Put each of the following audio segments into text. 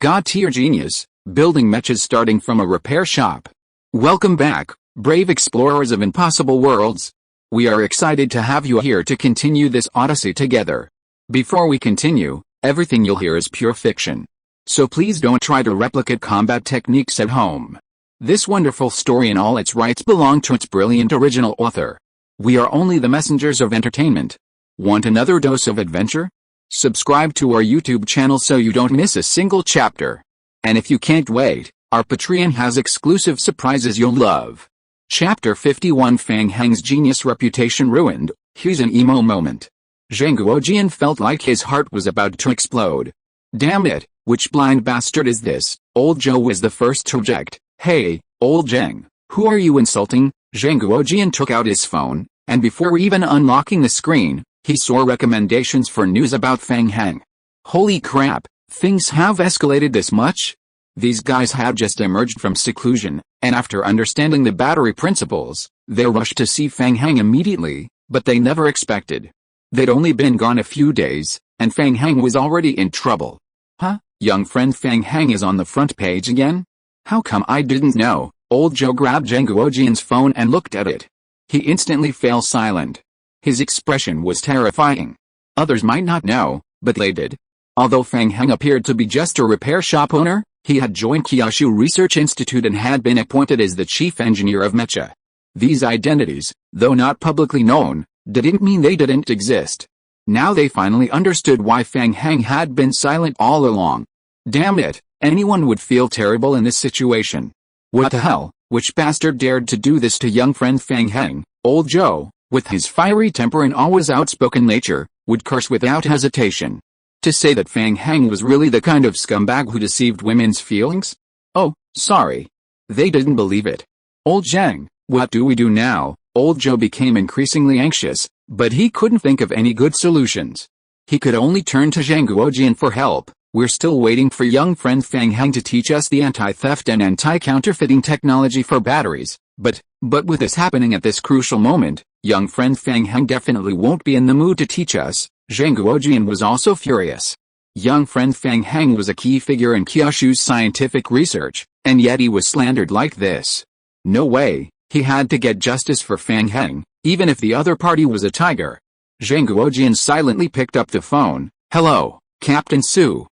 God tier genius, building mechas starting from a repair shop. Welcome back, brave explorers of impossible worlds. We are excited to have you here to continue this odyssey together. Before we continue, everything you'll hear is pure fiction. So please don't try to replicate combat techniques at home. This wonderful story in all its rights belong to its brilliant original author. We are only the messengers of entertainment. Want another dose of adventure? Subscribe to our YouTube channel so you don't miss a single chapter. And if you can't wait, our Patreon has exclusive surprises you'll love. Chapter 51 Fang Heng's genius reputation ruined. Here's an emo moment. Zhang Guojian felt like his heart was about to explode. Damn it, which blind bastard is this? Old Zhou was the first to object. Hey, old Zhang, who are you insulting? Zhang Guojian took out his phone, and before even unlocking the screen, he saw recommendations for news about Fang Heng. Holy crap, things have escalated this much? These guys had just emerged from seclusion, and after understanding the battery principles, they rushed to see Fang Heng immediately, but they never expected. They'd only been gone a few days, and Fang Heng was already in trouble. Huh? Young friend Fang Heng is on the front page again? How come I didn't know? Old Zhou grabbed Zhang Guojian's phone and looked at it. He instantly fell silent. His expression was terrifying. Others might not know, but they did. Although Fang Heng appeared to be just a repair shop owner, he had joined Kyushu Research Institute and had been appointed as the chief engineer of mecha. These identities, though not publicly known, didn't mean they didn't exist. Now they finally understood why Fang Heng had been silent all along. Damn it, anyone would feel terrible in this situation. What the hell, which bastard dared to do this to young friend Fang Heng? Old Zhou, with his fiery temper and always outspoken nature, would curse without hesitation. To say that Fang Heng was really the kind of scumbag who deceived women's feelings? Oh, sorry. They didn't believe it. Old Zhang, what do we do now? Old Zhou became increasingly anxious, but he couldn't think of any good solutions. He could only turn to Zhang Guojian for help. We're still waiting for young friend Fang Heng to teach us the anti-theft and anti-counterfeiting technology for batteries, but with this happening at this crucial moment, young friend Fang Heng definitely won't be in the mood to teach us. Zhang Guojian was also furious. Young friend Fang Heng was a key figure in Kyushu's scientific research, and yet he was slandered like this. No way, he had to get justice for Fang Heng, even if the other party was a tiger. Zhang Guojian silently picked up the phone. Hello, Captain Su.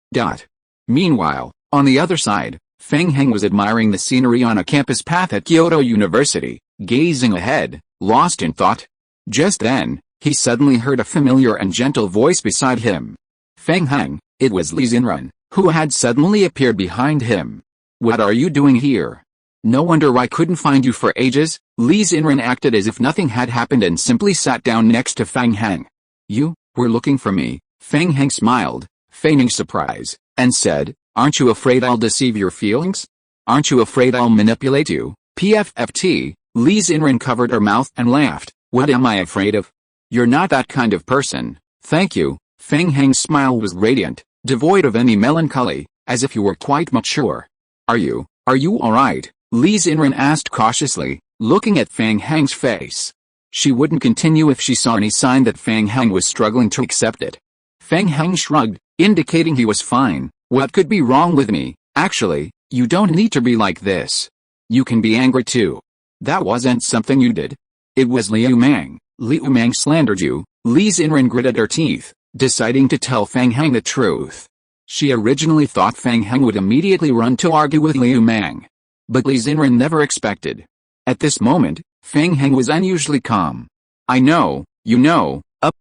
Meanwhile, on the other side, Fang Heng was admiring the scenery on a campus path at Kyoto University, gazing ahead, lost in thought. Just then, he suddenly heard a familiar and gentle voice beside him. Fang Heng, it was Li Xinren, who had suddenly appeared behind him. What are you doing here? No wonder I couldn't find you for ages. Li Xinren acted as if nothing had happened and simply sat down next to Fang Heng. You were looking for me? Fang Heng smiled, feigning surprise, and said, aren't you afraid I'll deceive your feelings? Aren't you afraid I'll manipulate you? PFFT, Li Xinren covered her mouth and laughed. What am I afraid of? You're not that kind of person. Thank you. Fang Heng's smile was radiant, devoid of any melancholy, as if you were quite mature. Are you alright? Li Xinren asked cautiously, looking at Fang Heng's face. She wouldn't continue if she saw any sign that Fang Heng was struggling to accept it. Fang Heng shrugged, indicating he was fine. What could be wrong with me? Actually, you don't need to be like this. You can be angry too. That wasn't something you did. It was Liu Mang. Liu Mang slandered you. Li Xinren gritted her teeth, deciding to tell Fang Heng the truth. She originally thought Fang Heng would immediately run to argue with Liu Mang. But Li Xinren never expected. At this moment, Fang Heng was unusually calm. I know,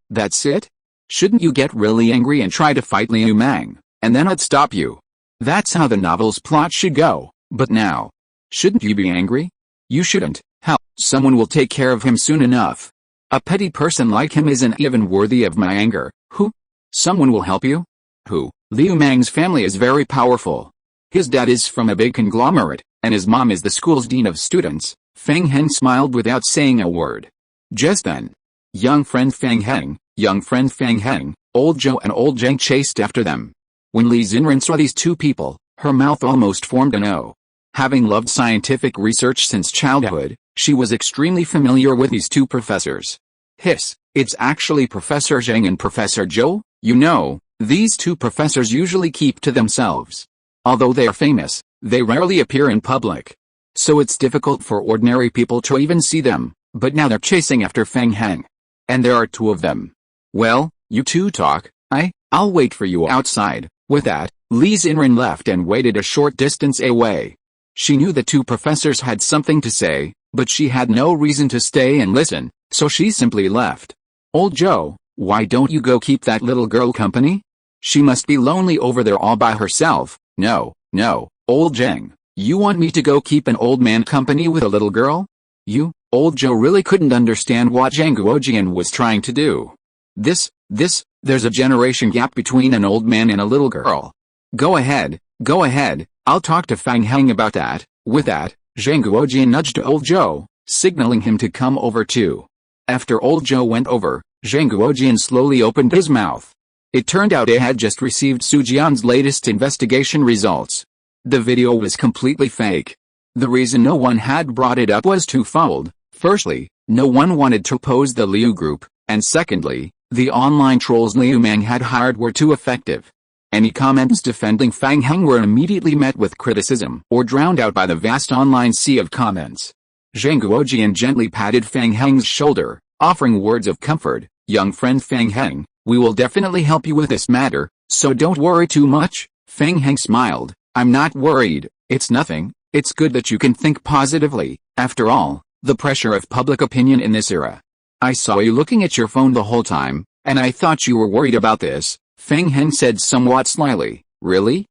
that's it? Shouldn't you get really angry and try to fight Liu Mang, and then I'd stop you? That's how the novel's plot should go. But now, shouldn't you be angry? You shouldn't. Hell, someone will take care of him soon enough. A petty person like him isn't even worthy of my anger. Who? Someone will help you? Who? Liu Mang's family is very powerful. His dad is from a big conglomerate, and his mom is the school's dean of students. Fang Heng smiled without saying a word. Just then, young friend Fang Heng, old Zhou and old Zhang chased after them. When Li Xinren saw these two people, her mouth almost formed an O. Having loved scientific research since childhood, she was extremely familiar with these two professors. Hiss, it's actually Professor Zhang and Professor Zhou. You know, these two professors usually keep to themselves. Although they are famous, they rarely appear in public. So it's difficult for ordinary people to even see them, but now they're chasing after Fang Heng. And there are two of them. Well, you two talk, I'll wait for you outside. With that, Li Xinren left and waited a short distance away. She knew the two professors had something to say, but she had no reason to stay and listen, so she simply left. Old Joe, why don't you go keep that little girl company? She must be lonely over there all by herself. No, old Zheng, you want me to go keep an old man company with a little girl? Old Joe really couldn't understand what Zhang Guojian was trying to do. There's a generation gap between an old man and a little girl. Go ahead, I'll talk to Fang Heng about that. With that, Zhang Guojian nudged old Joe, signaling him to come over too. After old Joe went over, Zhang Guojian slowly opened his mouth. It turned out he had just received Su Jian's latest investigation results. The video was completely fake. The reason no one had brought it up was twofold. Firstly, no one wanted to oppose the Liu group, and secondly, the online trolls Liu Mang had hired were too effective. Any comments defending Fang Heng were immediately met with criticism or drowned out by the vast online sea of comments. Zhang Guojian gently patted Fang Heng's shoulder, offering words of comfort. Young friend Fang Heng, we will definitely help you with this matter, so don't worry too much. Fang Heng smiled. I'm not worried, it's nothing, it's good that you can think positively. After all, the pressure of public opinion in this era. I saw you looking at your phone the whole time, and I thought you were worried about this, Fang Heng said somewhat slyly. Really?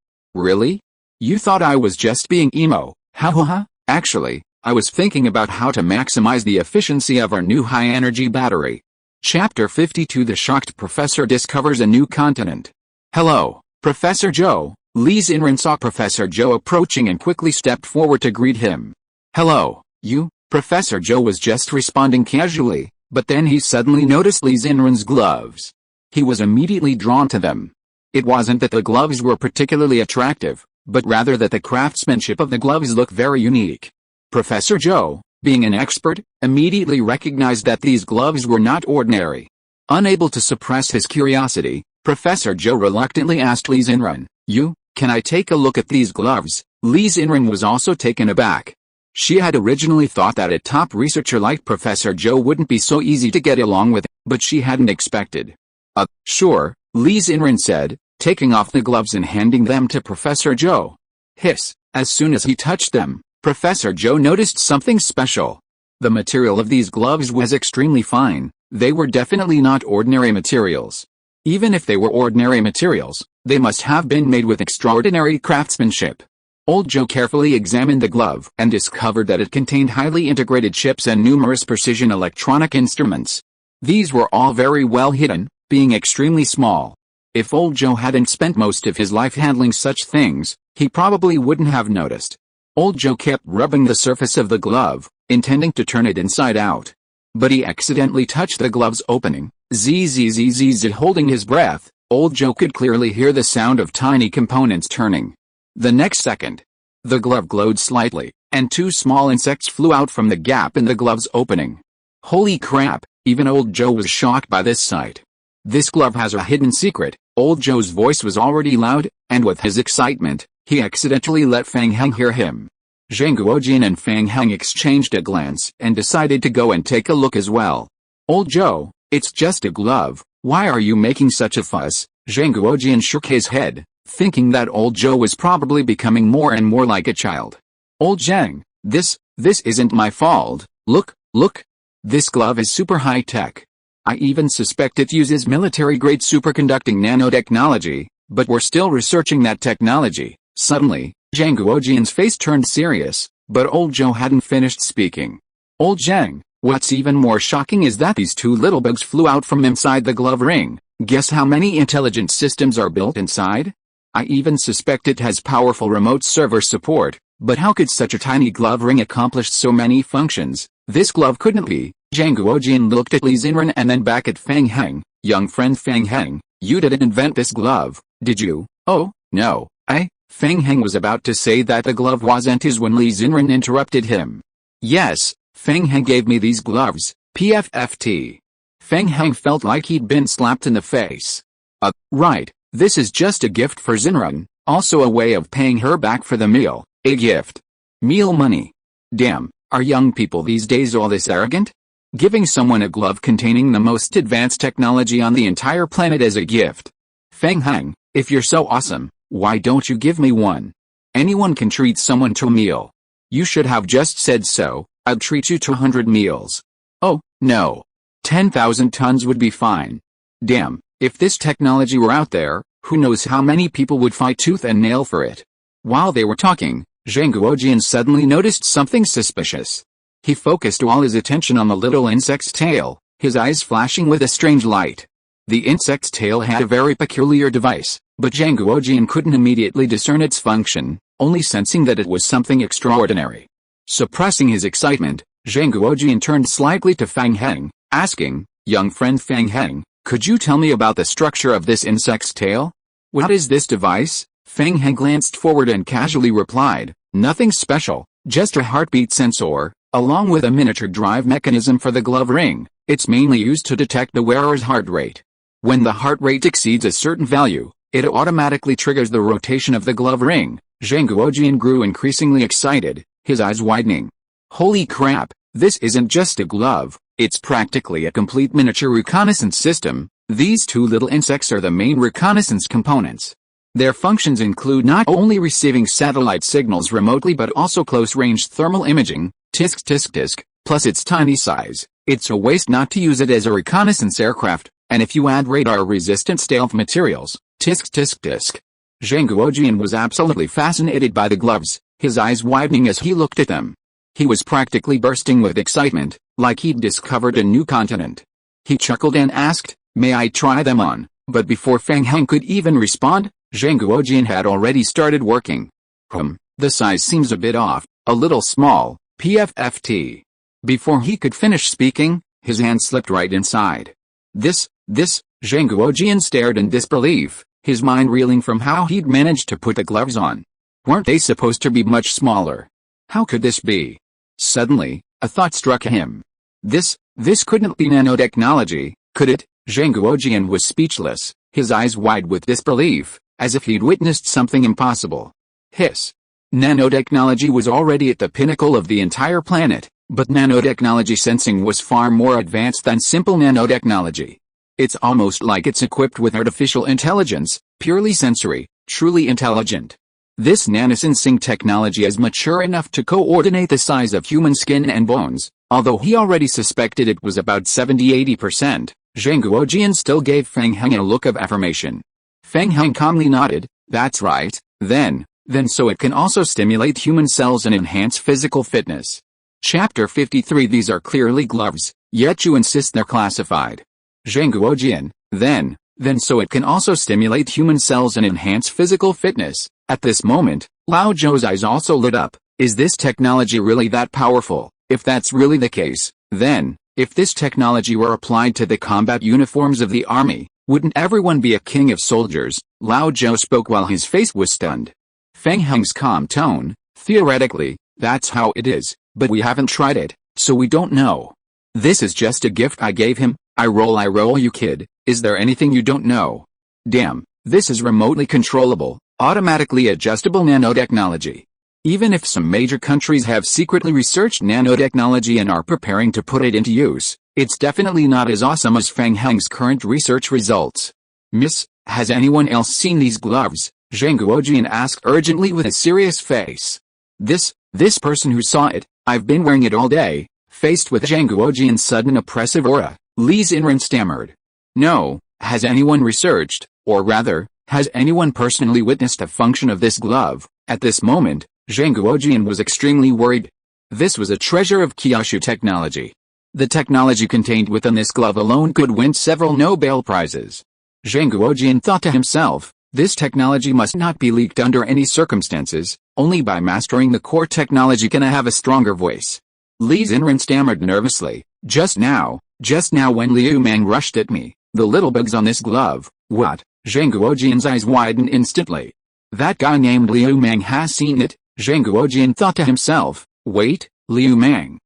You thought I was just being emo, ha? Actually, I was thinking about how to maximize the efficiency of our new high-energy battery. Chapter 52 The shocked professor discovers a new continent. Hello, Professor Zhou. Li Xinren saw Professor Zhou approaching and quickly stepped forward to greet him. Hello, you? Professor Zhou was just responding casually, but then he suddenly noticed Li Xinren's gloves. He was immediately drawn to them. It wasn't that the gloves were particularly attractive, but rather that the craftsmanship of the gloves looked very unique. Professor Zhou, being an expert, immediately recognized that these gloves were not ordinary. Unable to suppress his curiosity, Professor Zhou reluctantly asked Li Xinren, can I take a look at these gloves? Li Xinren was also taken aback. She had originally thought that a top researcher like Professor Zhou wouldn't be so easy to get along with, but she hadn't expected. Sure, Li Xinren said, taking off the gloves and handing them to Professor Zhou. Hiss, as soon as he touched them, Professor Zhou noticed something special. The material of these gloves was extremely fine. They were definitely not ordinary materials. Even if they were ordinary materials, they must have been made with extraordinary craftsmanship. Old Joe carefully examined the glove and discovered that it contained highly integrated chips and numerous precision electronic instruments. These were all very well hidden, being extremely small. If Old Joe hadn't spent most of his life handling such things, he probably wouldn't have noticed. Old Joe kept rubbing the surface of the glove, intending to turn it inside out. But he accidentally touched the glove's opening. Zzz, holding his breath, Old Joe could clearly hear the sound of tiny components turning. The next second, the glove glowed slightly, and two small insects flew out from the gap in the glove's opening. Holy crap, even Old Joe was shocked by this sight. This glove has a hidden secret. Old Joe's voice was already loud, and with his excitement, he accidentally let Fang Heng hear him. Zhang Guojian and Fang Heng exchanged a glance and decided to go and take a look as well. Old Joe, it's just a glove, why are you making such a fuss? Zhang Guojian shook his head, thinking that Old Joe was probably becoming more and more like a child. Old Zhang, this isn't my fault. Look, this glove is super high-tech. I even suspect it uses military-grade superconducting nanotechnology, but we're still researching that technology. Suddenly, Zhang Guojian's face turned serious, but Old Joe hadn't finished speaking. Old Zhang, what's even more shocking is that these two little bugs flew out from inside the glove ring. Guess how many intelligent systems are built inside? I even suspect it has powerful remote server support, but how could such a tiny glove ring accomplish so many functions? This glove couldn't be. Zhang Guojian looked at Li Xinren and then back at Fang Heng. Young friend Fang Heng, you didn't invent this glove, did you? Oh, no, Fang Heng was about to say that the glove wasn't his when Li Xinren interrupted him. Yes, Fang Heng gave me these gloves, PFFT. Fang Heng felt like he'd been slapped in the face. Right, this is just a gift for Xinren. Also a way of paying her back for the meal, a gift. Meal money. Damn, are young people these days all this arrogant? Giving someone a glove containing the most advanced technology on the entire planet as a gift. Fang Heng, if you're so awesome, why don't you give me one? Anyone can treat someone to a meal. You should have just said so. I'd treat you to 100 meals. Oh, no. 10,000 tons would be fine. Damn, if this technology were out there, who knows how many people would fight tooth and nail for it. While they were talking, Zhang Guojian suddenly noticed something suspicious. He focused all his attention on the little insect's tail, his eyes flashing with a strange light. The insect's tail had a very peculiar device, but Zhang Guojian couldn't immediately discern its function, only sensing that it was something extraordinary. Suppressing his excitement, Zhang Guojian turned slightly to Fang Heng, asking, "Young friend Fang Heng, could you tell me about the structure of this insect's tail?" "What is this device?" Fang Heng glanced forward and casually replied, "Nothing special, just a heartbeat sensor, along with a miniature drive mechanism for the glove ring. It's mainly used to detect the wearer's heart rate. When the heart rate exceeds a certain value, it automatically triggers the rotation of the glove ring." Zhang Guojian grew increasingly excited, his eyes widening. "Holy crap, this isn't just a glove, it's practically a complete miniature reconnaissance system. These two little insects are the main reconnaissance components. Their functions include not only receiving satellite signals remotely but also close-range thermal imaging, tisk tisk tisk, plus its tiny size. It's a waste not to use it as a reconnaissance aircraft, and if you add radar-resistant stealth materials, tisk tisk tisk." Zhang Guojian was absolutely fascinated by the gloves, his eyes widening as he looked at them. He was practically bursting with excitement, like he'd discovered a new continent. He chuckled and asked, "May I try them on?" But before Fang Heng could even respond, Zhang Guojian had already started working. The size seems a bit off, a little small, PFFT. Before he could finish speaking, his hand slipped right inside. This, Zhang Guojian stared in disbelief, his mind reeling from how he'd managed to put the gloves on. Weren't they supposed to be much smaller? How could this be? Suddenly, a thought struck him. This couldn't be nanotechnology, could it? Zhang Guojian was speechless, his eyes wide with disbelief, as if he'd witnessed something impossible. Hiss. Nanotechnology was already at the pinnacle of the entire planet, but nanotechnology sensing was far more advanced than simple nanotechnology. It's almost like it's equipped with artificial intelligence, purely sensory, truly intelligent. This nanosensing technology is mature enough to coordinate the size of human skin and bones. Although he already suspected it was about 70–80%, Zhang Guojian still gave Fang Heng a look of affirmation. Fang Heng calmly nodded, "That's right, then so it can also stimulate human cells and enhance physical fitness." Chapter 53. These are clearly gloves, yet you insist they're classified. Zhang Guojian, then so it can also stimulate human cells and enhance physical fitness. At this moment, Lao Zhou's eyes also lit up. Is this technology really that powerful? If that's really the case, then, if this technology were applied to the combat uniforms of the army, wouldn't everyone be a king of soldiers? Lao Zhou spoke while his face was stunned. Fang Heng's calm tone, "Theoretically, that's how it is, but we haven't tried it, so we don't know. This is just a gift I gave him. I roll you kid, is there anything you don't know? Damn, this is remotely controllable, automatically adjustable nanotechnology. Even if some major countries have secretly researched nanotechnology and are preparing to put it into use, it's definitely not as awesome as Fang Heng's current research results." "Miss, has anyone else seen these gloves?" Zhang Guojian asked urgently with a serious face. This person who saw it, I've been wearing it all day." Faced with Zhang Guojian's sudden oppressive aura, Li Xinren stammered. "No, has anyone researched, or rather, has anyone personally witnessed a function of this glove?" At this moment, Zhang Guojian was extremely worried. This was a treasure of Kyushu technology. The technology contained within this glove alone could win several Nobel Prizes. Zhang Guojian thought to himself, this technology must not be leaked under any circumstances, only by mastering the core technology can I have a stronger voice. Li Xinren stammered nervously, just now when Liu Mang rushed at me, the little bugs on this glove." "What?" Zhang Guojian's eyes widened instantly. "That guy named Liu Mang has seen it," Zhang Guojian thought to himself. "Wait, Liu Mang,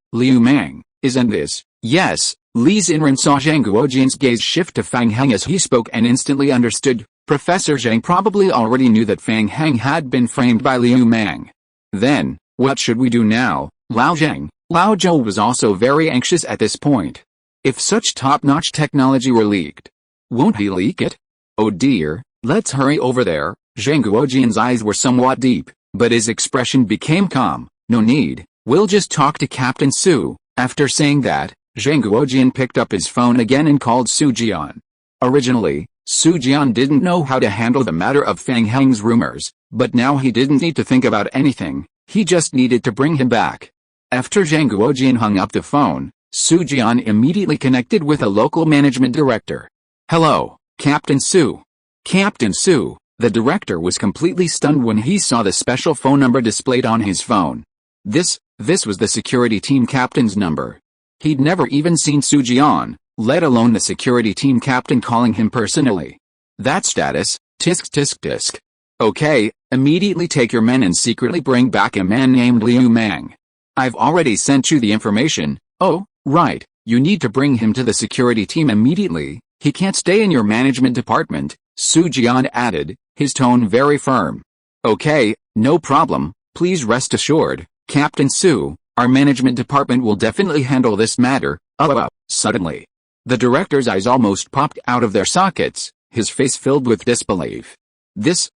isn't this?" "Yes." Li Xinren saw Zhang Guojian's gaze shift to Fang Heng as he spoke and instantly understood. Professor Zhang probably already knew that Fang Heng had been framed by Liu Mang. Then, what should we do now, Lao Zhang? Lao Zhou was also very anxious at this point. If such top-notch technology were leaked, won't he leak it? Oh dear, let's hurry over there. Zhang Guojian's eyes were somewhat deep, but his expression became calm. No need, we'll just talk to Captain Su. After saying that, Zhang Guojian picked up his phone again and called Su Jian. Originally, Su Jian didn't know how to handle the matter of Fang Heng's rumors, but now he didn't need to think about anything, he just needed to bring him back. After Zhang Guojian hung up the phone, Su Jian immediately connected with a local management director. Hello, Captain Su. Captain Su, the director was completely stunned when he saw the special phone number displayed on his phone. This was the security team captain's number. He'd never even seen Su Jian, let alone the security team captain calling him personally. That status, tisk tisk tisk. Okay, immediately take your men and secretly bring back a man named Liu Mang. I've already sent you the information. Oh, right, you need to bring him to the security team immediately, he can't stay in your management department, Su Jian added, his tone very firm. Okay, no problem, please rest assured, Captain Su, our management department will definitely handle this matter. Suddenly, the director's eyes almost popped out of their sockets, his face filled with disbelief. This,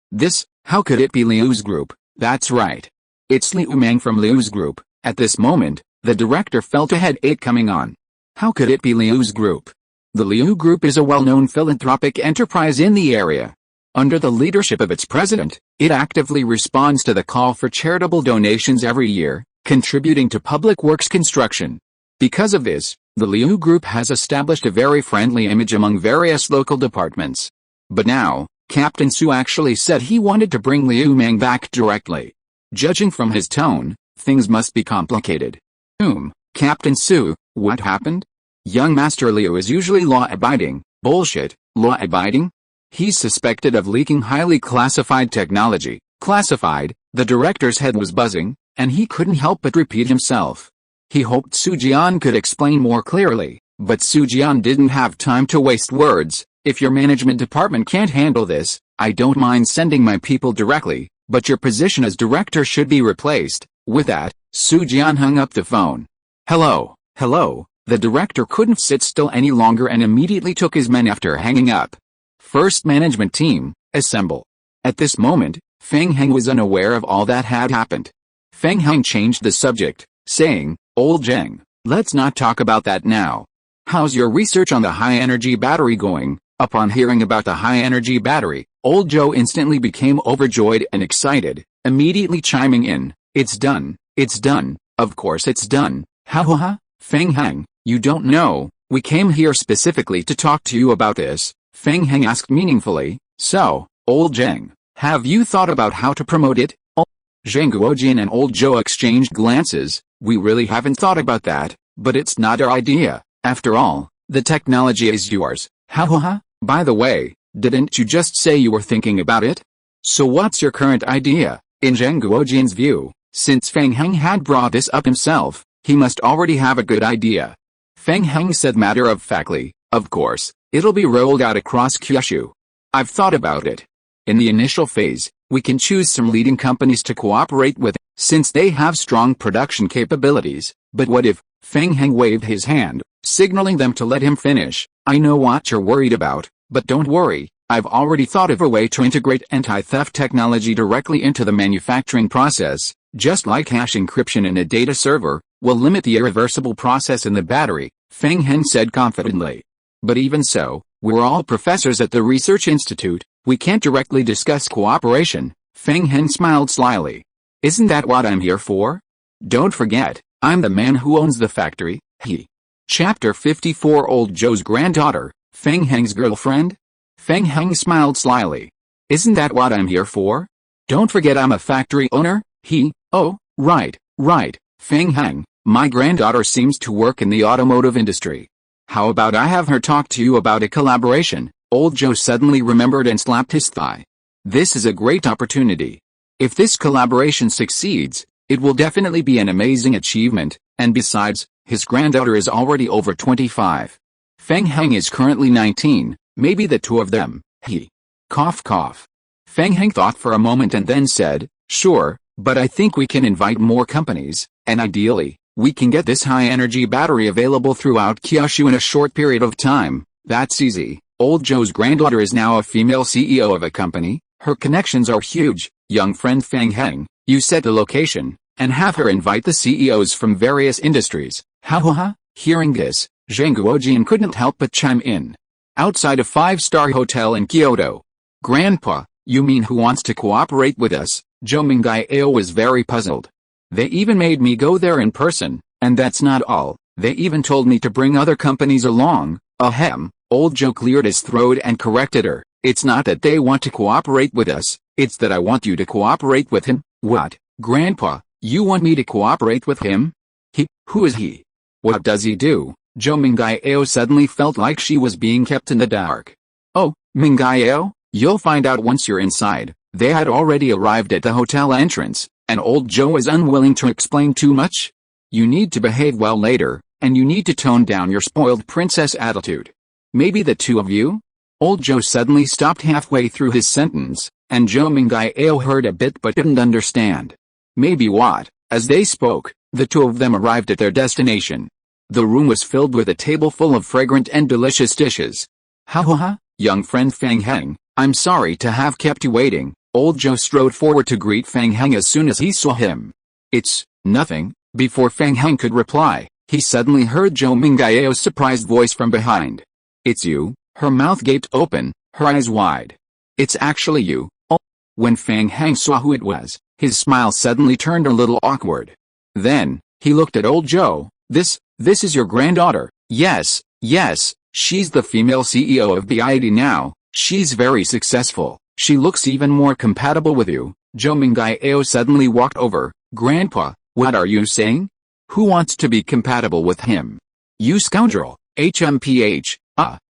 how could it be Liu's group? That's right. It's Liu Mang from Liu's group. At this moment, the director felt a headache coming on. How could it be Liu's group? The Liu Group is a well-known philanthropic enterprise in the area. Under the leadership of its president, it actively responds to the call for charitable donations every year, contributing to public works construction. Because of this, the Liu Group has established a very friendly image among various local departments. But now, Captain Su actually said he wanted to bring Liu Mang back directly. Judging from his tone, things must be complicated. Captain Su, what happened? Young Master Liu is usually law-abiding. Bullshit, law-abiding? He's suspected of leaking highly classified technology. Classified? The director's head was buzzing, and he couldn't help but repeat himself. He hoped Su Jian could explain more clearly, but Su Jian didn't have time to waste words. If your management department can't handle this, I don't mind sending my people directly, but your position as director should be replaced. With that, Su Jian hung up the phone. Hello. The director couldn't sit still any longer and immediately took his men after hanging up. First management team, assemble. At this moment, Fang Heng was unaware of all that had happened. Fang Heng changed the subject, saying, Old Zheng, let's not talk about that now. How's your research on the high-energy battery going? Upon hearing about the high-energy battery, Old Zhou instantly became overjoyed and excited, immediately chiming in, It's done, of course it's done, ha. Fang Heng, you don't know, we came here specifically to talk to you about this, Fang Heng asked meaningfully, so, Old Zheng, have you thought about how to promote it? Zhang Guojian and Old Zhou exchanged glances. We really haven't thought about that, but it's not our idea, after all, the technology is yours, ha. By the way, didn't you just say you were thinking about it? So what's your current idea? In Zhang Guojian's view, since Fang Heng had brought this up himself, he must already have a good idea. Fang Heng said matter-of-factly, of course, it'll be rolled out across Kyushu. I've thought about it. In the initial phase, we can choose some leading companies to cooperate with, since they have strong production capabilities. But what if? Fang Heng waved his hand, signaling them to let him finish. I know what you're worried about, but don't worry, I've already thought of a way to integrate anti-theft technology directly into the manufacturing process, just like hash encryption in a data server, will limit the irreversible process in the battery, Fang Heng said confidently. But even so, we're all professors at the research institute, we can't directly discuss cooperation, Fang Heng smiled slyly. Isn't that what I'm here for? Don't forget, I'm the man who owns the factory, Chapter 54 Old Zhou's granddaughter, Fang Heng's girlfriend? Fang Heng smiled slyly. Isn't that what I'm here for? Don't forget I'm a factory owner, Oh, right. Fang Heng, my granddaughter seems to work in the automotive industry. How about I have her talk to you about a collaboration? Old Zhou suddenly remembered and slapped his thigh. This is a great opportunity. If this collaboration succeeds, it will definitely be an amazing achievement, and besides, his granddaughter is already over 25. Fang Heng is currently 19, maybe the two of them, Cough cough. Fang Heng thought for a moment and then said, sure, but I think we can invite more companies, and ideally, we can get this high-energy battery available throughout Kyushu in a short period of time. That's easy. Old Joe's granddaughter is now a female CEO of a company. Her connections are huge. Young friend Fang Heng, you set the location, and have her invite the CEOs from various industries. Ha ha ha. Hearing this, Zhang Guojian couldn't help but chime in. Outside a 5-star hotel in Kyoto. Grandpa, you mean who wants to cooperate with us? Zhou Mingao was very puzzled. They even made me go there in person, and that's not all. They even told me to bring other companies along. Ahem. Old Joe cleared his throat and corrected her. It's not that they want to cooperate with us, it's that I want you to cooperate with him. What? Grandpa, you want me to cooperate with him? Who is he? What does he do? Zhou Mingao suddenly felt like she was being kept in the dark. Oh, Mingao, you'll find out once you're inside. They had already arrived at the hotel entrance, and old Joe was unwilling to explain too much. You need to behave well later, and you need to tone down your spoiled princess attitude. Maybe the two of you? Old Joe suddenly stopped halfway through his sentence, and Zhou Mingao heard a bit but didn't understand. Maybe what? As they spoke, the two of them arrived at their destination. The room was filled with a table full of fragrant and delicious dishes. Ha ha ha, young friend Fang Heng, I'm sorry to have kept you waiting. Old Joe strode forward to greet Fang Heng as soon as he saw him. It's nothing. Before Fang Heng could reply, he suddenly heard Zhou Mingao's surprised voice from behind. It's you. Her mouth gaped open, her eyes wide. It's actually you. Oh. When Fang Heng saw who it was, his smile suddenly turned a little awkward. Then, he looked at old Joe. This is your granddaughter. Yes, she's the female CEO of BID now. She's very successful. She looks even more compatible with you. Zhou Mingao suddenly walked over. Grandpa, what are you saying? Who wants to be compatible with him? You scoundrel. HMPH.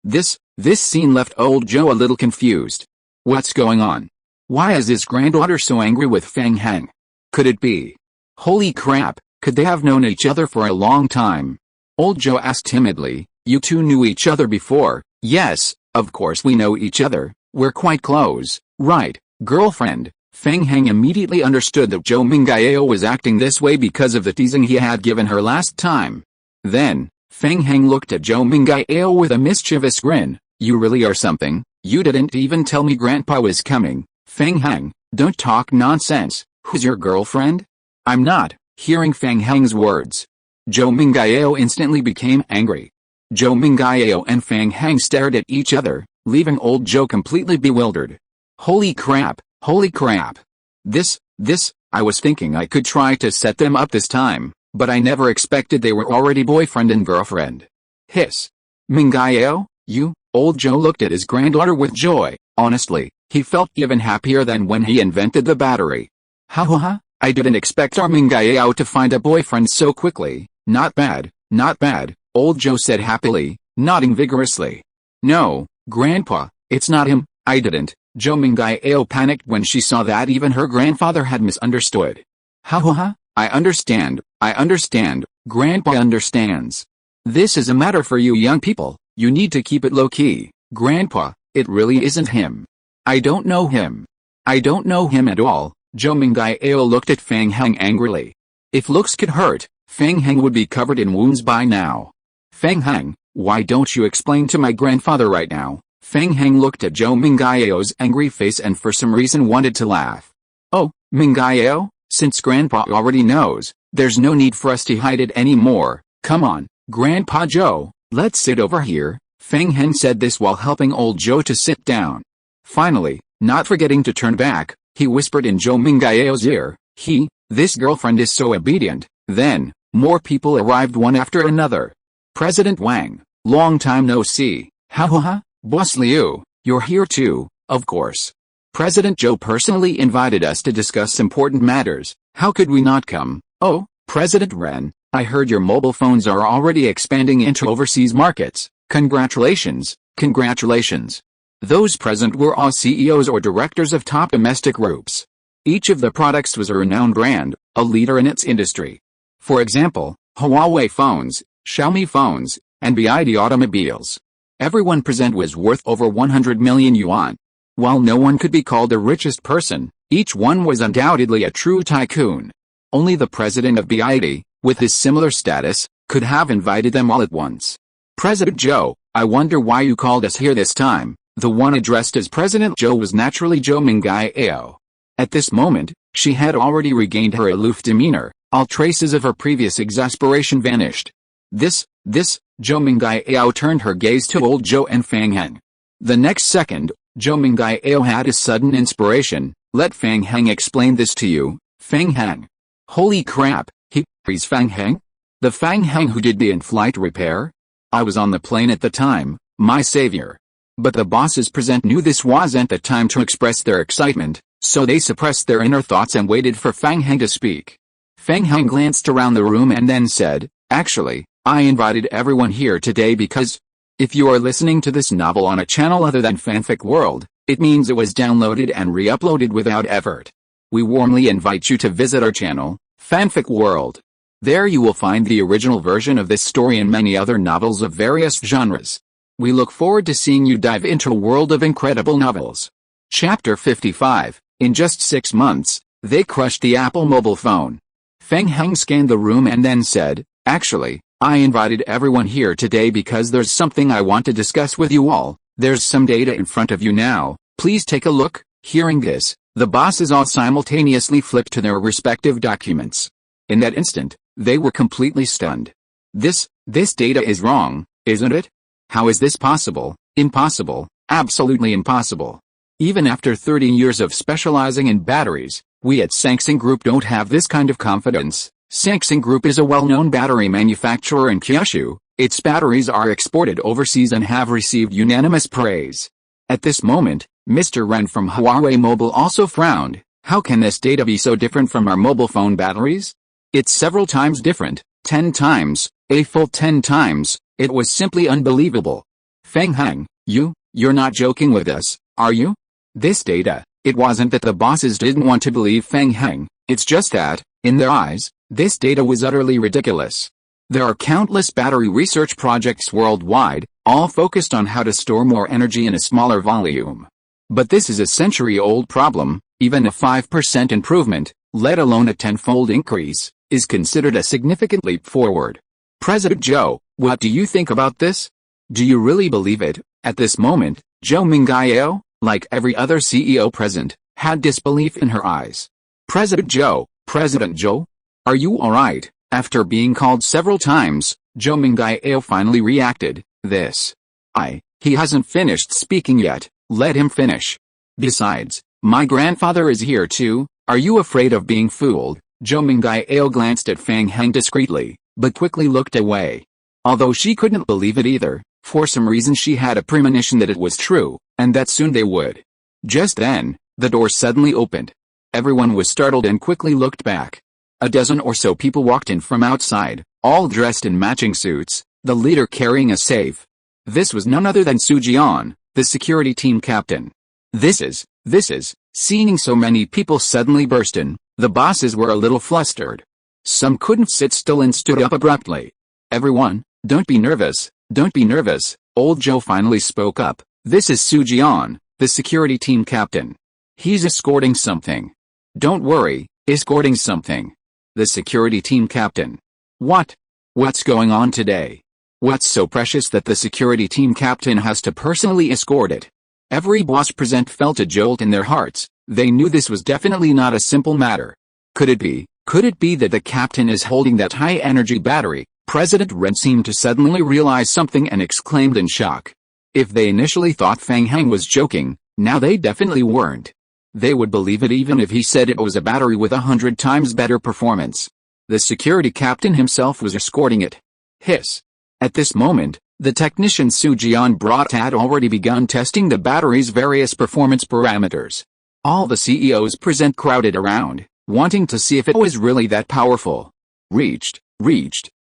This scene left old Joe a little confused. What's going on? Why is his granddaughter so angry with Fang Heng? Could it be? Holy crap, could they have known each other for a long time? Old Joe asked timidly. You two knew each other before? Yes, of course we know each other. We're quite close, right, girlfriend? Fang Heng immediately understood that Zhou Mingao was acting this way because of the teasing he had given her last time. Then, Fang Heng looked at Zhou Mingao with a mischievous grin. You really are something. You didn't even tell me Grandpa was coming. Fang Heng, don't talk nonsense. Who's your girlfriend? I'm not. Hearing Fang Heng's words, Zhou Mingao instantly became angry. Zhou Mingao and Fang Heng stared at each other, leaving old Joe completely bewildered. Holy crap, holy crap. I was thinking I could try to set them up this time, but I never expected they were already boyfriend and girlfriend. Hiss. Mingao, you? Old Joe looked at his granddaughter with joy. Honestly, he felt even happier than when he invented the battery. Ha ha ha, I didn't expect our Mingao to find a boyfriend so quickly. Not bad, Old Joe said happily, nodding vigorously. No, Grandpa, it's not him. I didn't. Zhou Mingao panicked when she saw that even her grandfather had misunderstood. Ha ha ha, I understand, Grandpa understands. This is a matter for you young people. You need to keep it low-key. Grandpa, it really isn't him. I don't know him. I don't know him at all. Zhou Mingao looked at Fang Heng angrily. If looks could hurt, Fang Heng would be covered in wounds by now. Fang Heng, why don't you explain to my grandfather right now? Fang Heng looked at Zhou Mingao's angry face and for some reason wanted to laugh. Oh, Mingao, since Grandpa already knows, there's no need for us to hide it anymore. Come on, Grandpa Joe. Let's sit over here. Fang Heng said this while helping old Joe to sit down. Finally, not forgetting to turn back, he whispered in Zhou Mingao's ear. This girlfriend is so obedient. Then, more people arrived one after another. President Wang, long time no see. Ha ha ha, Boss Liu, you're here too, of course. President Zhou personally invited us to discuss important matters. How could we not come? Oh, President Ren, I heard your mobile phones are already expanding into overseas markets. Congratulations. Those present were all CEOs or directors of top domestic groups. Each of the products was a renowned brand, a leader in its industry. For example, Huawei phones, Xiaomi phones, and BYD automobiles. Everyone present was worth over 100 million yuan. While no one could be called the richest person, each one was undoubtedly a true tycoon. Only the president of BID, with his similar status, could have invited them all at once. President Joe, I wonder why you called us here this time. The one addressed as President Joe was naturally Joe Mingao. At this moment, she had already regained her aloof demeanor. All traces of her previous exasperation vanished. This, Joe Mingao turned her gaze to old Joe and Fang Heng. The next second, Joe Mingao had a sudden inspiration. Let Fang Heng explain this to you. Fang Heng. Holy crap, he's Fang Heng? The Fang Heng who did the in-flight repair? I was on the plane at the time, my savior. But the bosses present knew this wasn't the time to express their excitement, so they suppressed their inner thoughts and waited for Fang Heng to speak. Fang Heng glanced around the room and then said, actually, I invited everyone here today because, if you are listening to this novel on a channel other than Fanfic World, it means it was downloaded and re-uploaded without effort. We warmly invite you to visit our channel, Fanfic World. There you will find the original version of this story and many other novels of various genres. We look forward to seeing you dive into a world of incredible novels. Chapter 55. In just 6 months, they crushed the Apple mobile phone. Fang Heng scanned the room and then said, actually, I invited everyone here today because there's something I want to discuss with you all. There's some data in front of you now, please take a look. Hearing this, the bosses all simultaneously flipped to their respective documents. In that instant, they were completely stunned. This data is wrong, isn't it? How is this possible? Impossible, absolutely impossible. Even after 30 years of specializing in batteries, we at Samsung Group don't have this kind of confidence. Samsung Group is a well-known battery manufacturer in Kyushu. Its batteries are exported overseas and have received unanimous praise. At this moment, Mr. Ren from Huawei Mobile also frowned. How can this data be so different from our mobile phone batteries? It's several times different, 10 times, a full 10 times, it was simply unbelievable. Fang Heng, you're not joking with us, are you? This data, it wasn't that the bosses didn't want to believe Fang Heng, it's just that, in their eyes, this data was utterly ridiculous. There are countless battery research projects worldwide, all focused on how to store more energy in a smaller volume. But this is a century-old problem. Even a 5% improvement, let alone a 10-fold increase, is considered a significant leap forward. President Joe, what do you think about this? Do you really believe it? At this moment, Joe Mingao, like every other CEO present, had disbelief in her eyes. President Joe, are you alright? After being called several times, Joe Mingao finally reacted. He hasn't finished speaking yet, let him finish. Besides, my grandfather is here too, are you afraid of being fooled? Joe Mingao glanced at Fang Heng discreetly, but quickly looked away. Although she couldn't believe it either, for some reason she had a premonition that it was true, and that soon they would. Just then, the door suddenly opened. Everyone was startled and quickly looked back. A dozen or so people walked in from outside, all dressed in matching suits, the leader carrying a safe. This was none other than Su Jian, the security team captain. This is, seeing so many people suddenly burst in, the bosses were a little flustered. Some couldn't sit still and stood up abruptly. Everyone, don't be nervous, old Joe finally spoke up. This is Su Jian, the security team captain. He's escorting something. Don't worry, escorting something. The security team captain. What's going on today? What's so precious that the security team captain has to personally escort it? Every boss present felt a jolt in their hearts. They knew this was definitely not a simple matter. Could it be that the captain is holding that high-energy battery? President Ren seemed to suddenly realize something and exclaimed in shock. If they initially thought Fang Heng was joking, now they definitely weren't. They would believe it even if he said it was a battery with 100 times better performance. The security captain himself was escorting it. Hiss. At this moment, the technician Su Jian brought had already begun testing the battery's various performance parameters. All the CEOs present crowded around, wanting to see if it was really that powerful. Reached,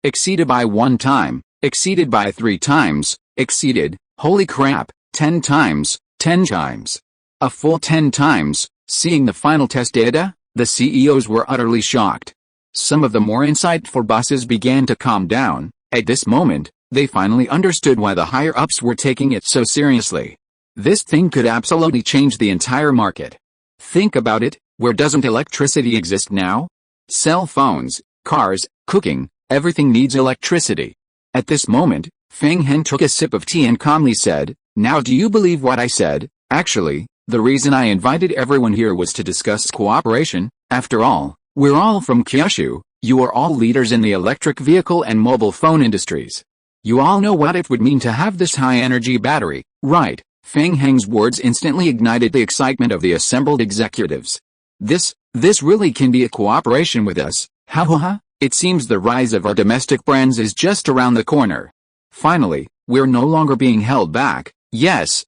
exceeded by 1 time, exceeded by 3 times, exceeded, holy crap, 10 times, 10 times. A full 10 times. Seeing the final test data, the CEOs were utterly shocked. Some of the more insightful bosses began to calm down. At this moment, they finally understood why the higher-ups were taking it so seriously. This thing could absolutely change the entire market. Think about it, where doesn't electricity exist now? Cell phones, cars, cooking, everything needs electricity. At this moment, Fang Heng took a sip of tea and calmly said, "Now do you believe what I said? Actually, the reason I invited everyone here was to discuss cooperation. After all, we're all from Kyushu. You are all leaders in the electric vehicle and mobile phone industries. You all know what it would mean to have this high-energy battery, right?" Fang Heng's words instantly ignited the excitement of the assembled executives. This really can be a cooperation with us, ha ha ha. It seems the rise of our domestic brands is just around the corner. Finally, we're no longer being held back. Yes,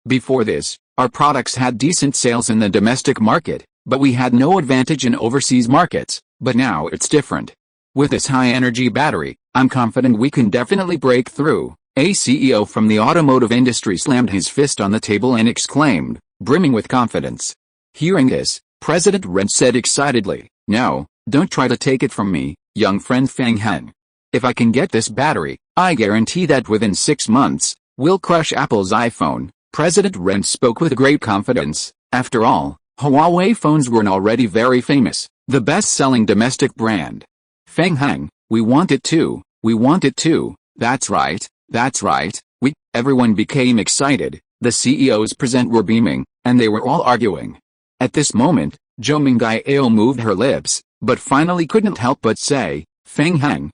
before this, our products had decent sales in the domestic market, but we had no advantage in overseas markets, but now it's different. With this high-energy battery, I'm confident we can definitely break through. A CEO from the automotive industry slammed his fist on the table and exclaimed, brimming with confidence. Hearing this, President Ren said excitedly, "No, don't try to take it from me, young friend Fang Heng. If I can get this battery, I guarantee that within 6 months, we'll crush Apple's iPhone." President Ren spoke with great confidence. After all, Huawei phones were already very famous, the best-selling domestic brand. Fang Heng, we want it too, that's right. Everyone became excited, the CEOs present were beaming, and they were all arguing. At this moment, Zhou Mingyao moved her lips, but finally couldn't help but say, "Fang Heng,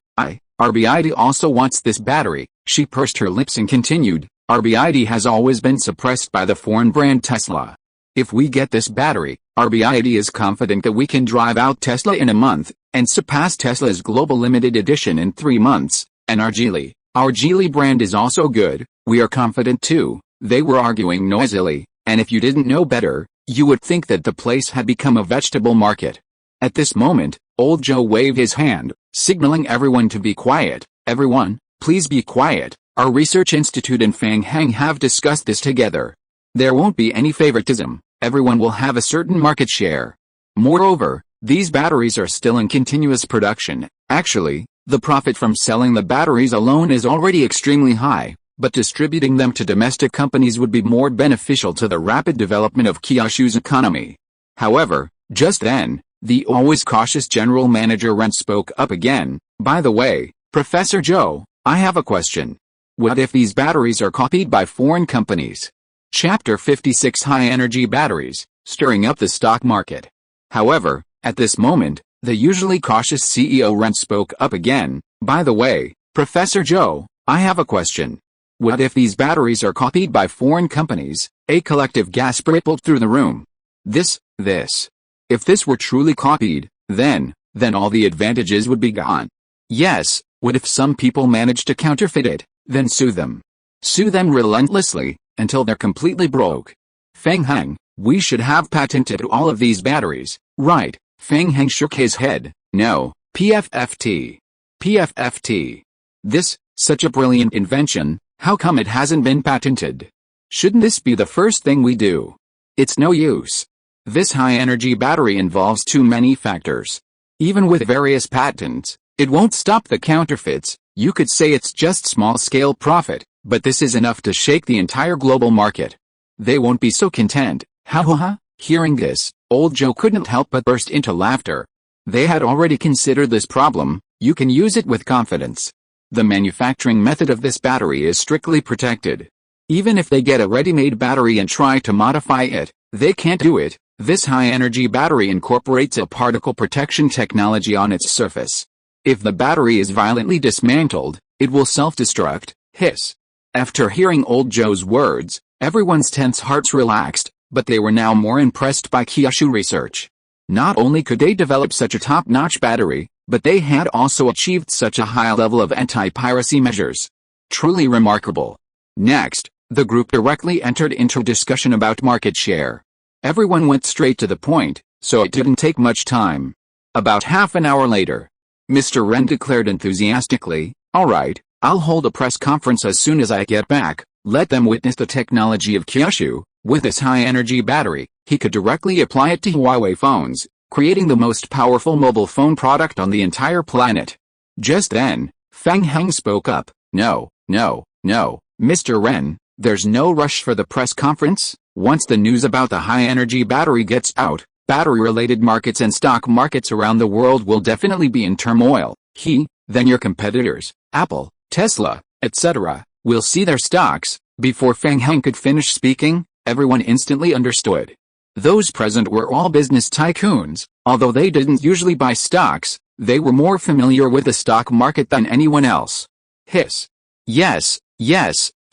RBID also wants this battery." She pursed her lips and continued, "RBID has always been suppressed by the foreign brand Tesla. If we get this battery, RBID is confident that we can drive out Tesla in a month, and surpass Tesla's global limited edition in 3 months, and our Geely brand is also good, we are confident too." They were arguing noisily, and if you didn't know better, you would think that the place had become a vegetable market. At this moment, old Joe waved his hand, signaling everyone to be quiet. "Everyone, please be quiet. Our research institute and Fang Heng have discussed this together. There won't be any favoritism, everyone will have a certain market share. Moreover, these batteries are still in continuous production. Actually, the profit from selling the batteries alone is already extremely high, but distributing them to domestic companies would be more beneficial to the rapid development of Kyushu's economy." However, just then, the always cautious general manager Ren spoke up again. "By the way, Professor Joe, I have a question. What if these batteries are copied by foreign companies?" Chapter 56 High-Energy Batteries, Stirring Up the Stock Market. However, at this moment, the usually cautious CEO Ren spoke up again. "By the way, Professor Joe, I have a question. What if these batteries are copied by foreign companies?" A collective gasp rippled through the room. This. If this were truly copied, then all the advantages would be gone. Yes, what if some people manage to counterfeit it, then sue them? Sue them relentlessly, until they're completely broke. "Fang Heng, we should have patented all of these batteries, right?" Fang Heng shook his head. "No, PFFT. This, such a brilliant invention, how come it hasn't been patented? Shouldn't this be the first thing we do? It's no use. This high-energy battery involves too many factors. Even with various patents, it won't stop the counterfeits. You could say it's just small-scale profit, but this is enough to shake the entire global market. They won't be so content." Ha ha ha. Hearing this, old Joe couldn't help but burst into laughter. They had already considered this problem. You can use it with confidence. The manufacturing method of this battery is strictly protected. Even if they get a ready-made battery and try to modify it, they can't do it. This high-energy battery incorporates a particle protection technology on its surface. If the battery is violently dismantled, it will self-destruct. Hiss. After hearing old Joe's words, everyone's tense hearts relaxed, but they were now more impressed by Kyushu research. Not only could they develop such a top-notch battery, but they had also achieved such a high level of anti-piracy measures. Truly remarkable. Next, the group directly entered into discussion about market share. Everyone went straight to the point, so it didn't take much time. About half an hour later, Mr. Ren declared enthusiastically, "All right, I'll hold a press conference as soon as I get back. Let them witness the technology of Kyushu. With this high-energy battery, he could directly apply it to Huawei phones, creating the most powerful mobile phone product on the entire planet." Just then, Fang Heng spoke up. No, Mr. Ren, There's no rush for the press conference. Once the news about the high-energy battery gets out, battery-related markets and stock markets around the world will definitely be in turmoil. Then your competitors, Apple, Tesla, etc., will see their stocks. Before Fang Heng could finish speaking, everyone instantly understood. Those present were all business tycoons. Although they didn't usually buy stocks, they were more familiar with the stock market than anyone else. Hiss. Yes,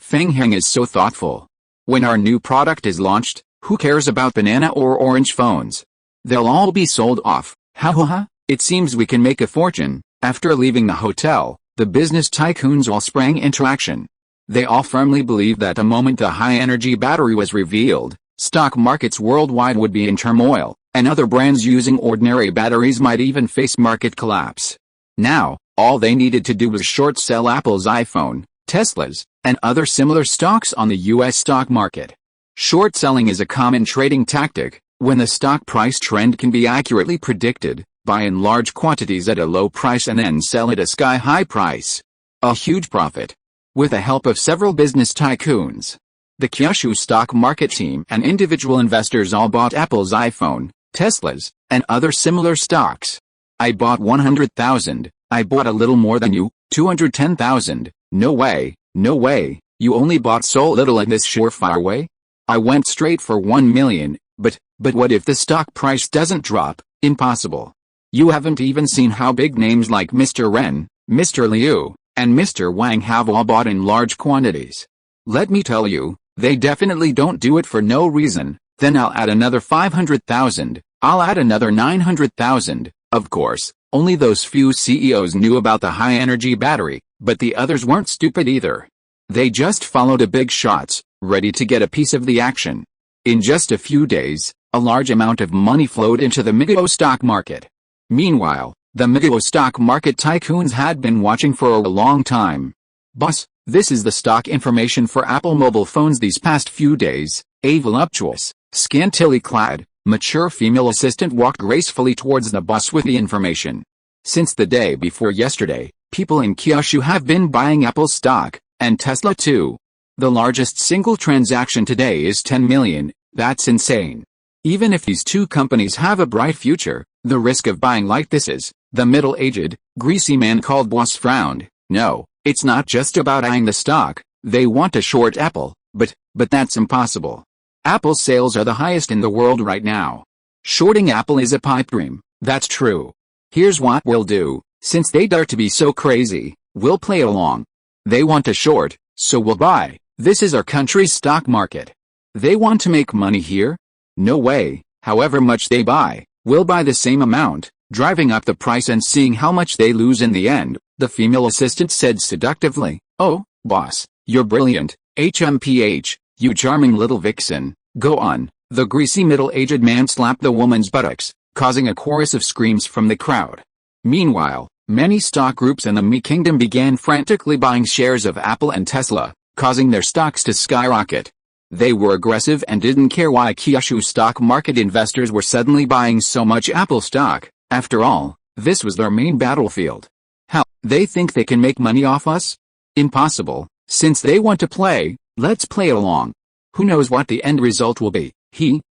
Fang Heng is so thoughtful. When our new product is launched, who cares about banana or orange phones? They'll all be sold off. Ha. It seems we can make a fortune. After leaving the hotel, the business tycoons all sprang into action. They all firmly believed that the moment the high-energy battery was revealed, stock markets worldwide would be in turmoil, and other brands using ordinary batteries might even face market collapse. Now, all they needed to do was short sell Apple's iPhone, Tesla's, and other similar stocks on the US stock market. Short selling is a common trading tactic. When the stock price trend can be accurately predicted, buy in large quantities at a low price and then sell at a sky-high price. A huge profit. With the help of several business tycoons, the Kyushu stock market team and individual investors all bought Apple's iPhone, Tesla's, and other similar stocks. I bought 100,000. I bought a little more than you, 210,000. No way, you only bought so little in this surefire way? I went straight for 1 million, but what if the stock price doesn't drop? Impossible. You haven't even seen how big names like Mr. Ren, Mr. Liu, and Mr. Wang have all bought in large quantities. Let me tell you, they definitely don't do it for no reason. Then I'll add another 500,000, I'll add another 900,000. Of course, only those few CEOs knew about the high-energy battery, but the others weren't stupid either. They just followed the big shots, ready to get a piece of the action. In just a few days, a large amount of money flowed into the mecha stock market. Meanwhile, the mecha stock market tycoons had been watching for a long time. Boss, this is the stock information for Apple mobile phones these past few days. A voluptuous, scantily clad, mature female assistant walked gracefully towards the boss with the information. Since the day before yesterday, people in Kyushu have been buying Apple stock, and Tesla too. The largest single transaction today is 10 million, that's insane. Even if these two companies have a bright future, the risk of buying like this is, the middle-aged, greasy man called boss frowned. No, it's not just about eyeing the stock, they want to short Apple, but that's impossible. Apple's sales are the highest in the world right now. Shorting Apple is a pipe dream, that's true. Here's what we'll do, since they dare to be so crazy, we'll play along. They want to short, so we'll buy. This is our country's stock market. They want to make money here? No way. However much they buy, we'll buy the same amount, driving up the price and seeing how much they lose in the end, the female assistant said seductively. Oh, boss, you're brilliant, HMPH, you charming little vixen, go on. The greasy middle-aged man slapped the woman's buttocks, causing a chorus of screams from the crowd. Meanwhile, many stock groups in the Me Kingdom began frantically buying shares of Apple and Tesla, causing their stocks to skyrocket. They were aggressive and didn't care why Kyushu stock market investors were suddenly buying so much Apple stock. After all, this was their main battlefield. How, they think they can make money off us? Impossible. Since they want to play, let's play along. Who knows what the end result will be?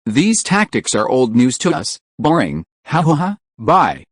These tactics are old news to us. Boring. Ha. Buy.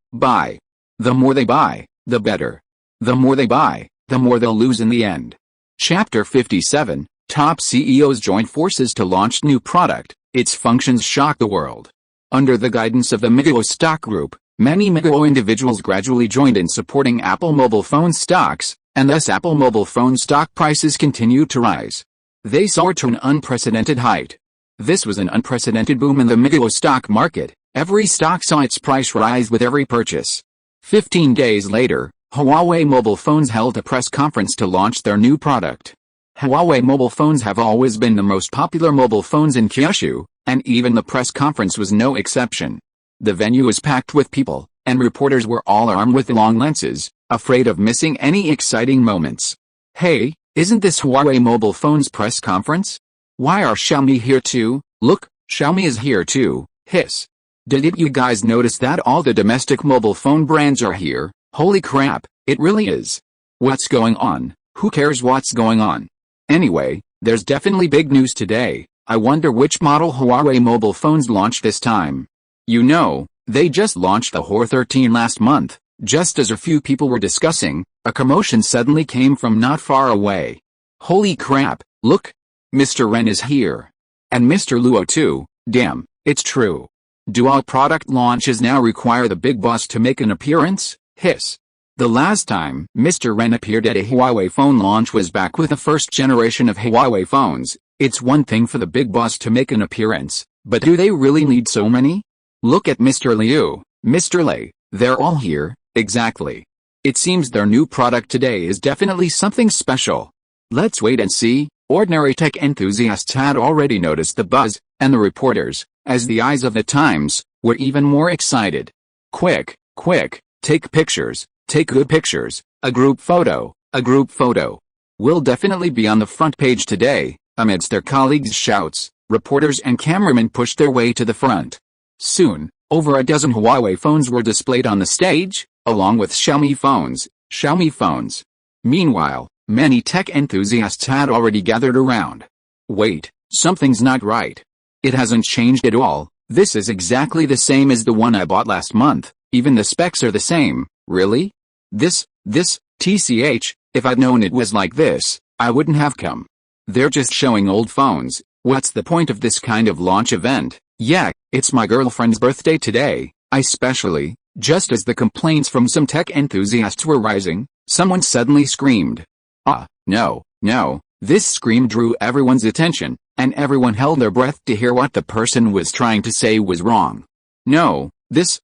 The more they buy, the better. The more they buy, the more they'll lose in the end. Chapter 57. Top CEOs join forces to launch new product. Its functions shock the world. Under the guidance of the mecha stock group, many mecha individuals gradually joined in supporting Apple mobile phone stocks, and thus Apple mobile phone stock prices continued to rise. They soared to an unprecedented height. This was an unprecedented boom in the mecha stock market. Every stock saw its price rise with every purchase. 15 days later, Huawei mobile phones held a press conference to launch their new product. Huawei mobile phones have always been the most popular mobile phones in Kyushu, and even the press conference was no exception. The venue was packed with people, and reporters were all armed with long lenses, afraid of missing any exciting moments. Hey, isn't this Huawei mobile phones press conference? Why are Xiaomi here too? Look, Xiaomi is here too. Hiss. Didn't you guys notice that all the domestic mobile phone brands are here? Holy crap, it really is. What's going on? Who cares what's going on? Anyway, There's definitely big news today. I wonder which model Huawei mobile phones launched this time. You know, they just launched the Hor 13 last month. Just as a few people were discussing, a commotion suddenly came from not far away. Holy crap, look! Mr. Ren is here. And Mr. Luo too. Damn, it's true. Do all product launches now require the big boss to make an appearance? Hiss. The last time Mr. Ren appeared at a Huawei phone launch was back with the first generation of Huawei phones. It's one thing for the big boss to make an appearance, but do they really need so many? Look at Mr. Liu, Mr. Lei, they're all here, exactly. It seems their new product today is definitely something special. Let's wait and see. Ordinary tech enthusiasts had already noticed the buzz, and the reporters, as the eyes of the Times, were even more excited. Quick, quick, take pictures. Take good pictures, a group photo, a group photo. We'll definitely be on the front page today. Amidst their colleagues' shouts, reporters and cameramen pushed their way to the front. Soon, over a dozen Huawei phones were displayed on the stage, along with Xiaomi phones. Meanwhile, many tech enthusiasts had already gathered around. Wait, something's not right. It hasn't changed at all. This is exactly the same as the one I bought last month. Even the specs are the same. Really? This, TCH, if I'd known it was like this, I wouldn't have come. They're just showing old phones. What's the point of this kind of launch event? Yeah, it's my girlfriend's birthday today. Just as the complaints from some tech enthusiasts were rising, someone suddenly screamed. No. This scream drew everyone's attention, and everyone held their breath to hear what the person was trying to say was wrong. No, this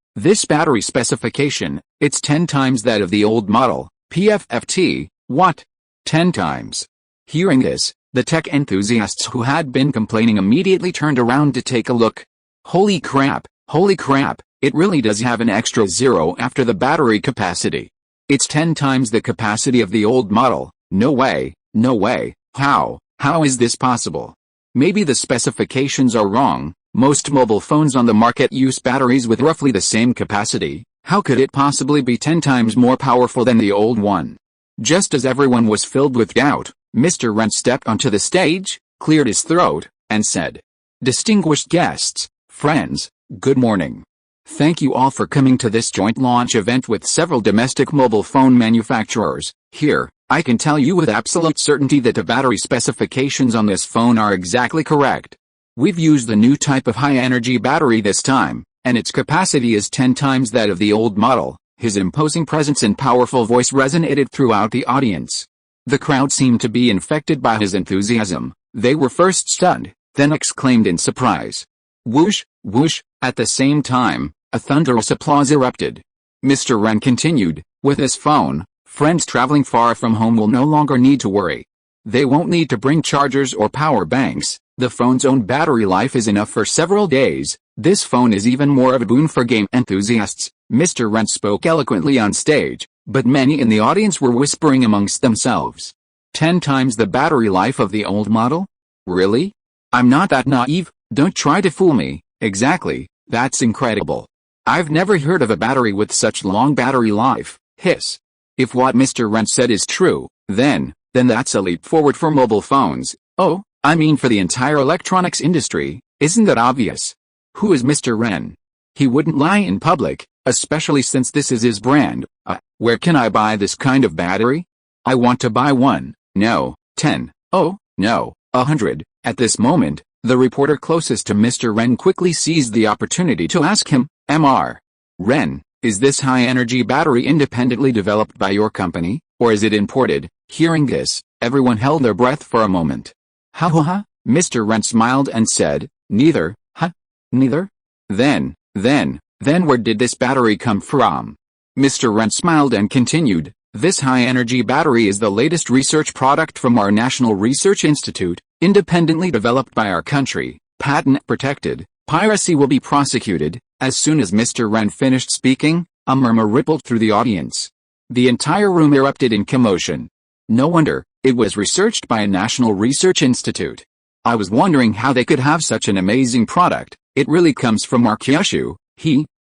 battery specification, it's 10 times that of the old model, PFFT, what? 10 times. Hearing this, the tech enthusiasts who had been complaining immediately turned around to take a look. Holy crap, it really does have an extra zero after the battery capacity. It's 10 times the capacity of the old model. No way. How is this possible? Maybe the specifications are wrong. Most mobile phones on the market use batteries with roughly the same capacity. How could it possibly be 10 times more powerful than the old one? Just as everyone was filled with doubt, Mr. Ren stepped onto the stage, cleared his throat, and said, "Distinguished guests, friends, good morning. Thank you all for coming to this joint launch event with several domestic mobile phone manufacturers. Here, I can tell you with absolute certainty that the battery specifications on this phone are exactly correct. We've used the new type of high-energy battery this time, and its capacity is 10 times that of the old model." His imposing presence and powerful voice resonated throughout the audience. The crowd seemed to be infected by his enthusiasm. They were first stunned, then exclaimed in surprise. Whoosh, whoosh, at the same time, a thunderous applause erupted. Mr. Ren continued, "With this phone, friends traveling far from home will no longer need to worry. They won't need to bring chargers or power banks. The phone's own battery life is enough for several days. This phone is even more of a boon for game enthusiasts." Mr. Ren spoke eloquently on stage, but many in the audience were whispering amongst themselves. 10 times the battery life of the old model? Really? I'm not that naive, don't try to fool me. Exactly, that's incredible. I've never heard of a battery with such long battery life. Hiss. If what Mr. Ren said is true, then that's a leap forward for mobile phones. Oh, I mean for the entire electronics industry. Isn't that obvious? Who is Mr. Ren? He wouldn't lie in public, especially since this is his brand. Where can I buy this kind of battery? I want to buy one. No, 10. Oh, no, 100. At this moment, the reporter closest to Mr. Ren quickly seized the opportunity to ask him, Mr. Ren, is this high-energy battery independently developed by your company, or is it imported? Hearing this, everyone held their breath for a moment. Ha. Mr. Ren smiled and said, neither. Neither? Then where did this battery come from? Mr. Ren smiled and continued, this high-energy battery is the latest research product from our National Research Institute, independently developed by our country, patent protected. Piracy will be prosecuted. As soon as Mr. Ren finished speaking, a murmur rippled through the audience. The entire room erupted in commotion. No wonder, it was researched by a National Research Institute. I was wondering how they could have such an amazing product. It really comes from our Kyushu.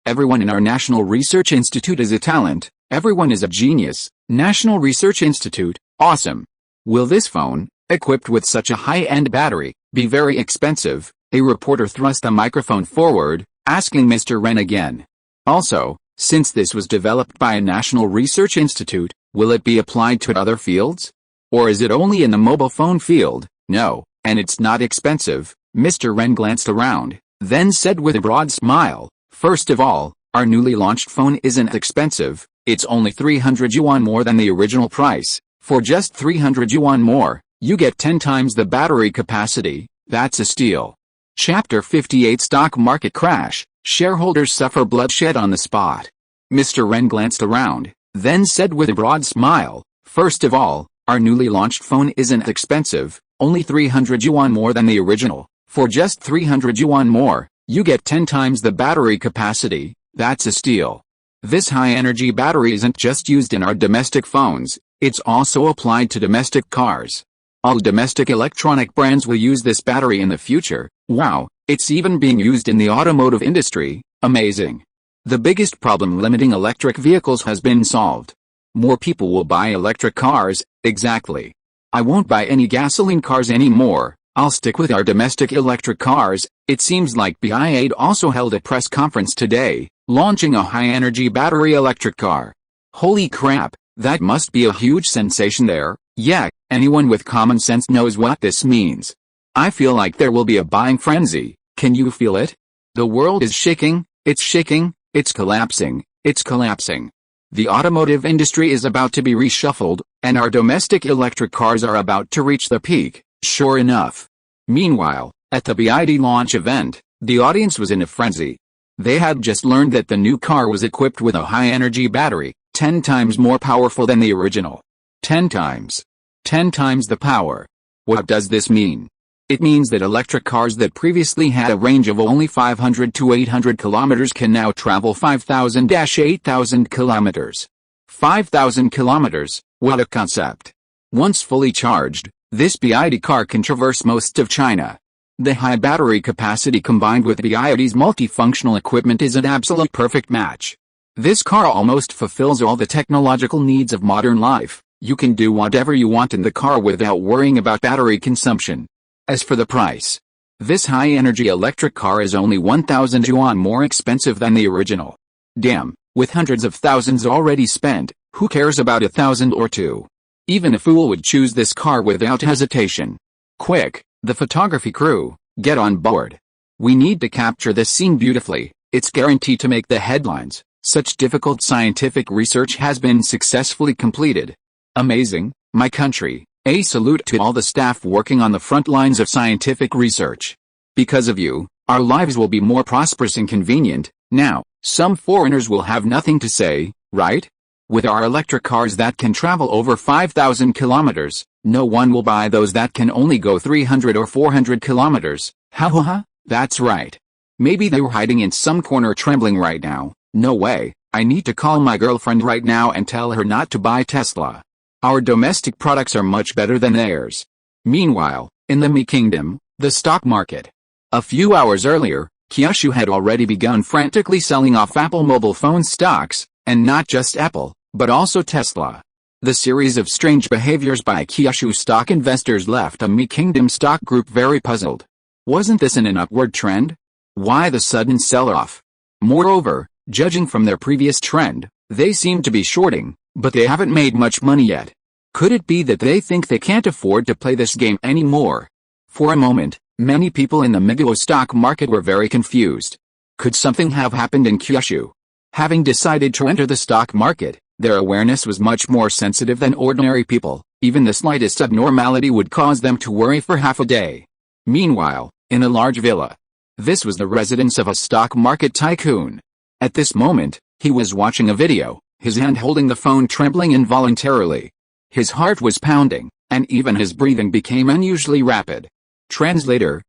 Everyone in our National Research Institute is a talent. Everyone is a genius. National Research Institute, awesome. Will this phone Equipped with such a high-end battery, be very expensive. A reporter thrust a microphone forward, asking Mr. Ren again. Also, since this was developed by a national research institute, will it be applied to other fields? Or is it only in the mobile phone field? No, and it's not expensive. Mr. Ren glanced around, then said with a broad smile, first of all, our newly launched phone isn't expensive, it's only 300 yuan more than the original price. For just 300 yuan more, you get 10 times the battery capacity. That's a steal. Chapter 58 Stock Market Crash, Shareholders Suffer Bloodshed on the Spot. Mr. Ren glanced around, then said with a broad smile, first of all, our newly launched phone isn't expensive, only 300 yuan more than the original. For just 300 yuan more, you get 10 times the battery capacity. That's a steal. This high-energy battery isn't just used in our domestic phones, it's also applied to domestic cars. All domestic electronic brands will use this battery in the future. Wow, it's even being used in the automotive industry. Amazing. The biggest problem limiting electric vehicles has been solved. More people will buy electric cars. Exactly. I won't buy any gasoline cars anymore. I'll stick with our domestic electric cars. It seems like BYD also held a press conference today, launching a high-energy battery electric car. Holy crap, that must be a huge sensation there. Yeah, anyone with common sense knows what this means. I feel like there will be a buying frenzy. Can you feel it? The world is shaking, it's collapsing, it's collapsing. The automotive industry is about to be reshuffled, and our domestic electric cars are about to reach the peak, sure enough. Meanwhile, at the BYD launch event, the audience was in a frenzy. They had just learned that the new car was equipped with a high-energy battery, 10 times more powerful than the original. 10 times. 10 times the power. What does this mean? It means that electric cars that previously had a range of only 500 to 800 kilometers can now travel 5,000-8,000 kilometers. 5,000 kilometers, what a concept. Once fully charged, this BYD car can traverse most of China. The high battery capacity combined with BYD's multifunctional equipment is an absolute perfect match. This car almost fulfills all the technological needs of modern life. You can do whatever you want in the car without worrying about battery consumption. As for the price, this high-energy electric car is only 1,000 yuan more expensive than the original. Damn, with hundreds of thousands already spent, who cares about 1,000 or 2? Even a fool would choose this car without hesitation. Quick, the photography crew, get on board. We need to capture this scene beautifully. It's guaranteed to make the headlines. Such difficult scientific research has been successfully completed. Amazing, my country. A salute to all the staff working on the front lines of scientific research. Because of you, our lives will be more prosperous and convenient. Now, some foreigners will have nothing to say, right? With our electric cars that can travel over 5,000 kilometers, no one will buy those that can only go 300 or 400 kilometers. Ha ha ha, that's right. Maybe they were hiding in some corner trembling right now. No way, I need to call my girlfriend right now and tell her not to buy Tesla. Our domestic products are much better than theirs. Meanwhile, in the Mi Kingdom, the stock market. A few hours earlier, Kyushu had already begun frantically selling off Apple mobile phone stocks, and not just Apple, but also Tesla. The series of strange behaviors by Kyushu stock investors left a Mi Kingdom stock group very puzzled. Wasn't this in an upward trend? Why the sudden sell-off? Moreover, judging from their previous trend, they seem to be shorting, but they haven't made much money yet. Could it be that they think they can't afford to play this game anymore? For a moment, many people in the Migo stock market were very confused. Could something have happened in Kyushu? Having decided to enter the stock market, their awareness was much more sensitive than ordinary people. Even the slightest abnormality would cause them to worry for half a day. Meanwhile, in a large villa. This was the residence of a stock market tycoon. At this moment, he was watching a video, his hand holding the phone trembling involuntarily. His heart was pounding, and even his breathing became unusually rapid. Translator,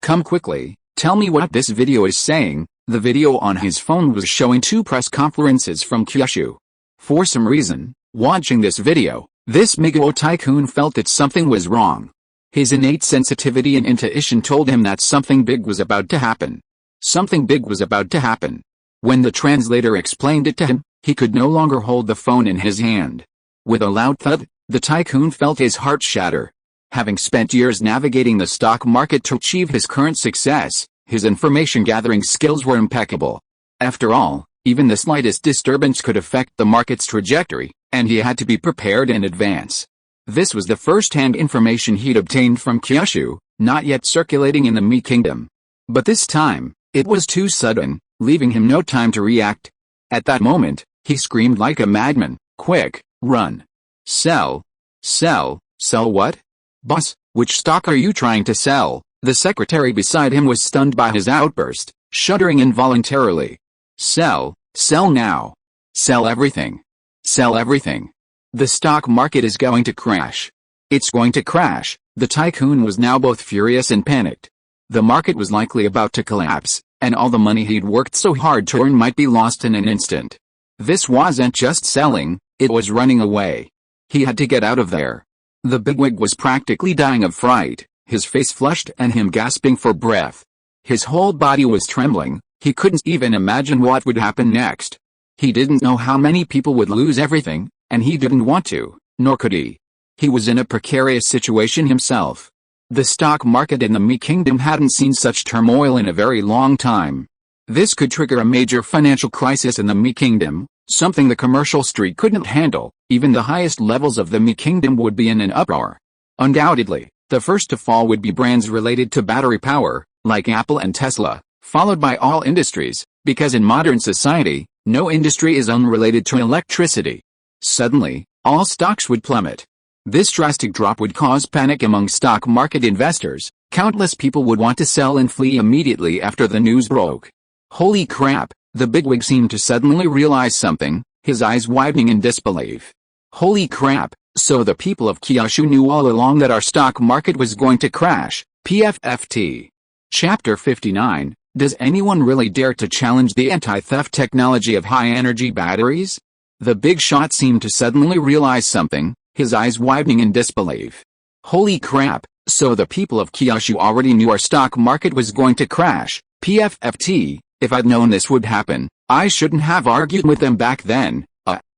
come quickly, tell me what this video is saying. The video on his phone was showing 2 press conferences from Kyushu. For some reason, watching this video, this Migo tycoon felt that something was wrong. His innate sensitivity and intuition told him that something big was about to happen. Something big was about to happen. When the translator explained it to him, he could no longer hold the phone in his hand. With a loud thud, the tycoon felt his heart shatter. Having spent years navigating the stock market to achieve his current success, his information-gathering skills were impeccable. After all, even the slightest disturbance could affect the market's trajectory, and he had to be prepared in advance. This was the first-hand information he'd obtained from Kyushu, not yet circulating in the Mi Kingdom. But this time, it was too sudden, leaving him no time to react. At that moment, he screamed like a madman, "Quick, run! Sell! Sell! Sell what? Boss, which stock are you trying to sell?" The secretary beside him was stunned by his outburst, shuddering involuntarily. "Sell! Sell now! Sell everything! Sell everything! The stock market is going to crash! It's going to crash!" The tycoon was now both furious and panicked. The market was likely about to collapse, and all the money he'd worked so hard to earn might be lost in an instant. This wasn't just selling, it was running away. He had to get out of there. The bigwig was practically dying of fright, his face flushed and him gasping for breath. His whole body was trembling, he couldn't even imagine what would happen next. He didn't know how many people would lose everything, and he didn't want to, nor could he. He was in a precarious situation himself. The stock market in the Mi Kingdom hadn't seen such turmoil in a very long time. This could trigger a major financial crisis in the Mi Kingdom, something the commercial street couldn't handle. Even the highest levels of the Mi Kingdom would be in an uproar. Undoubtedly, the first to fall would be brands related to battery power, like Apple and Tesla, followed by all industries, because in modern society, no industry is unrelated to electricity. Suddenly, all stocks would plummet. This drastic drop would cause panic among stock market investors. Countless people would want to sell and flee immediately after the news broke. Holy crap, the bigwig seemed to suddenly realize something, his eyes widening in disbelief. Holy crap, so the people of Kyushu knew all along that our stock market was going to crash. PFFT. Chapter 59, Does anyone really dare to challenge the anti-theft technology of high-energy batteries? The big shot seemed to suddenly realize something, his eyes widening in disbelief. Holy crap, so the people of Kyushu already knew our stock market was going to crash. PFFT, if I'd known this would happen, I shouldn't have argued with them back then.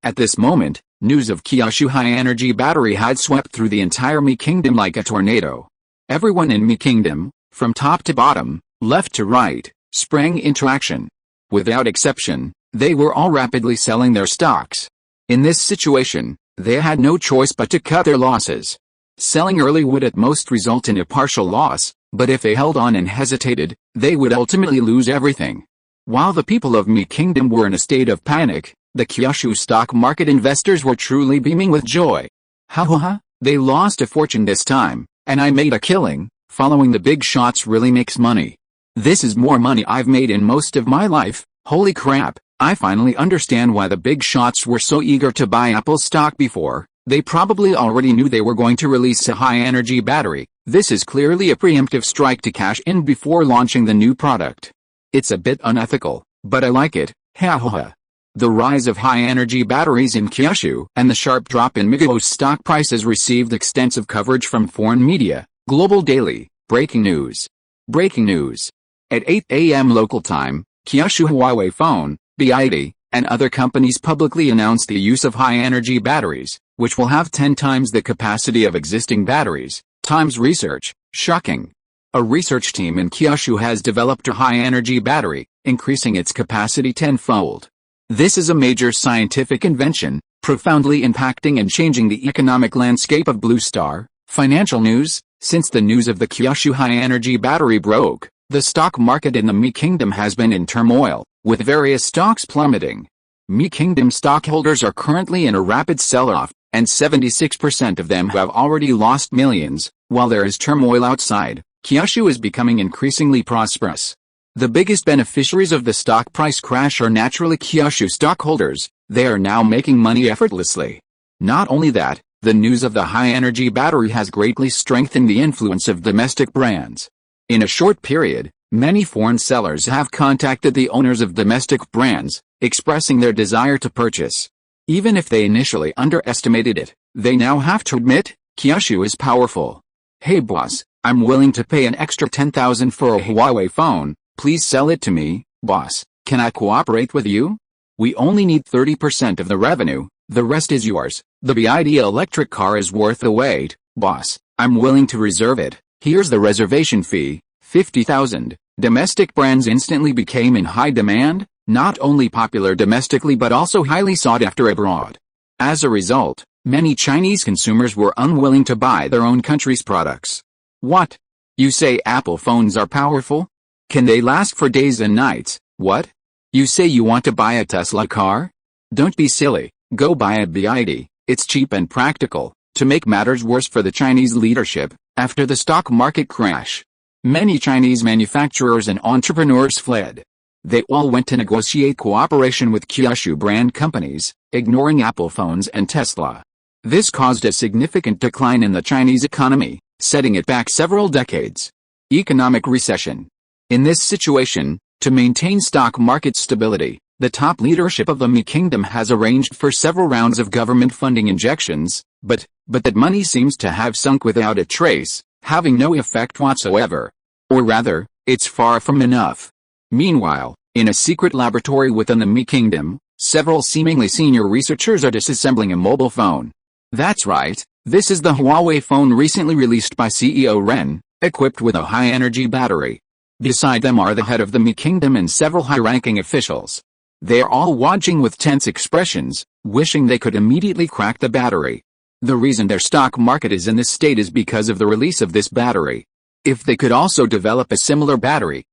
At this moment, news of Kyushu high-energy battery had swept through the entire Mi Kingdom like a tornado. Everyone in Mi Kingdom, from top to bottom, left to right, sprang into action. Without exception, they were all rapidly selling their stocks. In this situation, they had no choice but to cut their losses. Selling early would at most result in a partial loss, but if they held on and hesitated, they would ultimately lose everything. While the people of Mi Kingdom were in a state of panic, the Kyushu stock market investors were truly beaming with joy. Ha ha ha, they lost a fortune this time, and I made a killing. Following the big shots really makes money. This is more money I've made in most of my life. Holy crap, I finally understand why the big shots were so eager to buy Apple stock before. They probably already knew they were going to release a high-energy battery. This is clearly a preemptive strike to cash in before launching the new product. It's a bit unethical, but I like it. Ha ha ha. The rise of high-energy batteries in Kyushu and the sharp drop in Migao's stock prices received extensive coverage from foreign media. Global Daily. Breaking news. Breaking news. At 8 a.m. local time, Kyushu Huawei Phone, BID, and other companies publicly announced the use of high-energy batteries, which will have 10 times the capacity of existing batteries. Times Research. Shocking. A research team in Kyushu has developed a high-energy battery, increasing its capacity tenfold. This is a major scientific invention, profoundly impacting and changing the economic landscape of Blue Star. Financial news. Since the news of the Kyushu high-energy battery broke, the stock market in the Mi Kingdom has been in turmoil, with various stocks plummeting. Mi Kingdom stockholders are currently in a rapid sell-off, and 76% of them have already lost millions. While there is turmoil outside, Kyushu is becoming increasingly prosperous. The biggest beneficiaries of the stock price crash are naturally Kyushu stockholders. They are now making money effortlessly. Not only that, the news of the high-energy battery has greatly strengthened the influence of domestic brands. In a short period, many foreign sellers have contacted the owners of domestic brands, expressing their desire to purchase. Even if they initially underestimated it, they now have to admit, Kyushu is powerful. Hey boss, I'm willing to pay an extra 10,000 for a Huawei phone, please sell it to me, boss, can I cooperate with you? We only need 30% of the revenue, the rest is yours. The BID electric car is worth the wait, boss, I'm willing to reserve it. Here's the reservation fee, 50,000. Domestic brands instantly became in high demand, not only popular domestically but also highly sought after abroad. As a result, many Chinese consumers were unwilling to buy their own country's products. What? You say Apple phones are powerful? Can they last for days and nights? What? You say you want to buy a Tesla car? Don't be silly, go buy a BYD, it's cheap and practical. To make matters worse for the Chinese leadership, after the stock market crash, many Chinese manufacturers and entrepreneurs fled. They all went to negotiate cooperation with Kyushu brand companies, ignoring Apple phones and Tesla. This caused a significant decline in the Chinese economy, setting it back several decades. Economic recession. In this situation, to maintain stock market stability, the top leadership of the Mi Kingdom has arranged for several rounds of government funding injections, but that money seems to have sunk without a trace, having no effect whatsoever. Or rather, it's far from enough. Meanwhile, in a secret laboratory within the Mi Kingdom, several seemingly senior researchers are disassembling a mobile phone. That's right, this is the Huawei phone recently released by CEO Ren, equipped with a high-energy battery. Beside them are the head of the Mi Kingdom and several high-ranking officials. They are all watching with tense expressions, wishing they could immediately crack the battery. The reason their stock market is in this state is because of the release of this battery. If they could also develop a similar battery,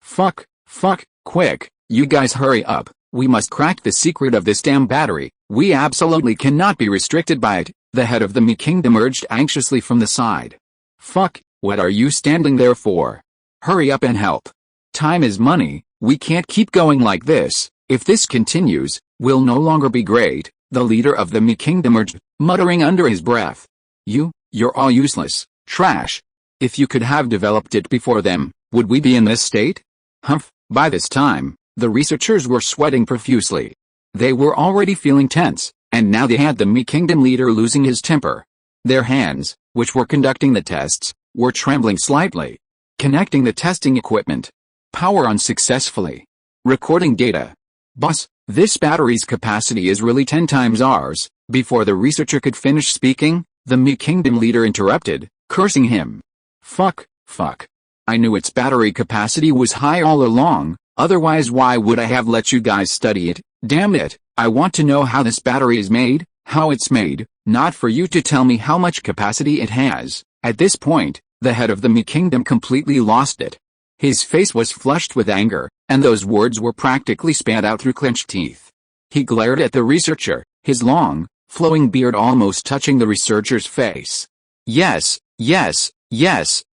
Fuck, quick, you guys hurry up, we must crack the secret of this damn battery, we absolutely cannot be restricted by it, the head of the Mi Kingdom urged anxiously from the side. Fuck, what are you standing there for? Hurry up and help. Time is money, we can't keep going like this, if this continues, we'll no longer be great, the leader of the Mi Kingdom urged, muttering under his breath. You're all useless, trash. If you could have developed it before them, would we be in this state? Humph. By this time, the researchers were sweating profusely. They were already feeling tense, and now they had the Mi Kingdom leader losing his temper. Their hands, which were conducting the tests, were trembling slightly. Connecting the testing equipment. Power on successfully. Recording data. Boss, this battery's capacity is really 10 times ours. Before the researcher could finish speaking, the Mi Kingdom leader interrupted, cursing him. Fuck. I knew its battery capacity was high all along, otherwise why would I have let you guys study it? Damn it, I want to know how this battery is made, how it's made, not for you to tell me how much capacity it has. At this point, the head of the Mi Kingdom completely lost it. His face was flushed with anger, and those words were practically spat out through clenched teeth. He glared at the researcher, his long, flowing beard almost touching the researcher's face. Yes,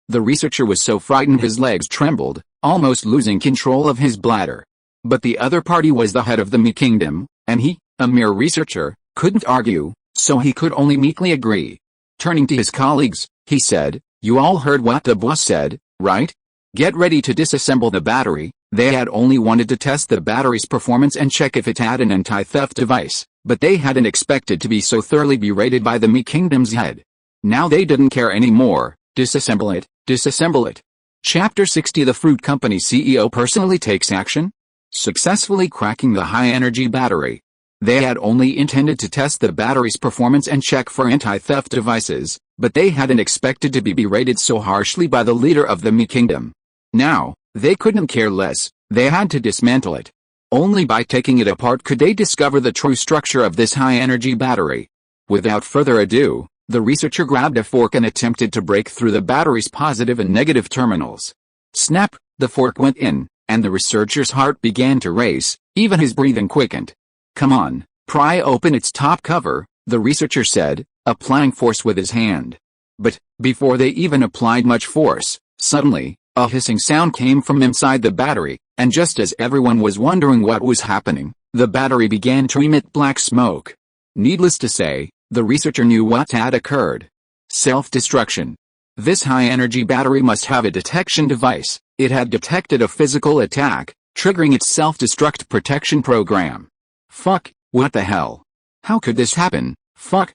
the researcher was so frightened his legs trembled, almost losing control of his bladder. But the other party was the head of the Mi Kingdom, and he, a mere researcher, couldn't argue, so he could only meekly agree. Turning to his colleagues, he said, you all heard what the boss said, right? Get ready to disassemble the battery. They had only wanted to test the battery's performance and check if it had an anti-theft device, but they hadn't expected to be so thoroughly berated by the Mi Kingdom's head. Now they didn't care anymore. Disassemble it. Chapter 60. The fruit company CEO personally takes action. Successfully cracking the high-energy battery. They had only intended to test the battery's performance and check for anti-theft devices, but they hadn't expected to be berated so harshly by the leader of the Mi Kingdom. Now, they couldn't care less, they had to dismantle it. Only by taking it apart could they discover the true structure of this high-energy battery. Without further ado, the researcher grabbed a fork and attempted to break through the battery's positive and negative terminals. Snap, the fork went in, and the researcher's heart began to race, even his breathing quickened. Come on, pry open its top cover, the researcher said, applying force with his hand. But, before they even applied much force, suddenly, a hissing sound came from inside the battery, and just as everyone was wondering what was happening, the battery began to emit black smoke. Needless to say, the researcher knew what had occurred. Self-destruction. This high-energy battery must have a detection device. It had detected a physical attack, triggering its self-destruct protection program. Fuck, what the hell? How could this happen? Fuck,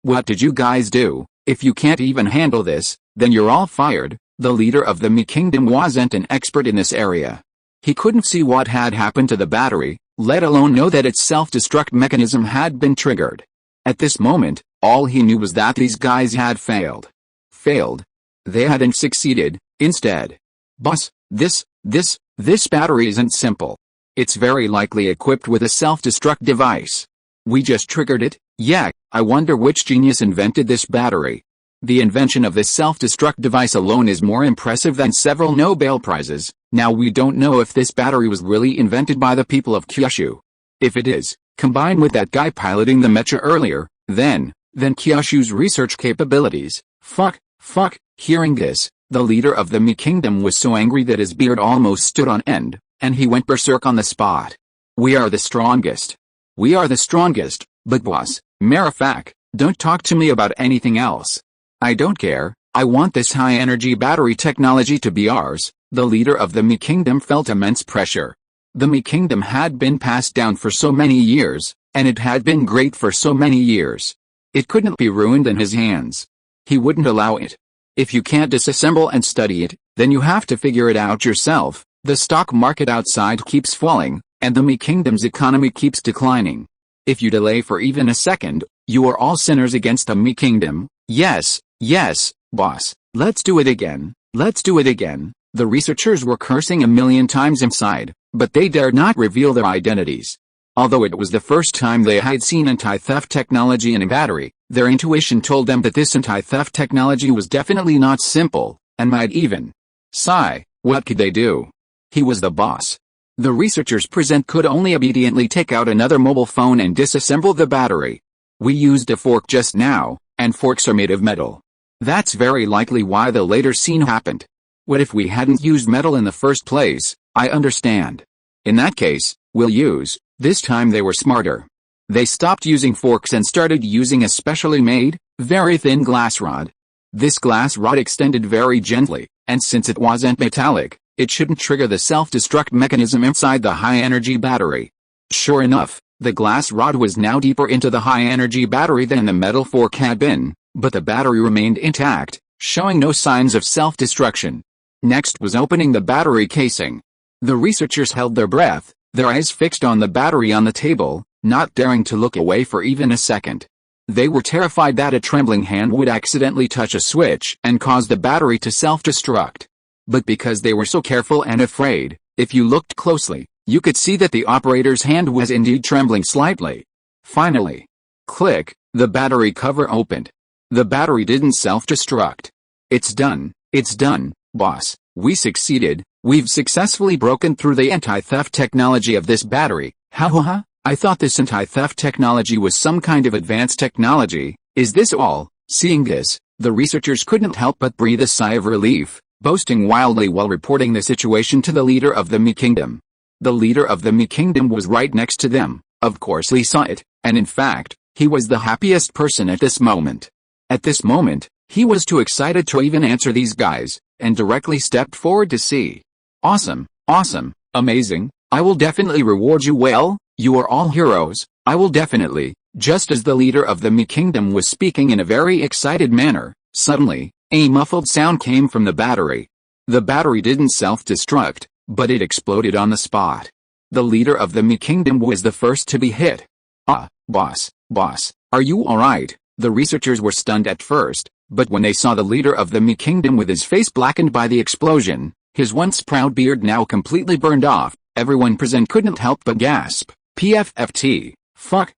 what did you guys do? If you can't even handle this, then you're all fired. The leader of the Mi Kingdom wasn't an expert in this area. He couldn't see what had happened to the battery, let alone know that its self-destruct mechanism had been triggered. At this moment, all he knew was that these guys had failed. failed. They hadn't succeeded, instead. Boss, this battery isn't simple. It's very likely equipped with a self-destruct device. We just triggered it. Yeah, I wonder which genius invented this battery. The invention of this self-destruct device alone is more impressive than several Nobel Prizes. Now we don't know if this battery was really invented by the people of Kyushu. If it is, combined with that guy piloting the mecha earlier, then Kyushu's research capabilities. Fuck. Hearing this, the leader of the Mii Kingdom was so angry that his beard almost stood on end, and he went berserk on the spot. We are the strongest. We are the strongest, but boss, Marafak, don't talk to me about anything else. I don't care, I want this high-energy battery technology to be ours. The leader of the Mii Kingdom felt immense pressure. The Mii Kingdom had been passed down for so many years, and it had been great for so many years. It couldn't be ruined in his hands. He wouldn't allow it. If you can't disassemble and study it, then you have to figure it out yourself. The stock market outside keeps falling, and the Mii Kingdom's economy keeps declining. If you delay for even a second, you are all sinners against the Mii Kingdom. Yes, boss, let's do it again, let's do it again. The researchers were cursing a million times inside, but they dared not reveal their identities. Although it was the first time they had seen anti-theft technology in a battery, their intuition told them that this anti-theft technology was definitely not simple, and might even. Sigh, what could they do? He was the boss. The researchers present could only obediently take out another mobile phone and disassemble the battery. We used a fork just now, and forks are made of metal. That's very likely why the later scene happened. What if we hadn't used metal in the first place? I understand. In that case, we'll use. This time they were smarter. They stopped using forks and started using a specially made, very thin glass rod. This glass rod extended very gently, and since it wasn't metallic, it shouldn't trigger the self-destruct mechanism inside the high-energy battery. Sure enough, the glass rod was now deeper into the high-energy battery than the metal fork had been, but the battery remained intact, showing no signs of self-destruction. Next was opening the battery casing. The researchers held their breath, their eyes fixed on the battery on the table, not daring to look away for even a second. They were terrified that a trembling hand would accidentally touch a switch and cause the battery to self-destruct. But because they were so careful and afraid, if you looked closely, you could see that the operator's hand was indeed trembling slightly. Finally, click, the battery cover opened. The battery didn't self-destruct. It's done, boss. We succeeded. We've successfully broken through the anti-theft technology of this battery. Ha. I thought this anti-theft technology was some kind of advanced technology. Is this all? Seeing this, the researchers couldn't help but breathe a sigh of relief, boasting wildly while reporting the situation to the leader of the Mii Kingdom. The leader of the Mii Kingdom was right next to them. Of course he saw it, and in fact, he was the happiest person at this moment. At this moment, he was too excited to even answer these guys, and directly stepped forward to see. Awesome, amazing, I will definitely reward you well, you are all heroes, I will definitely. Just as the leader of the Mii Kingdom was speaking in a very excited manner, suddenly, a muffled sound came from the battery. The battery didn't self-destruct, but it exploded on the spot. The leader of the Mii Kingdom was the first to be hit. Boss, are you alright? The researchers were stunned at first, but when they saw the leader of the Mii Kingdom with his face blackened by the explosion, his once proud beard now completely burned off, everyone present couldn't help but gasp. PFFT. Fuck,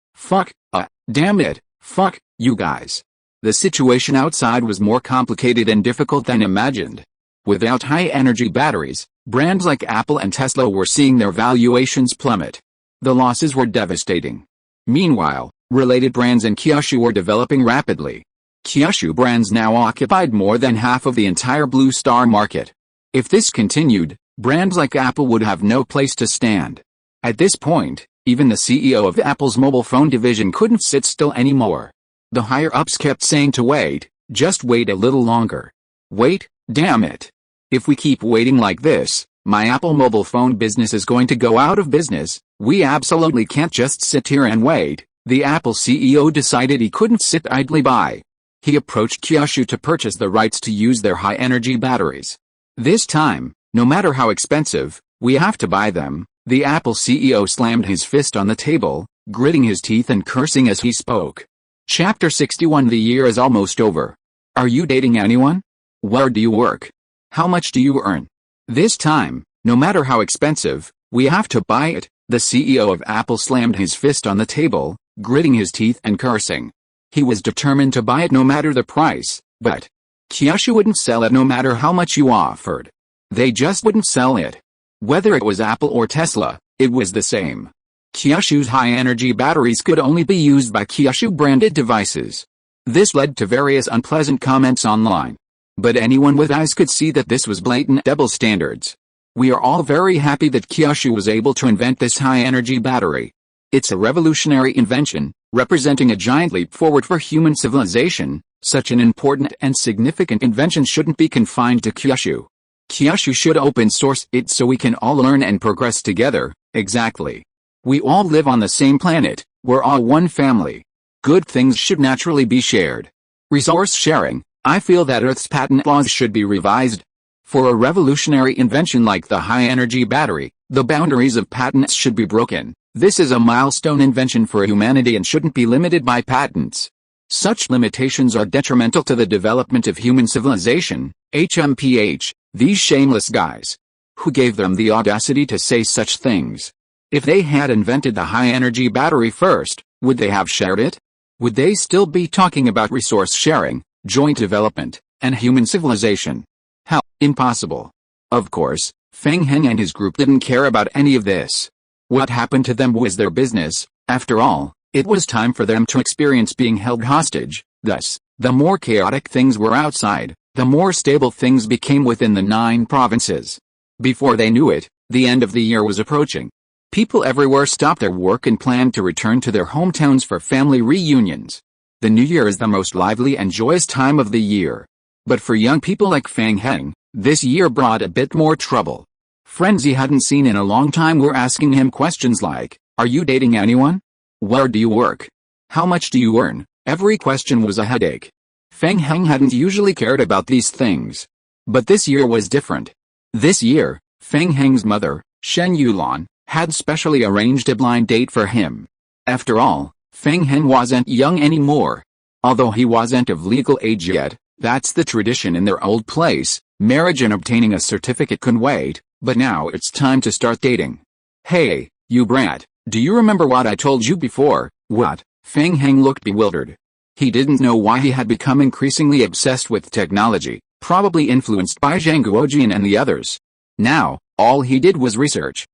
damn it, fuck, you guys. The situation outside was more complicated and difficult than imagined. Without high-energy batteries, brands like Apple and Tesla were seeing their valuations plummet. The losses were devastating. Meanwhile, related brands in Kyushu were developing rapidly. Kyushu brands now occupied more than half of the entire Blue Star market. If this continued, brands like Apple would have no place to stand. At this point, even the CEO of Apple's mobile phone division couldn't sit still anymore. The higher-ups kept saying to wait, just wait a little longer. Wait, damn it. If we keep waiting like this, my Apple mobile phone business is going to go out of business. We absolutely can't just sit here and wait. The Apple CEO decided he couldn't sit idly by. He approached Kyushu to purchase the rights to use their high-energy batteries. This time, no matter how expensive, we have to buy them. The Apple CEO slammed his fist on the table, gritting his teeth and cursing as he spoke. Chapter 61. The year is almost over. Are you dating anyone? Where do you work? How much do you earn? This time, no matter how expensive, we have to buy it. The CEO of Apple slammed his fist on the table, gritting his teeth and cursing. He was determined to buy it no matter the price, but Kyushu wouldn't sell it no matter how much you offered. They just wouldn't sell it. Whether it was Apple or Tesla, it was the same. Kyushu's high-energy batteries could only be used by Kyushu-branded devices. This led to various unpleasant comments online. But anyone with eyes could see that this was blatant double standards. We are all very happy that Kyushu was able to invent this high-energy battery. It's a revolutionary invention, representing a giant leap forward for human civilization. Such an important and significant invention shouldn't be confined to Kyushu. Kyushu should open source it so we can all learn and progress together. Exactly. We all live on the same planet, we're all one family. Good things should naturally be shared. Resource sharing. I feel that Earth's patent laws should be revised. For a revolutionary invention like the high-energy battery, the boundaries of patents should be broken. This is a milestone invention for humanity and shouldn't be limited by patents. Such limitations are detrimental to the development of human civilization. HMPH, these shameless guys. Who gave them the audacity to say such things? If they had invented the high-energy battery first, would they have shared it? Would they still be talking about resource sharing, joint development, and human civilization? Hell, impossible. Of course, Fang Heng and his group didn't care about any of this. What happened to them was their business. After all, it was time for them to experience being held hostage. Thus, the more chaotic things were outside, the more stable things became within the 9 provinces. Before they knew it, the end of the year was approaching. People everywhere stopped their work and planned to return to their hometowns for family reunions. The New Year is the most lively and joyous time of the year. But for young people like Fang Heng, this year brought a bit more trouble. Friends he hadn't seen in a long time were asking him questions like, "Are you dating anyone? Where do you work? How much do you earn?" Every question was a headache. Fang Heng hadn't usually cared about these things. But this year was different. This year, Fang Heng's mother, Shen Yulan, had specially arranged a blind date for him. After all, Fang Heng wasn't young anymore. Although he wasn't of legal age yet, that's the tradition in their old place. Marriage and obtaining a certificate couldn't wait, but now it's time to start dating. "Hey, you brat, do you remember what I told you before?" "What?" Fang Heng looked bewildered. He didn't know why he had become increasingly obsessed with technology, probably influenced by Zhang Guojian and the others. Now, all he did was research.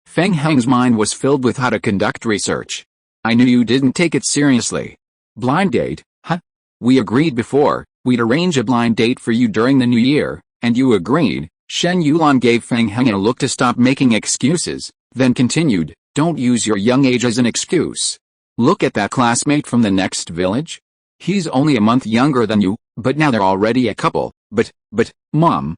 Fang Heng's mind was filled with how to conduct research. "I knew you didn't take it seriously." "Blind date, huh? We agreed before, we'd arrange a blind date for you during the New Year, and you agreed." Shen Yulan gave Fang Heng a look to stop making excuses, then continued, "Don't use your young age as an excuse. Look at that classmate from the next village. He's only a month younger than you, but now they're already a couple." But, Mom,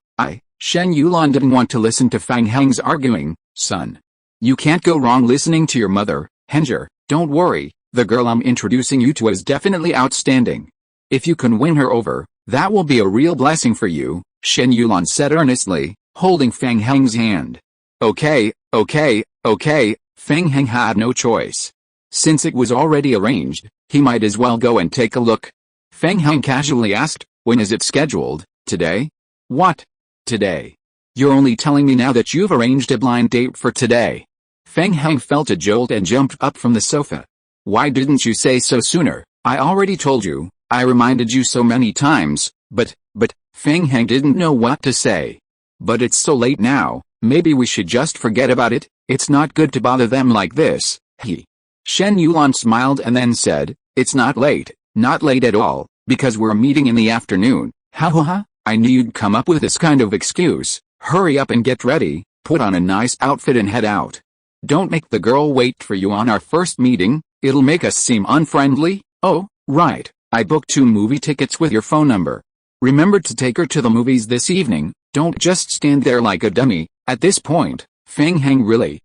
Shen Yulan didn't want to listen to Fang Heng's arguing. "Son, you can't go wrong listening to your mother, Henger. Don't worry, the girl I'm introducing you to is definitely outstanding. If you can win her over, that will be a real blessing for you," Shen Yulan said earnestly, holding Fang Heng's hand. Okay, Fang Heng had no choice. Since it was already arranged, he might as well go and take a look. Fang Heng casually asked, "When is it scheduled? Today?" "What? Today? You're only telling me now that you've arranged a blind date for today?" Fang Heng felt a jolt and jumped up from the sofa. "Why didn't you say so sooner? I already told you, I reminded you so many times." But, Fang Heng didn't know what to say. "But it's so late now, maybe we should just forget about it. It's not good to bother them like this." Shen Yulan smiled and then said, "It's not late at all, because we're meeting in the afternoon." "Ha, I knew you'd come up with this kind of excuse. Hurry up and get ready, put on a nice outfit and head out. Don't make the girl wait for you on our first meeting, it'll make us seem unfriendly." "Oh, right, I booked 2 movie tickets with your phone number. Remember to take her to the movies this evening, don't just stand there like a dummy." At this point, Fang Heng really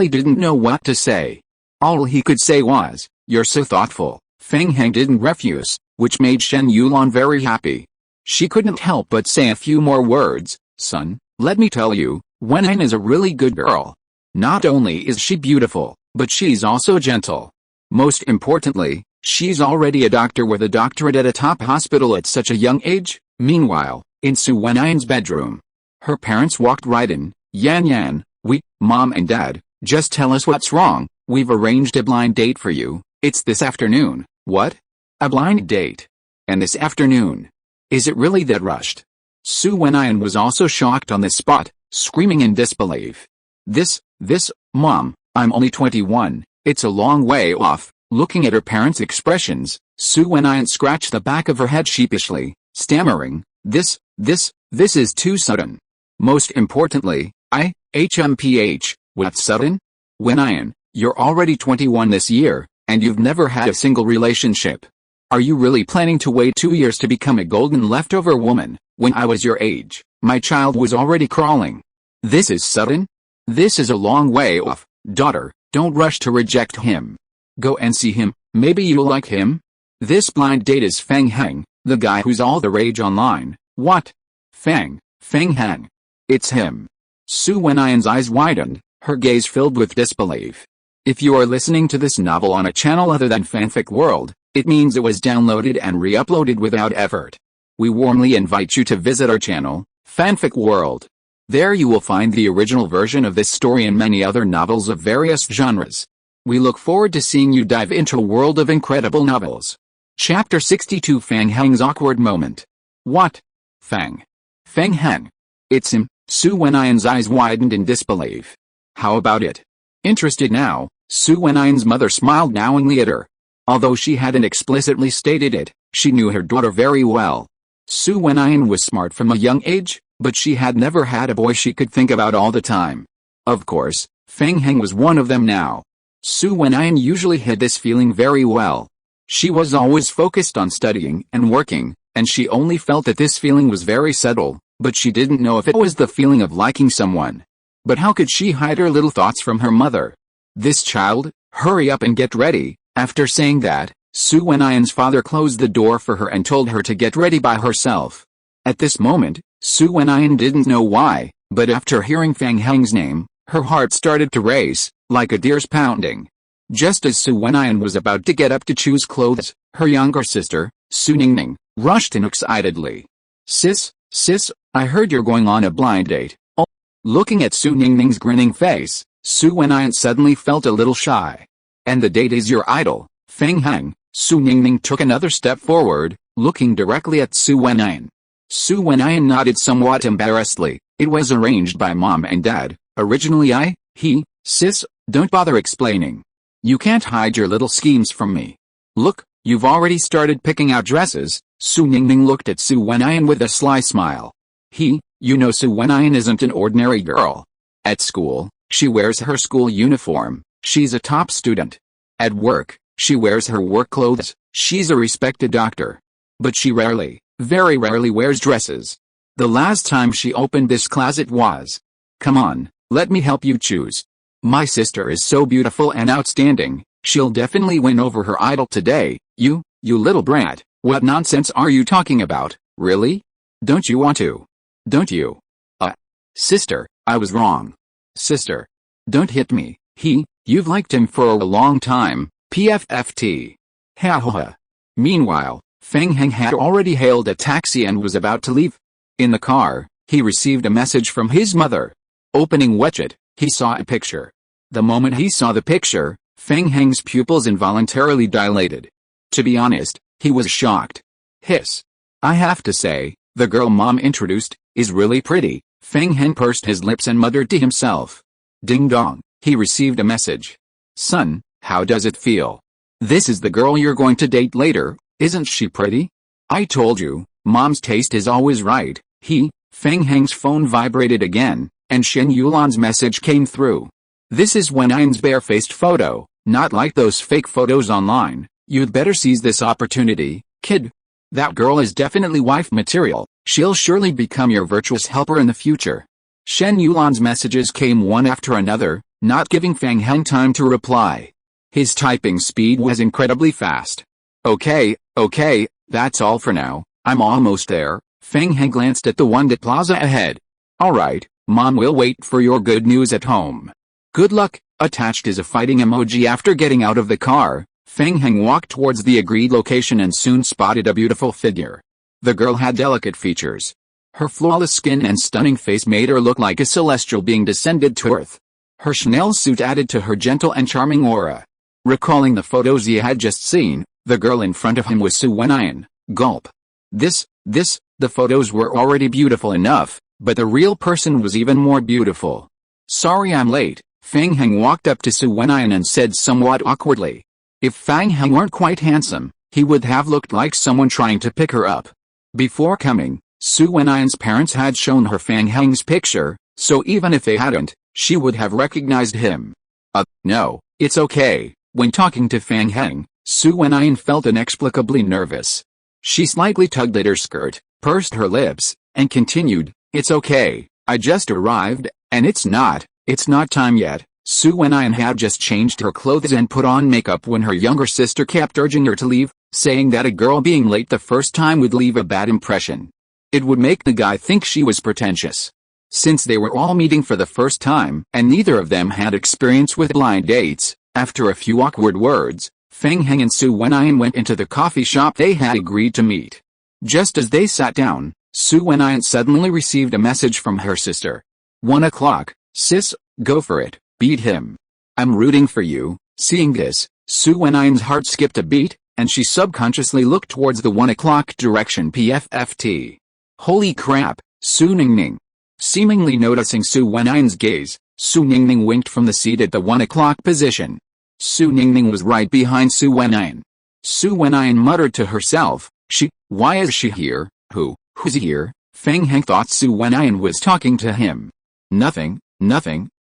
didn't know what to say. All he could say was, "You're so thoughtful." Fang Heng didn't refuse, which made Shen Yulan very happy. She couldn't help but say a few more words. "Son, let me tell you, Wen is a really good girl. Not only is she beautiful, but she's also gentle. Most importantly, She's already a doctor with a doctorate at a top hospital at such a young age. Meanwhile, in Su Wenyan's bedroom, her parents walked right in. Yan, Mom and Dad, just tell us what's wrong. We've arranged a blind date for you. It's this afternoon. What? A blind date? And this afternoon? Is it really that rushed? Su Wenyan was also shocked on the spot, screaming in disbelief. This, Mom, I'm only 21, it's a long way off. Looking at her parents' expressions, Su Wenyan scratched the back of her head sheepishly, stammering, This is too sudden. Most importantly, what's sudden? Wenyan, you're already 21 this year, and you've never had a single relationship. Are you really planning to wait 2 years to become a golden leftover woman? When I was your age, my child was already crawling. This is sudden? This is a long way off. Daughter, don't rush to reject him. Go and see him, maybe you'll like him. This blind date is Fang Heng, the guy who's all the rage online. What? Fang Heng. It's him. Su Wenyan's eyes widened, her gaze filled with disbelief. If you are listening to this novel on a channel other than Fanfic World, it means it was downloaded and re-uploaded without effort. We warmly invite you to visit our channel, Fanfic World. There you will find the original version of this story and many other novels of various genres. We look forward to seeing you dive into a world of incredible novels. Chapter 62 Fang Heng's awkward moment. What? Fang Heng. It's him. Su Wenyan's eyes widened in disbelief. How about it? Interested now, Su Wenyan's mother smiled knowingly at her. Although she hadn't explicitly stated it, she knew her daughter very well. Su Wenyan was smart from a young age, but she had never had a boy she could think about all the time. Of course, Fang Heng was one of them now. Su Wenyan usually hid this feeling very well. She was always focused on studying and working, and she only felt that this feeling was very subtle, but she didn't know if it was the feeling of liking someone. But how could she hide her little thoughts from her mother? This child, hurry up and get ready. After saying that, Su Wenyan's father closed the door for her and told her to get ready by herself. At this moment, Su Wenyan didn't know why, but after hearing Fang Heng's name, her heart started to race, like a deer's pounding. Just as Su Wenyan was about to get up to choose clothes, her younger sister, Su Ningning, rushed in excitedly. Sis, I heard you're going on a blind date. Oh. Looking at Su Ningning's grinning face, Su Wenyan suddenly felt a little shy. And the date is your idol, Fang Heng. Su Ningning took another step forward, looking directly at Su Wenyan. Su Wenyan nodded somewhat embarrassedly. It was arranged by Mom and Dad. Originally sis, don't bother explaining. You can't hide your little schemes from me. Look, you've already started picking out dresses. Su Ningning looked at Su Wenyan with a sly smile. Su Wenyan isn't an ordinary girl. At school, she wears her school uniform. She's a top student. At work, she wears her work clothes. She's a respected doctor. But she very rarely wears dresses. The last time she opened this closet was. Come on, let me help you choose. My sister is so beautiful and outstanding, she'll definitely win over her idol today. You little brat, what nonsense are you talking about, really? Don't you want to? Don't you? Sister, I was wrong. Sister. Don't hit me. You've liked him for a long time, PFFT. Ha ha ha. Meanwhile, Fang Heng had already hailed a taxi and was about to leave. In the car, he received a message from his mother. Opening WeChat, he saw a picture. The moment he saw the picture, Fang Heng's pupils involuntarily dilated. To be honest, he was shocked. I have to say, the girl Mom introduced, is really pretty. Fang Heng pursed his lips and muttered to himself. Ding dong, he received a message. Son, how does it feel? This is the girl you're going to date later, isn't she pretty? I told you, Mom's taste is always right. Fang Heng's phone vibrated again, and Shen Yulan's message came through. This is Wenyan's barefaced photo, not like those fake photos online. You'd better seize this opportunity, kid. That girl is definitely wife material. She'll surely become your virtuous helper in the future. Shen Yulan's messages came one after another, not giving Fang Heng time to reply. His typing speed was incredibly fast. Okay, that's all for now. I'm almost there. Fang Heng glanced at the Wanda Plaza ahead. Alright, Mom will wait for your good news at home. Good luck. Attached is a fighting emoji. After getting out of the car, Fang Heng walked towards the agreed location and soon spotted a beautiful figure. The girl had delicate features. Her flawless skin and stunning face made her look like a celestial being descended to earth. Her Chanel suit added to her gentle and charming aura. Recalling the photos he had just seen, the girl in front of him was Su Wenyan. Gulp. The photos were already beautiful enough, but the real person was even more beautiful. Sorry I'm late, Fang Heng walked up to Su Wenyan and said somewhat awkwardly. If Fang Heng weren't quite handsome, he would have looked like someone trying to pick her up. Before coming, Su Wenyan's parents had shown her Fang Heng's picture, so even if they hadn't, she would have recognized him. No, it's okay. When talking to Fang Heng, Su Wenyan felt inexplicably nervous. She slightly tugged at her skirt, pursed her lips, and continued, "It's okay, I just arrived, and it's not time yet." Su Wenyan had just changed her clothes and put on makeup when her younger sister kept urging her to leave, saying that a girl being late the first time would leave a bad impression. It would make the guy think she was pretentious. Since they were all meeting for the first time, and neither of them had experience with blind dates, after a few awkward words, Fang Heng and Su Wenyan went into the coffee shop they had agreed to meet. Just as they sat down, Su Wenyan suddenly received a message from her sister. 1 o'clock, sis, go for it, beat him. I'm rooting for you. Seeing this, Su Wenyan's heart skipped a beat, and she subconsciously looked towards the 1 o'clock direction. PFFT. Holy crap, Su Ningning. Seemingly noticing Su Wenyan's gaze, Su Ningning winked from the seat at the 1 o'clock position. Su Ningning was right behind Su Wenyan. Su Wenyan muttered to herself, why is she here? Who's here? Fang Heng thought Su Wenyan was talking to him. Nothing,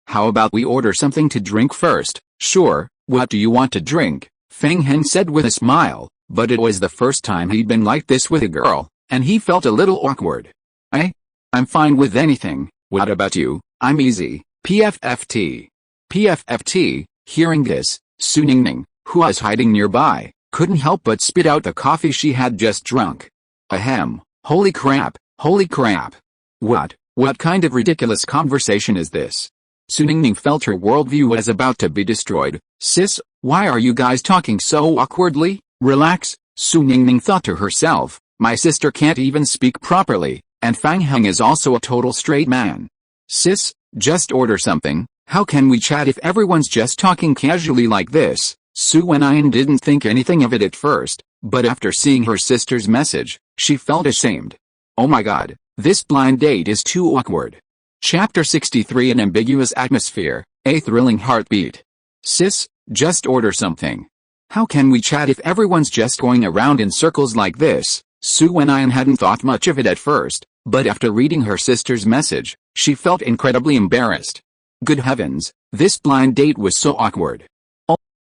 how about we order something to drink first? Sure, what do you want to drink? Fang Heng said with a smile, but it was the first time he'd been like this with a girl, and he felt a little awkward. I'm fine with anything, what about you? I'm easy, PFFT. PFFT, hearing this, Su Ningning, who was hiding nearby, couldn't help but spit out the coffee she had just drunk. Ahem, holy crap. What kind of ridiculous conversation is this? Su Ningning felt her worldview was about to be destroyed. Sis, why are you guys talking so awkwardly? Relax, Su Ningning thought to herself, my sister can't even speak properly, and Fang Heng is also a total straight man. Sis, just order something. How can we chat if everyone's just talking casually like this? Su Wenyan didn't think anything of it at first, but after seeing her sister's message, she felt ashamed. Oh my god, this blind date is too awkward. Chapter 63 An ambiguous atmosphere, a thrilling heartbeat. Sis, just order something. How can we chat if everyone's just going around in circles like this? Su Wenyan hadn't thought much of it at first, but after reading her sister's message, she felt incredibly embarrassed. Good heavens, this blind date was so awkward.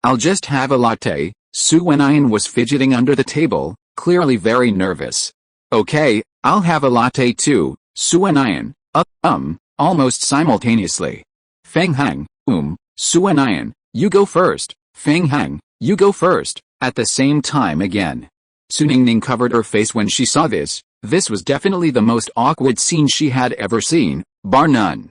I'll just have a latte. Su Wenyan was fidgeting under the table, clearly very nervous. Okay, I'll have a latte too, Su Wenyan, almost simultaneously. Fang Heng, Su Wenyan, you go first. Fang Heng, you go first, at the same time again. Su Ningning covered her face when she saw this. This was definitely the most awkward scene she had ever seen, bar none.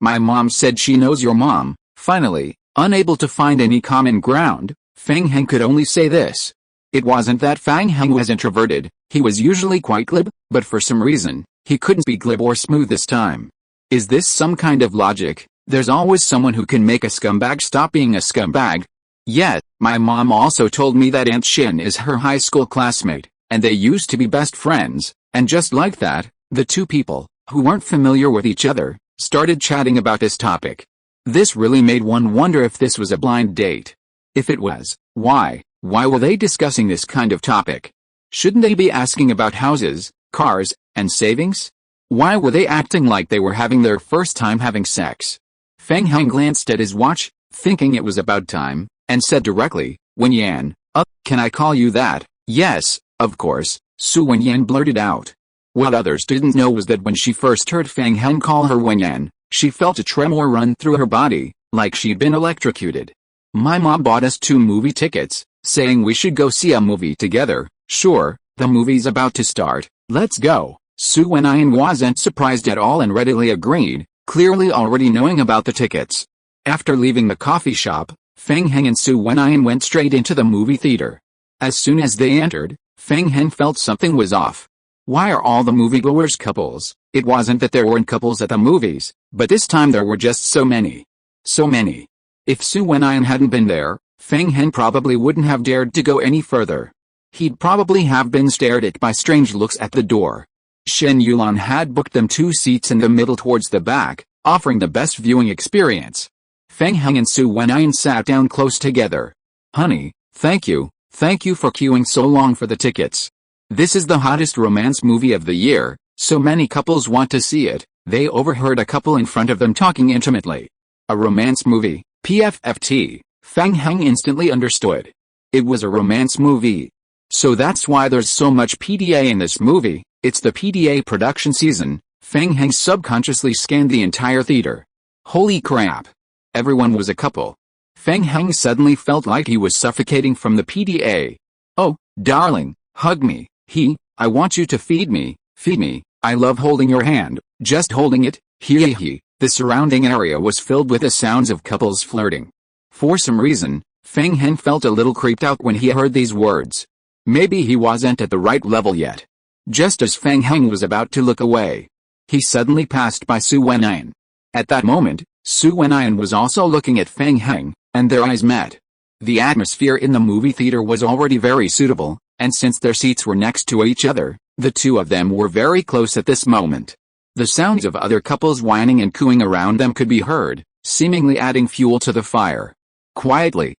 My mom said she knows your mom. Finally, unable to find any common ground, Fang Heng could only say this. It wasn't that Fang Heng was introverted, he was usually quite glib, but for some reason, he couldn't be glib or smooth this time. Is this some kind of logic? There's always someone who can make a scumbag stop being a scumbag. Yet, my mom also told me that Aunt Shin is her high school classmate, and they used to be best friends, and just like that, the two people, who weren't familiar with each other, started chatting about this topic. This really made one wonder if this was a blind date. If it was, why were they discussing this kind of topic? Shouldn't they be asking about houses, cars, and savings? Why were they acting like they were having their first time having sex? Fang Heng glanced at his watch, thinking it was about time, and said directly, Wenyan, can I call you that? Yes, of course, Su Wenyan blurted out. What others didn't know was that when she first heard Fang Heng call her Wenyan, she felt a tremor run through her body, like she'd been electrocuted. My mom bought us 2 movie tickets, saying we should go see a movie together. Sure, the movie's about to start, let's go. Su Wenyan wasn't surprised at all and readily agreed, clearly already knowing about the tickets. After leaving the coffee shop, Fang Heng and Su Wenyan went straight into the movie theater. As soon as they entered, Fang Heng felt something was off. Why are all the moviegoers couples? It wasn't that there weren't couples at the movies, but this time there were just so many. So many. If Su Wenyan hadn't been there, Fang Heng probably wouldn't have dared to go any further. He'd probably have been stared at by strange looks at the door. Shen Yulan had booked them 2 seats in the middle towards the back, offering the best viewing experience. Fang Heng and Su Wenyan sat down close together. Honey, thank you for queuing so long for the tickets. This is the hottest romance movie of the year, so many couples want to see it. They overheard a couple in front of them talking intimately. A romance movie, PFFT, Fang Heng instantly understood. It was a romance movie. So that's why there's so much PDA in this movie. It's the PDA production season. Fang Heng subconsciously scanned the entire theater. Holy crap. Everyone was a couple. Fang Heng suddenly felt like he was suffocating from the PDA. Oh, darling, hug me. I want you to feed me. I love holding your hand, just holding it. He. The surrounding area was filled with the sounds of couples flirting. For some reason, Fang Heng felt a little creeped out when he heard these words. Maybe he wasn't at the right level yet. Just as Fang Heng was about to look away, he suddenly passed by Su Wenyan. At that moment, Su Wenyan was also looking at Fang Heng, and their eyes met. The atmosphere in the movie theater was already very suitable, and since their seats were next to each other, the two of them were very close at this moment. The sounds of other couples whining and cooing around them could be heard, seemingly adding fuel to the fire. Quietly,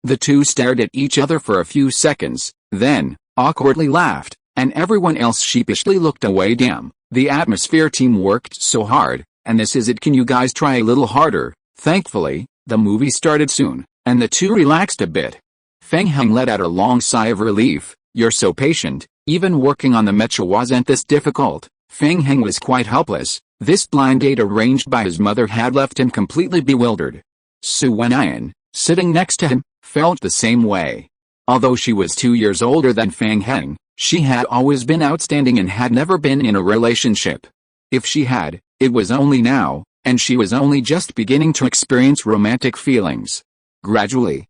the two stared at each other for a few seconds, then, awkwardly laughed, and everyone else sheepishly looked away. Damn, the atmosphere team worked so hard, and this is it. Can you guys try a little harder? Thankfully, the movie started soon, and the two relaxed a bit. Fang Heng let out a long sigh of relief. You're so patient, even working on the mecha wasn't this difficult. Fang Heng was quite helpless. This blind date arranged by his mother had left him completely bewildered. Su Wenyan, sitting next to him, felt the same way. Although she was 2 years older than Fang Heng, she had always been outstanding and had never been in a relationship. If she had, it was only now, and she was only just beginning to experience romantic feelings. Gradually,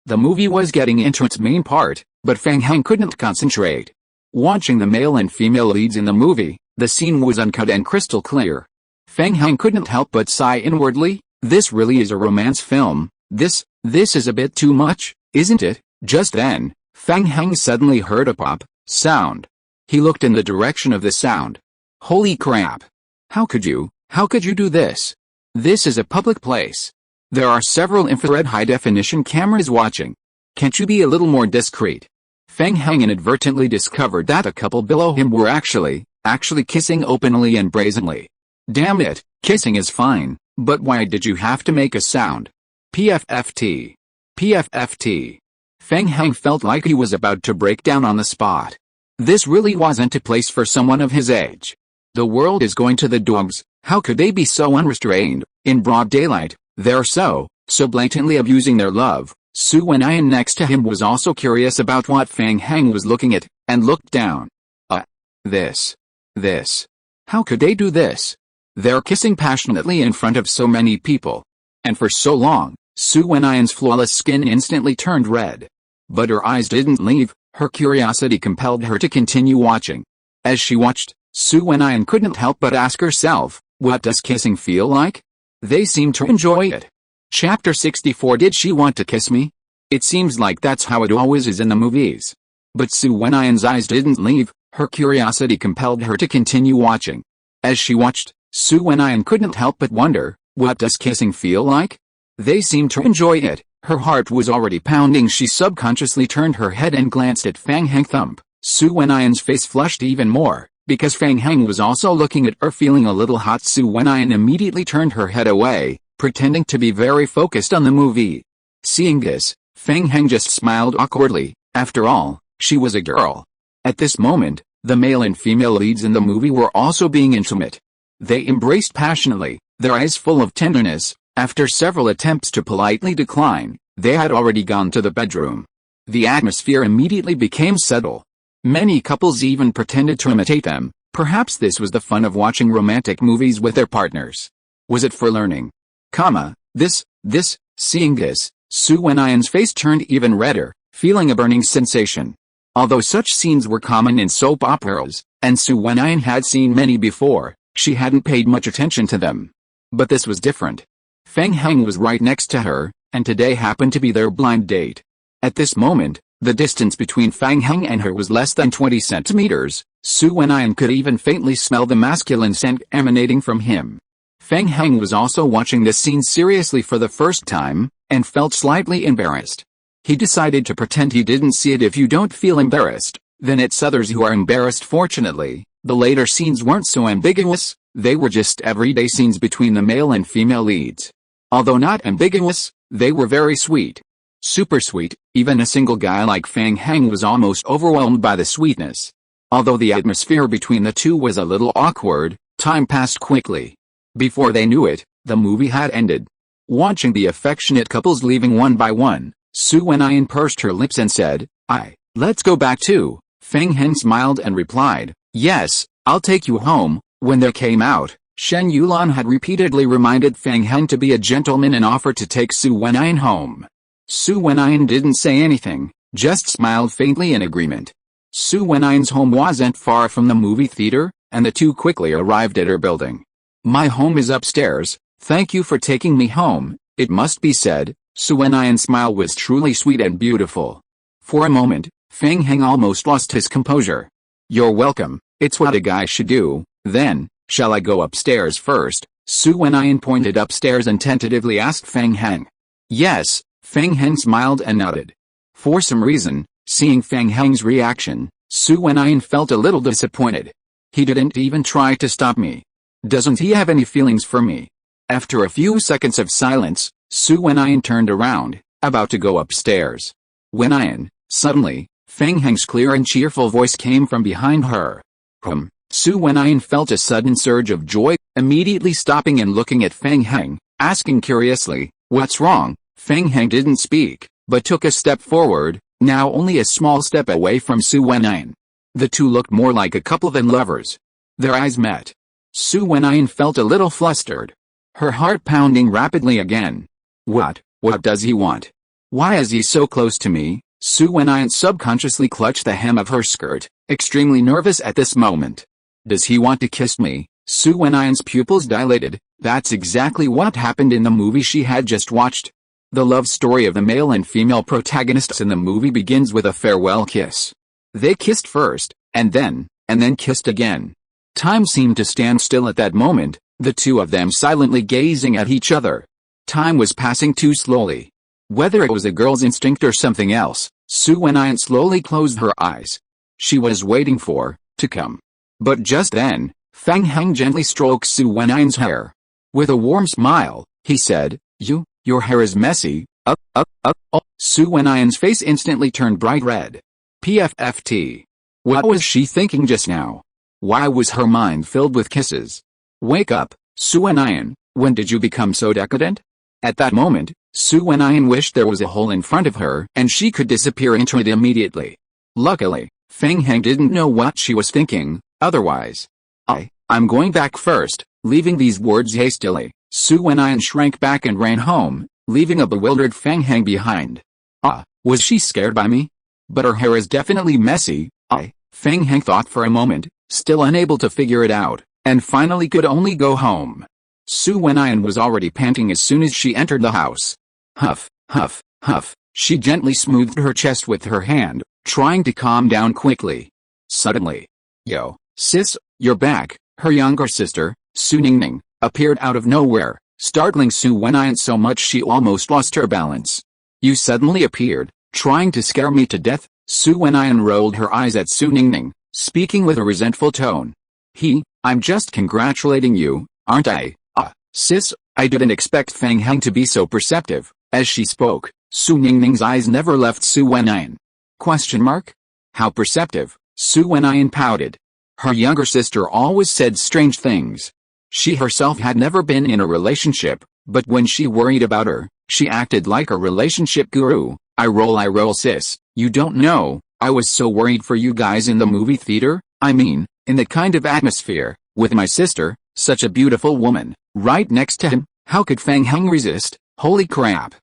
the movie was getting into its main part, but Fang Heng couldn't concentrate. Watching the male and female leads in the movie, the scene was uncut and crystal clear. Fang Heng couldn't help but sigh inwardly. This really is a romance film. This is a bit too much, isn't it? Just then, Fang Heng suddenly heard a pop sound. He looked in the direction of the sound. Holy crap. How could you do this? This is a public place. There are several infrared high-definition cameras watching. Can't you be a little more discreet? Fang Heng inadvertently discovered that a couple below him were actually kissing openly and brazenly. Damn it, kissing is fine, but why did you have to make a sound? PFFT. Fang Heng felt like he was about to break down on the spot. This really wasn't a place for someone of his age. The world is going to the dogs. How could they be so unrestrained, in broad daylight? They're so blatantly abusing their love. Su Wenyan next to him was also curious about what Fang Heng was looking at, and looked down. This. How could they do this? They're kissing passionately in front of so many people. And for so long, Su Wenyan's flawless skin instantly turned red. But her eyes didn't leave. Her curiosity compelled her to continue watching. As she watched, Su Wenyan couldn't help but ask herself, what does kissing feel like? They seem to enjoy it. Chapter 64. Did she want to kiss me? It seems like that's how it always is in the movies. But Su Wenyan's eyes didn't leave. Her curiosity compelled her to continue watching. As she watched, Su Wenyan couldn't help but wonder, what does kissing feel like? They seem to enjoy it. Her heart was already pounding. She subconsciously turned her head and glanced at Fang Heng. Thump. Su Wenyan's face flushed even more, because Fang Heng was also looking at her, feeling a little hot. Su Wenyan immediately turned her head away, pretending to be very focused on the movie. Seeing this, Fang Heng just smiled awkwardly. After all, she was a girl. At this moment, the male and female leads in the movie were also being intimate. They embraced passionately, their eyes full of tenderness. After several attempts to politely decline, they had already gone to the bedroom. The atmosphere immediately became subtle. Many couples even pretended to imitate them. Perhaps this was the fun of watching romantic movies with their partners. Was it for learning? This Seeing this, Su Wenyan's face turned even redder, feeling a burning sensation. Although such scenes were common in soap operas, and Su Wenyan had seen many before, she hadn't paid much attention to them. But this was different. Fang Heng was right next to her, and today happened to be their blind date. At this moment, the distance between Fang Heng and her was less than 20 centimeters. Su Wenyan could even faintly smell the masculine scent emanating from him. Fang Heng was also watching this scene seriously for the first time, and felt slightly embarrassed. He decided to pretend he didn't see it. If you don't feel embarrassed, then it's others who are embarrassed. Fortunately, the later scenes weren't so ambiguous, they were just everyday scenes between the male and female leads. Although not ambiguous, they were very sweet. Super sweet, even a single guy like Fang Heng was almost overwhelmed by the sweetness. Although the atmosphere between the two was a little awkward, time passed quickly. Before they knew it, the movie had ended. Watching the affectionate couples leaving one by one, Su Wenyan pursed her lips and said, let's go back too." Fang Heng smiled and replied, "Yes, I'll take you home." When they came out, Shen Yulan had repeatedly reminded Fang Heng to be a gentleman and offered to take Su Wenyan home. Su Wenyan didn't say anything, just smiled faintly in agreement. Su Wenyan's home wasn't far from the movie theater, and the two quickly arrived at her building. "My home is upstairs, thank you for taking me home," it must be said. Su Wenyan's smile was truly sweet and beautiful. For a moment, Fang Heng almost lost his composure. "You're welcome, it's what a guy should do." Then, "Shall I go upstairs first?" Su Wenyan pointed upstairs and tentatively asked Fang Heng. "Yes." Fang Heng smiled and nodded. For some reason, seeing Fang Heng's reaction, Su Wenyan felt a little disappointed. "He didn't even try to stop me. Doesn't he have any feelings for me?" After a few seconds of silence, Su Wenyan turned around, about to go upstairs. "Wenyan," suddenly, Fang Heng's clear and cheerful voice came from behind her. Su Wenyan felt a sudden surge of joy, immediately stopping and looking at Fang Heng, asking curiously, "What's wrong?" Fang Heng didn't speak, but took a step forward, now only a small step away from Su Wenyan. The two looked more like a couple than lovers. Their eyes met. Su Wenyan felt a little flustered. Her heart pounding rapidly again. What does he want? Why is he so close to me? Su Wenyan subconsciously clutched the hem of her skirt, extremely nervous at this moment. Does he want to kiss me? Su Wenyan's pupils dilated. That's exactly what happened in the movie she had just watched. The love story of the male and female protagonists in the movie begins with a farewell kiss. They kissed first, and then kissed again. Time seemed to stand still at that moment, the two of them silently gazing at each other. Time was passing too slowly. Whether it was a girl's instinct or something else, Su Wenyan slowly closed her eyes. She was waiting to come. But just then, Fang Heng gently stroked Su Wenyan's hair. With a warm smile, he said, Your hair is messy, up. Su Wenyan's face instantly turned bright red. PFFT. What was she thinking just now? Why was her mind filled with kisses? Wake up, Su Wenyan, when did you become so decadent? At that moment, Su Wenyan wished there was a hole in front of her and she could disappear into it immediately. Luckily, Fang Heng didn't know what she was thinking, otherwise. I'm going back first. Leaving these words hastily, Su Wenyan shrank back and ran home, leaving a bewildered Fang Heng behind. Was she scared by me? But her hair is definitely messy. Fang Heng thought for a moment, still unable to figure it out, and finally could only go home. Su Wenyan was already panting as soon as she entered the house. Huff, huff, huff, she gently smoothed her chest with her hand, trying to calm down quickly. Suddenly, "Yo, sis, you're back." Her younger sister, Su Ningning, appeared out of nowhere, startling Su Wenyan so much she almost lost her balance. "You suddenly appeared, trying to scare me to death." Su Wenyan rolled her eyes at Su Ningning, speaking with a resentful tone. I'm just congratulating you, aren't I?" Sis, I didn't expect Fang Heng to be so perceptive." As she spoke, Su Ningning's eyes never left Su Wenyan. How perceptive? Su Wenyan pouted. Her younger sister always said strange things. She herself had never been in a relationship, but when she worried about her, she acted like a relationship guru. I roll sis, you don't know, I was so worried for you guys in the movie theater, I mean, in the kind of atmosphere, with my sister, such a beautiful woman, right next to him. How could Fang Heng resist? Holy crap.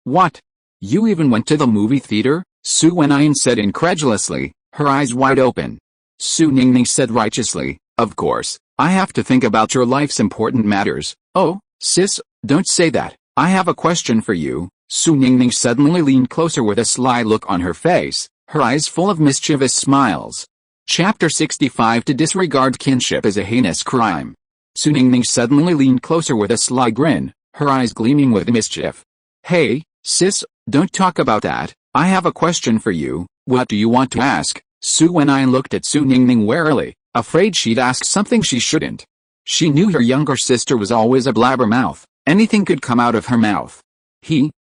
What? You even went to the movie theater? Su Wenyan said incredulously, her eyes wide open. Su Ningning said righteously, of course, I have to think about your life's important matters. Oh, sis, don't say that. I have a question for you. Su Ningning suddenly leaned closer with a sly look on her face, her eyes full of mischievous smiles. Chapter 65 To disregard kinship is a heinous crime. Su Ningning suddenly leaned closer with a sly grin, her eyes gleaming with mischief. Hey, sis, don't talk about that. I have a question for you. What do you want to ask? Su Wenyan looked at Su Ningning warily, afraid she'd ask something she shouldn't. She knew her younger sister was always a blabbermouth. Anything could come out of her mouth.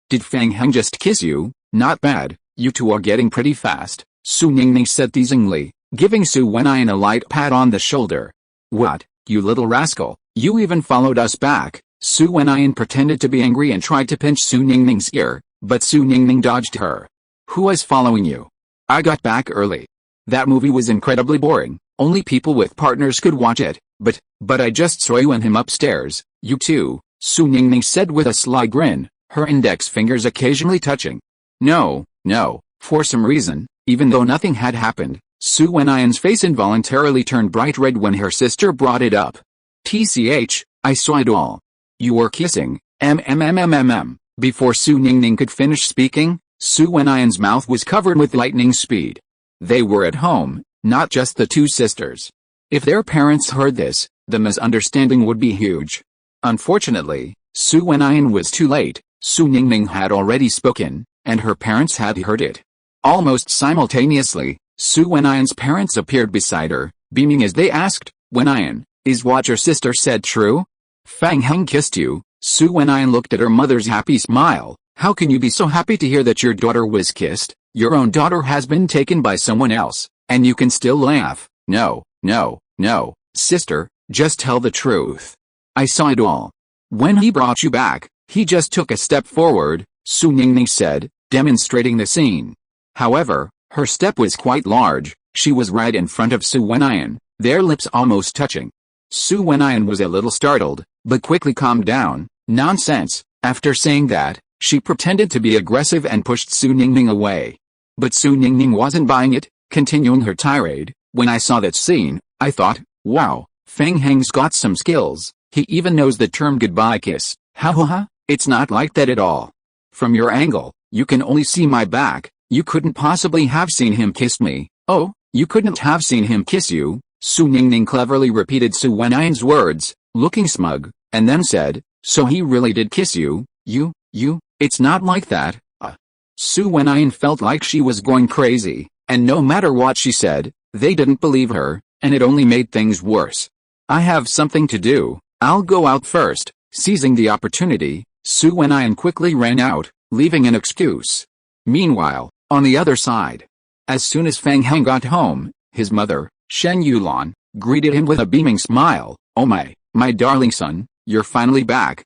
Did Fang Heng just kiss you? Not bad, you two are getting pretty fast, Su Ningning said teasingly, giving Su Wenyan a light pat on the shoulder. What, you little rascal, you even followed us back. Su Wenyan pretended to be angry and tried to pinch Su Ningning's ear, but Su Ningning dodged her. Who was following you? I got back early. That movie was incredibly boring, only people with partners could watch it, but I just saw you and him upstairs. You too, Su Ningning said with a sly grin, her index fingers occasionally touching. No, for some reason, even though nothing had happened, Su Wenyan's face involuntarily turned bright red when her sister brought it up. TCH, I saw it all. You were kissing, Before Su Ningning could finish speaking, Su Wenyan's mouth was covered with lightning speed. They were at home, not just the two sisters. If their parents heard this, the misunderstanding would be huge. Unfortunately, Su Wenyan was too late. Su Ningning had already spoken, and her parents had heard it. Almost simultaneously, Su Wenyan's parents appeared beside her, beaming as they asked, Wenyan, is what your sister said true? Fang Heng kissed you. Su Wenyan looked at her mother's happy smile. How can you be so happy to hear that your daughter was kissed? Your own daughter has been taken by someone else, and you can still laugh. No, sister, just tell the truth. I saw it all. When he brought you back, he just took a step forward, Su Ningning said, demonstrating the scene. However, her step was quite large. She was right in front of Su Wenyan, their lips almost touching. Su Wenyan was a little startled, but quickly calmed down. Nonsense. After saying that, she pretended to be aggressive and pushed Su Ningning away. But Su Ningning wasn't buying it, continuing her tirade. When I saw that scene, I thought, wow, Fang Heng's got some skills. He even knows the term goodbye kiss. Ha. It's not like that at all. From your angle, you can only see my back. You couldn't possibly have seen him kiss me. Oh, you couldn't have seen him kiss you. Su Ningning cleverly repeated Su Wenyan's words, looking smug, and then said, so he really did kiss you? You, it's not like that. Su Wenyan felt like she was going crazy, and no matter what she said, they didn't believe her, and it only made things worse. I have something to do. I'll go out first. Seizing the opportunity, Su Wenyan quickly ran out, leaving an excuse. Meanwhile, on the other side, as soon as Fang Heng got home, his mother, Shen Yulan, greeted him with a beaming smile. Oh my darling son, you're finally back.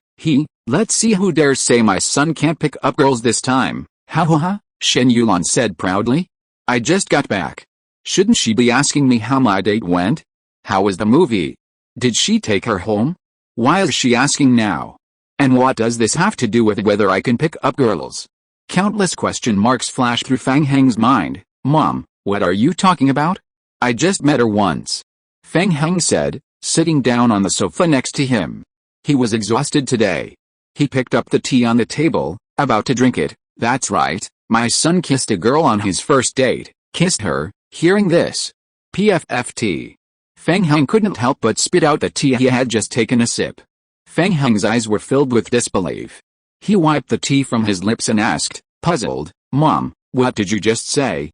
Let's see who dares say my son can't pick up girls this time. Ha, Shen Yulan said proudly. I just got back. Shouldn't she be asking me how my date went? How was the movie? Did she take her home? Why is she asking now? And what does this have to do with whether I can pick up girls? Countless question marks flashed through Fang Heng's mind. Mom, what are you talking about? I just met her once. Fang Heng said, sitting down on the sofa next to him. He was exhausted today. He picked up the tea on the table, about to drink it. That's right, my son kissed a girl on his first date. Kissed her. Hearing this, PFFT. Fang Heng couldn't help but spit out the tea he had just taken a sip. Fang Heng's eyes were filled with disbelief. He wiped the tea from his lips and asked, puzzled, Mom, what did you just say?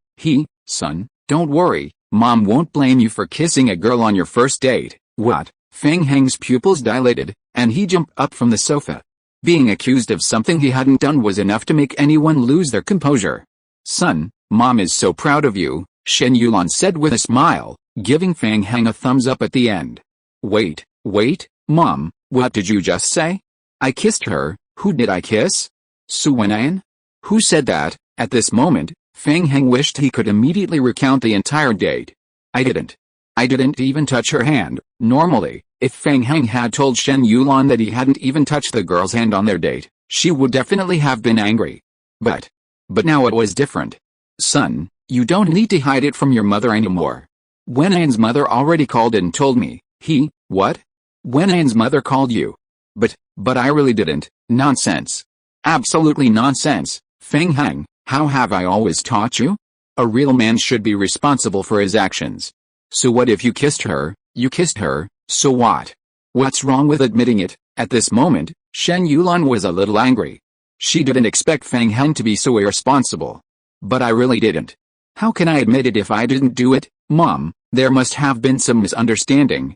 Son, don't worry, Mom won't blame you for kissing a girl on your first date. What? Fang Heng's pupils dilated, and he jumped up from the sofa. Being accused of something he hadn't done was enough to make anyone lose their composure. Son, Mom is so proud of you, Shen Yulan said with a smile, giving Fang Heng a thumbs up at the end. Wait, Mom, what did you just say? I kissed her. Who did I kiss? Su Wenyan? Who said that? At this moment, Fang Heng wished he could immediately recount the entire date. I didn't even touch her hand. Normally, if Fang Heng had told Shen Yulan that he hadn't even touched the girl's hand on their date, she would definitely have been angry. But now it was different. Son, you don't need to hide it from your mother anymore. Wenan's mother already called and told me. What? Wenan's mother called you? But I really didn't. Nonsense. Absolutely nonsense. Fang Heng, how have I always taught you? A real man should be responsible for his actions. So what if you kissed her? You kissed her, so what? What's wrong with admitting it? At this moment, Shen Yulan was a little angry. She didn't expect Fang Heng to be so irresponsible. But I really didn't. How can I admit it if I didn't do it, Mom? There must have been some misunderstanding.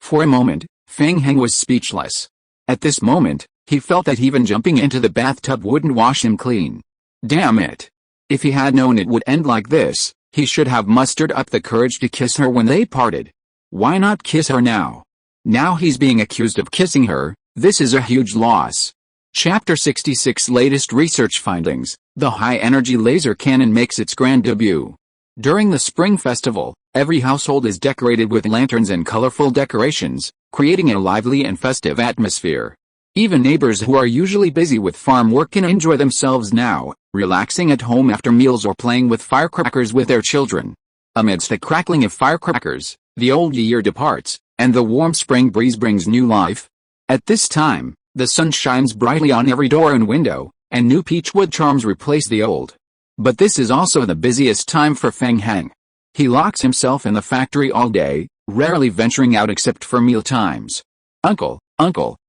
For a moment, Fang Heng was speechless. At this moment, he felt that even jumping into the bathtub wouldn't wash him clean. Damn it. If he had known it would end like this, he should have mustered up the courage to kiss her when they parted. Why not kiss her now? Now he's being accused of kissing her. This is a huge loss. Chapter 66 Latest Research Findings. The high-energy laser cannon makes its grand debut. During the Spring Festival, every household is decorated with lanterns and colorful decorations, creating a lively and festive atmosphere. Even neighbors who are usually busy with farm work can enjoy themselves now, relaxing at home after meals or playing with firecrackers with their children. Amidst the crackling of firecrackers, the old year departs, and the warm spring breeze brings new life. At this time, the sun shines brightly on every door and window, and new peachwood charms replace the old. But this is also the busiest time for Fang Heng. He locks himself in the factory all day, rarely venturing out except for meal times. Uncle,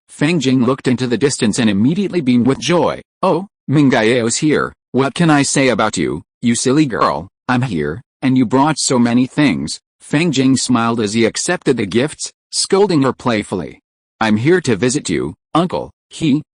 Fang Jing looked into the distance and immediately beamed with joy. Oh, Mingyao's here. What can I say about you, you silly girl? I'm here, and you brought so many things. Fang Jing smiled as he accepted the gifts, scolding her playfully. I'm here to visit you, Uncle.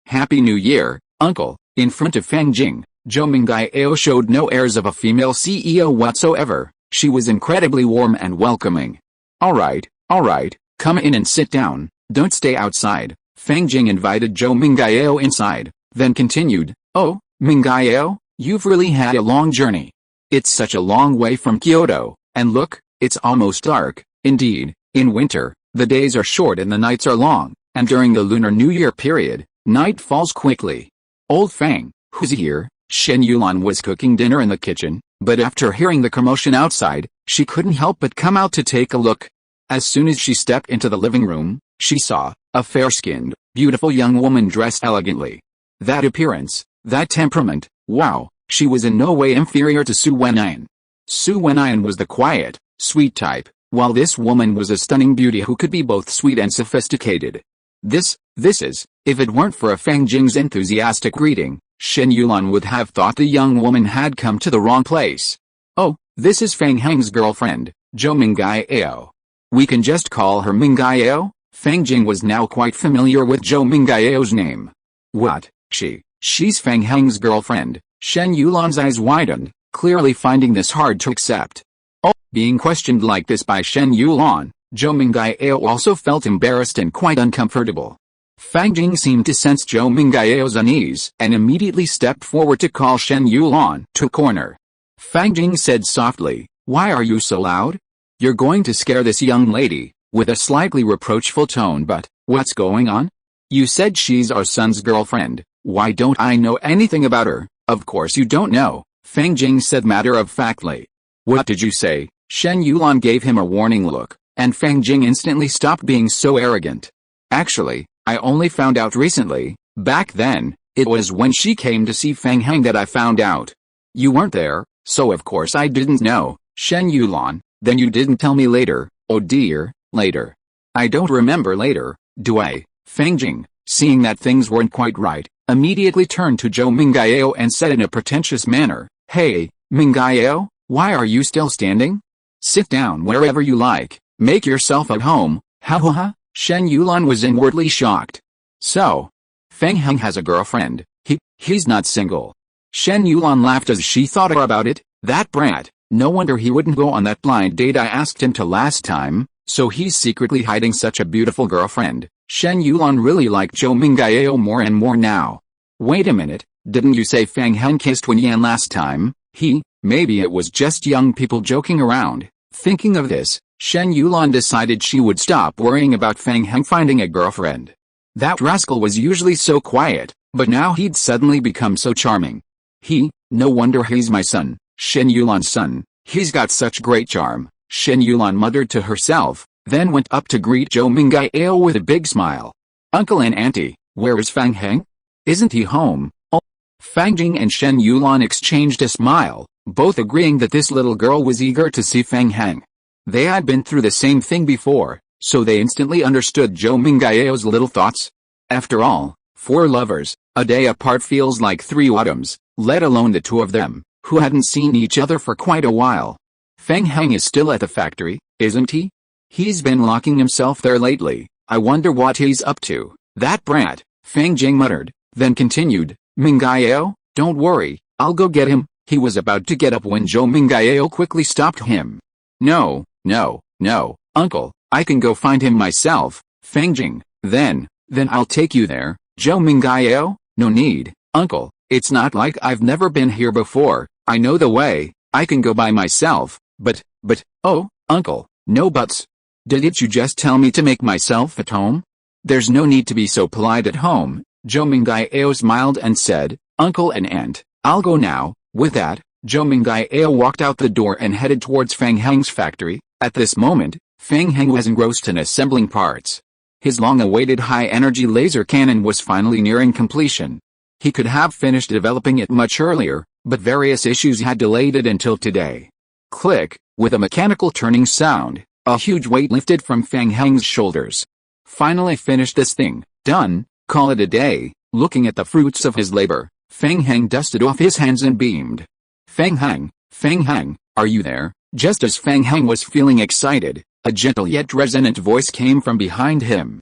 Happy New Year, Uncle. In front of Fang Jing, Zhou Mingyao showed no airs of a female CEO whatsoever. She was incredibly warm and welcoming. All right, come in and sit down. Don't stay outside. Fang Jing invited Zhou Mingyao inside, then continued, Oh, Mingyao, you've really had a long journey. It's such a long way from Kyoto, and look, it's almost dark. Indeed, in winter, the days are short and the nights are long, and during the Lunar New Year period, night falls quickly. Old Fang, who's here? Shen Yulan was cooking dinner in the kitchen, but after hearing the commotion outside, she couldn't help but come out to take a look. As soon as she stepped into the living room, she saw a fair-skinned, beautiful young woman dressed elegantly. That appearance, that temperament, wow, she was in no way inferior to Su Wenyan. Su Wenyan was the quiet, sweet type, while this woman was a stunning beauty who could be both sweet and sophisticated. This is, if it weren't for a Fang Jing's enthusiastic greeting, Shen Yulan would have thought the young woman had come to the wrong place. Oh, this is Fang Heng's girlfriend, Zhou Mingyao. We can just call her Mingyao? Fang Jing was now quite familiar with Zhou Mingyao's name. What, she's Fang Heng's girlfriend? Shen Yulan's eyes widened, clearly finding this hard to accept. Oh, being questioned like this by Shen Yulan, Zhou Mingyao also felt embarrassed and quite uncomfortable. Fang Jing seemed to sense Zhou Mingyao's unease and immediately stepped forward to call Shen Yulan to a corner. Fang Jing said softly, Why are you so loud? You're going to scare this young lady, with a slightly reproachful tone. But what's going on? You said she's our son's girlfriend. Why don't I know anything about her? Of course you don't know, Fang Jing said matter-of-factly. What did you say? Shen Yulan gave him a warning look, and Fang Jing instantly stopped being so arrogant. Actually, I only found out recently. Back then, it was when she came to see Fang Heng that I found out. You weren't there, so of course I didn't know. Shen Yulan, then you didn't tell me later. Oh dear, later. I don't remember later, do I? Fang Jing, seeing that things weren't quite right, immediately turned to Zhou Mingyao and said in a pretentious manner, Hey, Mingyao, why are you still standing? Sit down wherever you like, make yourself at home. Ha. Shen Yulan was inwardly shocked. So, Fang Heng has a girlfriend. He's not single. Shen Yulan laughed as she thought about it. That brat, no wonder he wouldn't go on that blind date I asked him to last time, so he's secretly hiding such a beautiful girlfriend. Shen Yulan really liked Zhou Mingyao more and more now. Wait a minute, didn't you say Fang Heng kissed Wenyan last time? Maybe it was just young people joking around. Thinking of this, Shen Yulan decided she would stop worrying about Fang Heng finding a girlfriend. That rascal was usually so quiet, But now he'd suddenly become so charming. No wonder he's my son, Shen Yulan's son, he's got such great charm, Shen Yulan muttered to herself, then went up to greet Zhou Mingao with a big smile. Uncle and Auntie, where is Fang Heng? Isn't he home? Oh. Fang Jing and Shen Yulan exchanged a smile, both agreeing that this little girl was eager to see Fang Heng. They had been through the same thing before, so they instantly understood Zhou Mingao's little thoughts. After all, 4 lovers, a day apart feels like 3 autumns, let alone the 2 of them, who hadn't seen each other for quite a while. Fang Heng is still at the factory, isn't he? He's been locking himself there lately, I wonder what he's up to, that brat, Fang Jing muttered, then continued, Mingao, don't worry, I'll go get him. He was about to get up when Zhou Mingao quickly stopped him. No, uncle, I can go find him myself, Fang Jing, then I'll take you there, Zhou Mingao, no need, uncle, it's not like I've never been here before, I know the way, I can go by myself, but, oh, uncle, no buts. Didn't you just tell me to make myself at home? There's no need to be so polite at home, Zhou Mingao smiled and said, Uncle and Aunt, I'll go now. With that, Zhou Mingao walked out the door and headed towards Fang Heng's factory. At this moment, Fang Heng was engrossed in assembling parts. His long-awaited high-energy laser cannon was finally nearing completion. He could have finished developing it much earlier, but various issues had delayed it until today. Click, with a mechanical turning sound, a huge weight lifted from Fang Heng's shoulders. Finally finished this thing, done, call it a day. Looking at the fruits of his labor, Fang Heng dusted off his hands and beamed. Fang Heng, are you there? Just as Fang Heng was feeling excited, a gentle yet resonant voice came from behind him.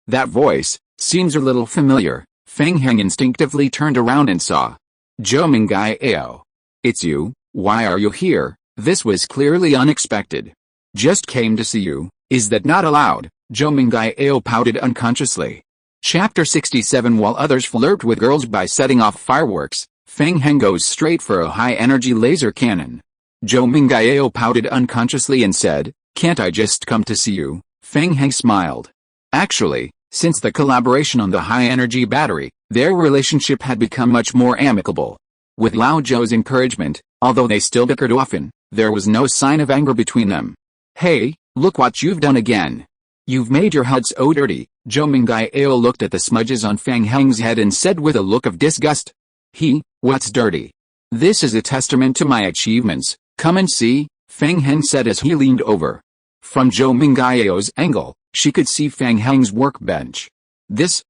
That voice seems a little familiar. Fang Heng instinctively turned around and saw Zhou Mingao. It's you, why are you here? This was clearly unexpected. Just came to see you, is that not allowed? Zhou Mingao pouted unconsciously. Chapter 67. While others flirt with girls by setting off fireworks, Fang Heng goes straight for a high-energy laser cannon. Zhou Mingao pouted unconsciously and said, can't I just come to see you? Fang Heng smiled. Actually, since the collaboration on the high-energy battery, their relationship had become much more amicable. With Lao Zhou's encouragement, although they still bickered often, there was no sign of anger between them. Hey, look what you've done again. You've made your head so dirty. Zhou Mingao looked at the smudges on Fang Heng's head and said with a look of disgust. What's dirty? This is a testament to my achievements, come and see, Fang Heng said as he leaned over. From Zhou Mingao's angle, she could see Fang Heng's workbench. Zhou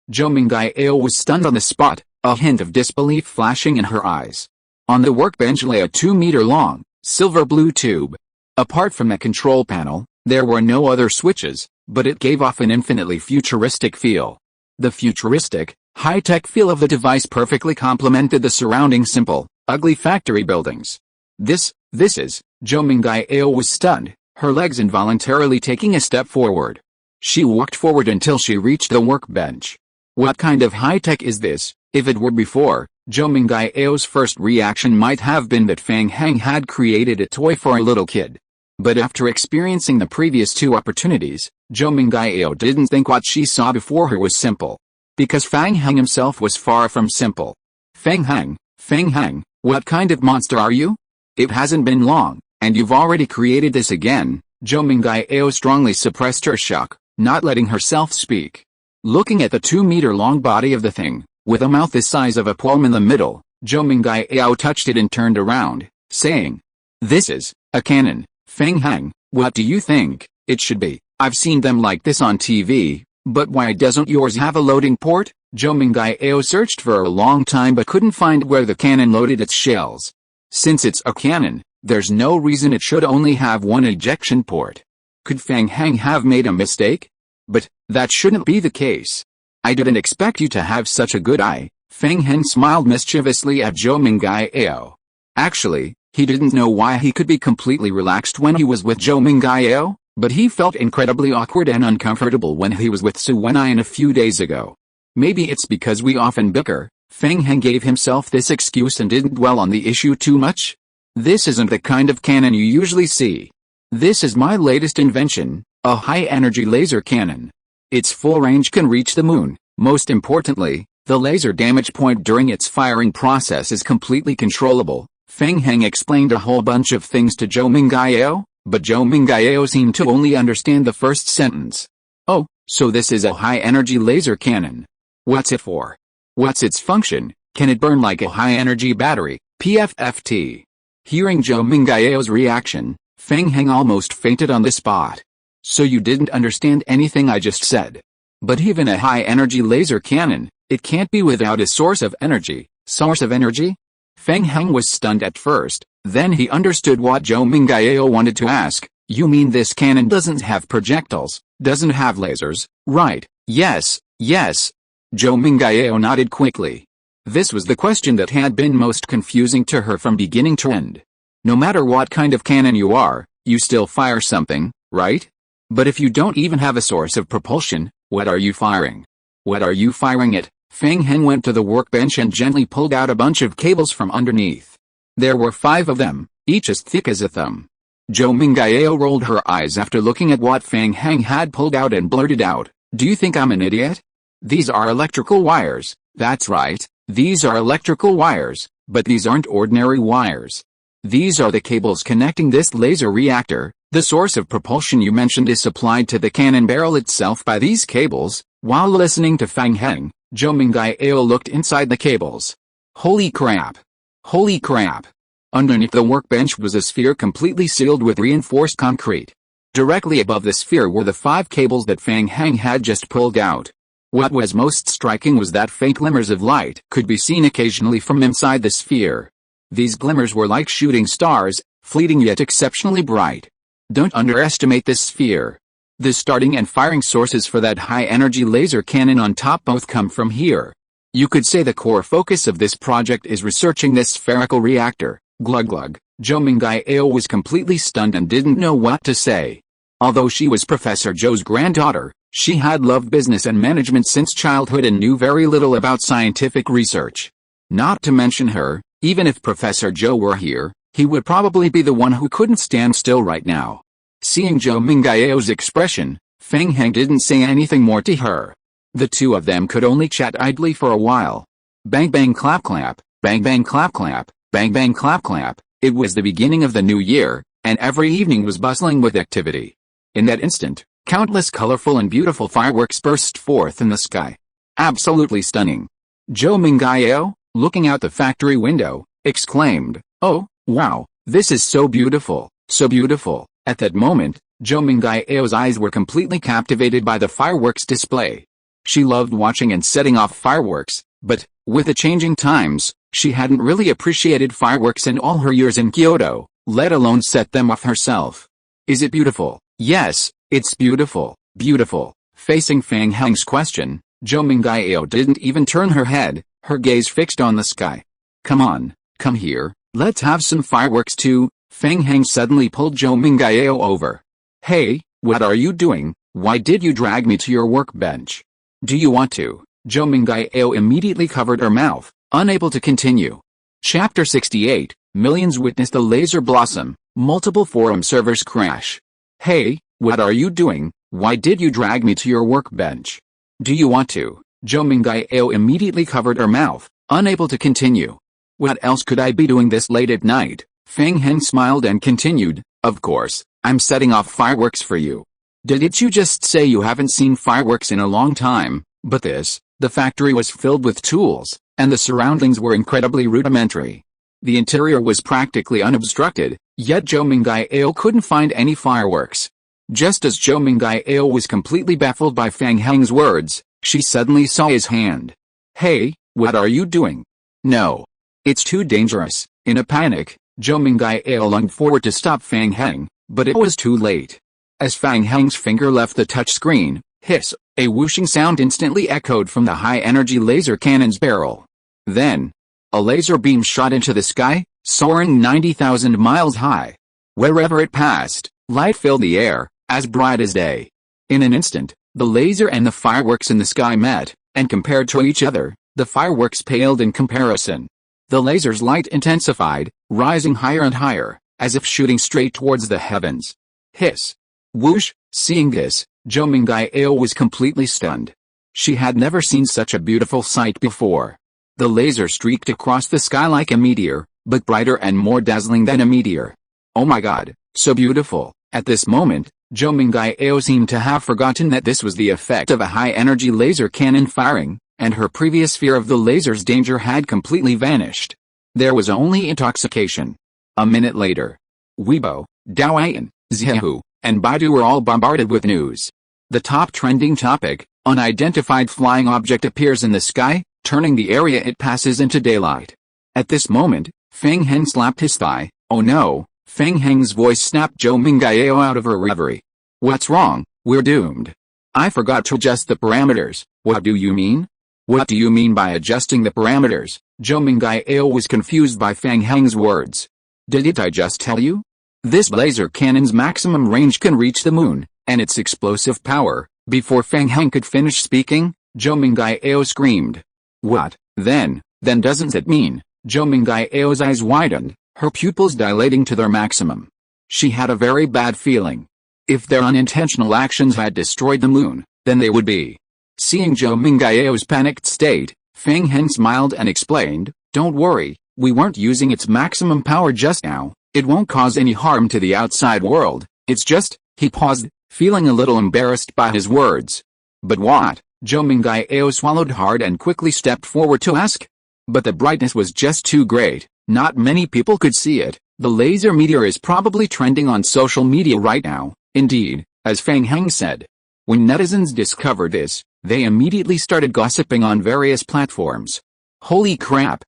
Mingao was stunned on the spot, a hint of disbelief flashing in her eyes. On the workbench lay a 2-meter-long, silver-blue tube. Apart from the control panel, there were no other switches, but it gave off an infinitely futuristic feel. The futuristic, high-tech feel of the device perfectly complemented the surrounding simple, ugly factory buildings. This is, Zhou Mingao was stunned, her legs involuntarily taking a step forward. She walked forward until she reached the workbench. What kind of high-tech is this? If it were before, Zhou Mingao's first reaction might have been that Fang Heng had created a toy for a little kid. But after experiencing the previous 2 opportunities, Zhou Mingao didn't think what she saw before her was simple. Because Fang Heng himself was far from simple. Fang Heng, what kind of monster are you? It hasn't been long, and you've already created this again. Zhou Mingao strongly suppressed her shock, not letting herself speak. Looking at the 2-meter-long body of the thing, with a mouth the size of a palm in the middle, Zhou Mingao touched it and turned around, saying, this is a cannon. Fang Heng, what do you think it should be? I've seen them like this on TV, but why doesn't yours have a loading port? Zhou Mingao searched for a long time but couldn't find where the cannon loaded its shells. Since it's a cannon, there's no reason it should only have one ejection port. Could Fang Heng have made a mistake? But that shouldn't be the case. I didn't expect you to have such a good eye. Fang Heng smiled mischievously at Zhou Mingao. Actually, he didn't know why he could be completely relaxed when he was with Zhou Mingao, but he felt incredibly awkward and uncomfortable when he was with Su Wenyan a few days ago. Maybe it's because we often bicker. Fang Heng gave himself this excuse and didn't dwell on the issue too much. This isn't the kind of cannon you usually see. This is my latest invention, a high-energy laser cannon. Its full range can reach the moon. Most importantly, The laser damage point during its firing process is completely controllable. Fang Heng explained a whole bunch of things to Zhou Mingyao, but Zhou Mingyao seemed to only understand the first sentence. Oh, so this is a high-energy laser cannon. What's it for? What's its function? Can it burn like a high-energy battery? PFFT. Hearing Zhou Mingyao's reaction, Fang Heng almost fainted on the spot. So you didn't understand anything I just said. But even a high-energy laser cannon, it can't be without a source of energy. Source of energy? Fang Heng was stunned at first, then he understood what Zhou Mingyao wanted to ask. You mean this cannon doesn't have projectiles, doesn't have lasers, right? Yes, yes. Zhou Mingyao nodded quickly. This was the question that had been most confusing to her from beginning to end. No matter what kind of cannon you are, you still fire something, right? But if you don't even have a source of propulsion, what are you firing? What are you firing at? Fang Heng went to the workbench and gently pulled out a bunch of cables from underneath. There were 5 of them, each as thick as a thumb. Zhou Mingyao rolled her eyes after looking at what Fang Heng had pulled out and blurted out, "Do you think I'm an idiot? These are electrical wires." "That's right, these are electrical wires, but these aren't ordinary wires. These are the cables connecting this laser reactor. The source of propulsion you mentioned is supplied to the cannon barrel itself by these cables." While listening to Fang Heng, Zhou Mingyao looked inside the cables. Holy crap! Holy crap! Underneath the workbench was a sphere completely sealed with reinforced concrete. Directly above the sphere were the 5 cables that Fang Heng had just pulled out. What was most striking was that faint glimmers of light could be seen occasionally from inside the sphere. These glimmers were like shooting stars, fleeting yet exceptionally bright. Don't underestimate this sphere. The starting and firing sources for that high-energy laser cannon on top both come from here. You could say the core focus of this project is researching this spherical reactor. Glug glug. Zhou Mingyao was completely stunned and didn't know what to say. Although she was Professor Zhou's granddaughter, she had loved business and management since childhood and knew very little about scientific research. Not to mention her, even if Professor Zhou were here, he would probably be the one who couldn't stand still right now. Seeing Zhou Mingyao's expression, Fang Heng didn't say anything more to her. The two of them could only chat idly for a while. Bang bang clap clap, bang bang clap clap, bang bang clap clap. It was the beginning of the new year, and every evening was bustling with activity. In that instant, countless colorful and beautiful fireworks burst forth in the sky. Absolutely stunning. Zhou Mingyao, looking out the factory window, exclaimed, "Oh, wow, this is so beautiful, so beautiful." At that moment, Zhou Mingyao's eyes were completely captivated by the fireworks display. She loved watching and setting off fireworks, but, with the changing times, she hadn't really appreciated fireworks in all her years in Kyoto, let alone set them off herself. "Is it beautiful?" "Yes, it's beautiful, beautiful." Facing Fang Heng's question, Zhou Mingyao didn't even turn her head, her gaze fixed on the sky. "Come on, come here, let's have some fireworks too." Fang Heng suddenly pulled Zhou Mingyao over. "Hey, what are you doing? Why did you drag me to your workbench? Do you want to?" Zhou Mingyao immediately covered her mouth, unable to continue. Chapter 68, Millions witness the laser blossom, multiple forum servers crash. "Hey, what are you doing? Why did you drag me to your workbench? Do you want to?" Zhou Mingyao immediately covered her mouth, unable to continue. "What else could I be doing this late at night?" Fang Heng smiled and continued, "Of course, I'm setting off fireworks for you. Didn't you just say you haven't seen fireworks in a long time?" But the factory was filled with tools, and the surroundings were incredibly rudimentary. The interior was practically unobstructed, yet Zhou Mingyao couldn't find any fireworks. Just as Zhou Mingyao was completely baffled by Fang Heng's words, she suddenly saw his hand. "Hey, what are you doing? No. It's too dangerous." In a panic, Zhou Mingyao lunged forward to stop Fang Heng, but it was too late. As Fang Heng's finger left the touch screen, hiss, a whooshing sound instantly echoed from the high-energy laser cannon's barrel. Then, a laser beam shot into the sky, soaring 90,000 miles high. Wherever it passed, light filled the air, as bright as day. In an instant, the laser and the fireworks in the sky met, and compared to each other, the fireworks paled in comparison. The laser's light intensified, rising higher and higher, as if shooting straight towards the heavens. Hiss. Whoosh. Seeing this, Zhou Mingyao was completely stunned. She had never seen such a beautiful sight before. The laser streaked across the sky like a meteor, but brighter and more dazzling than a meteor. Oh my god, so beautiful. At this moment, Zhou Mingyao seemed to have forgotten that this was the effect of a high-energy laser cannon firing, and her previous fear of the laser's danger had completely vanished. There was only intoxication. A minute later, Weibo, Douyin, Zhihu, and Baidu were all bombarded with news. The top trending topic, unidentified flying object appears in the sky, turning the area it passes into daylight. At this moment, Fang Heng slapped his thigh. Oh no, Fang Heng's voice snapped Zhou Mingyao out of her reverie. What's wrong? We're doomed. I forgot to adjust the parameters. What do you mean? What do you mean by adjusting the parameters? Zhou Mingyao was confused by Fang Heng's words. Didn't I just tell you? This laser cannon's maximum range can reach the moon, and its explosive power. Before Fang Heng could finish speaking, Zhou Mingyao screamed. What, then doesn't it mean? Zhou Mingyao's eyes widened, her pupils dilating to their maximum. She had a very bad feeling. If their unintentional actions had destroyed the moon, then they would be. Seeing Zhou Mingyao's panicked state, Fang Heng smiled and explained, don't worry, we weren't using its maximum power just now, it won't cause any harm to the outside world, it's just, he paused, feeling a little embarrassed by his words. But what? Zhou Mingyao swallowed hard and quickly stepped forward to ask. But the brightness was just too great, not many people could see it. The laser meteor is probably trending on social media right now, indeed, as Fang Heng said. When netizens discovered this, they immediately started gossiping on various platforms. Holy crap,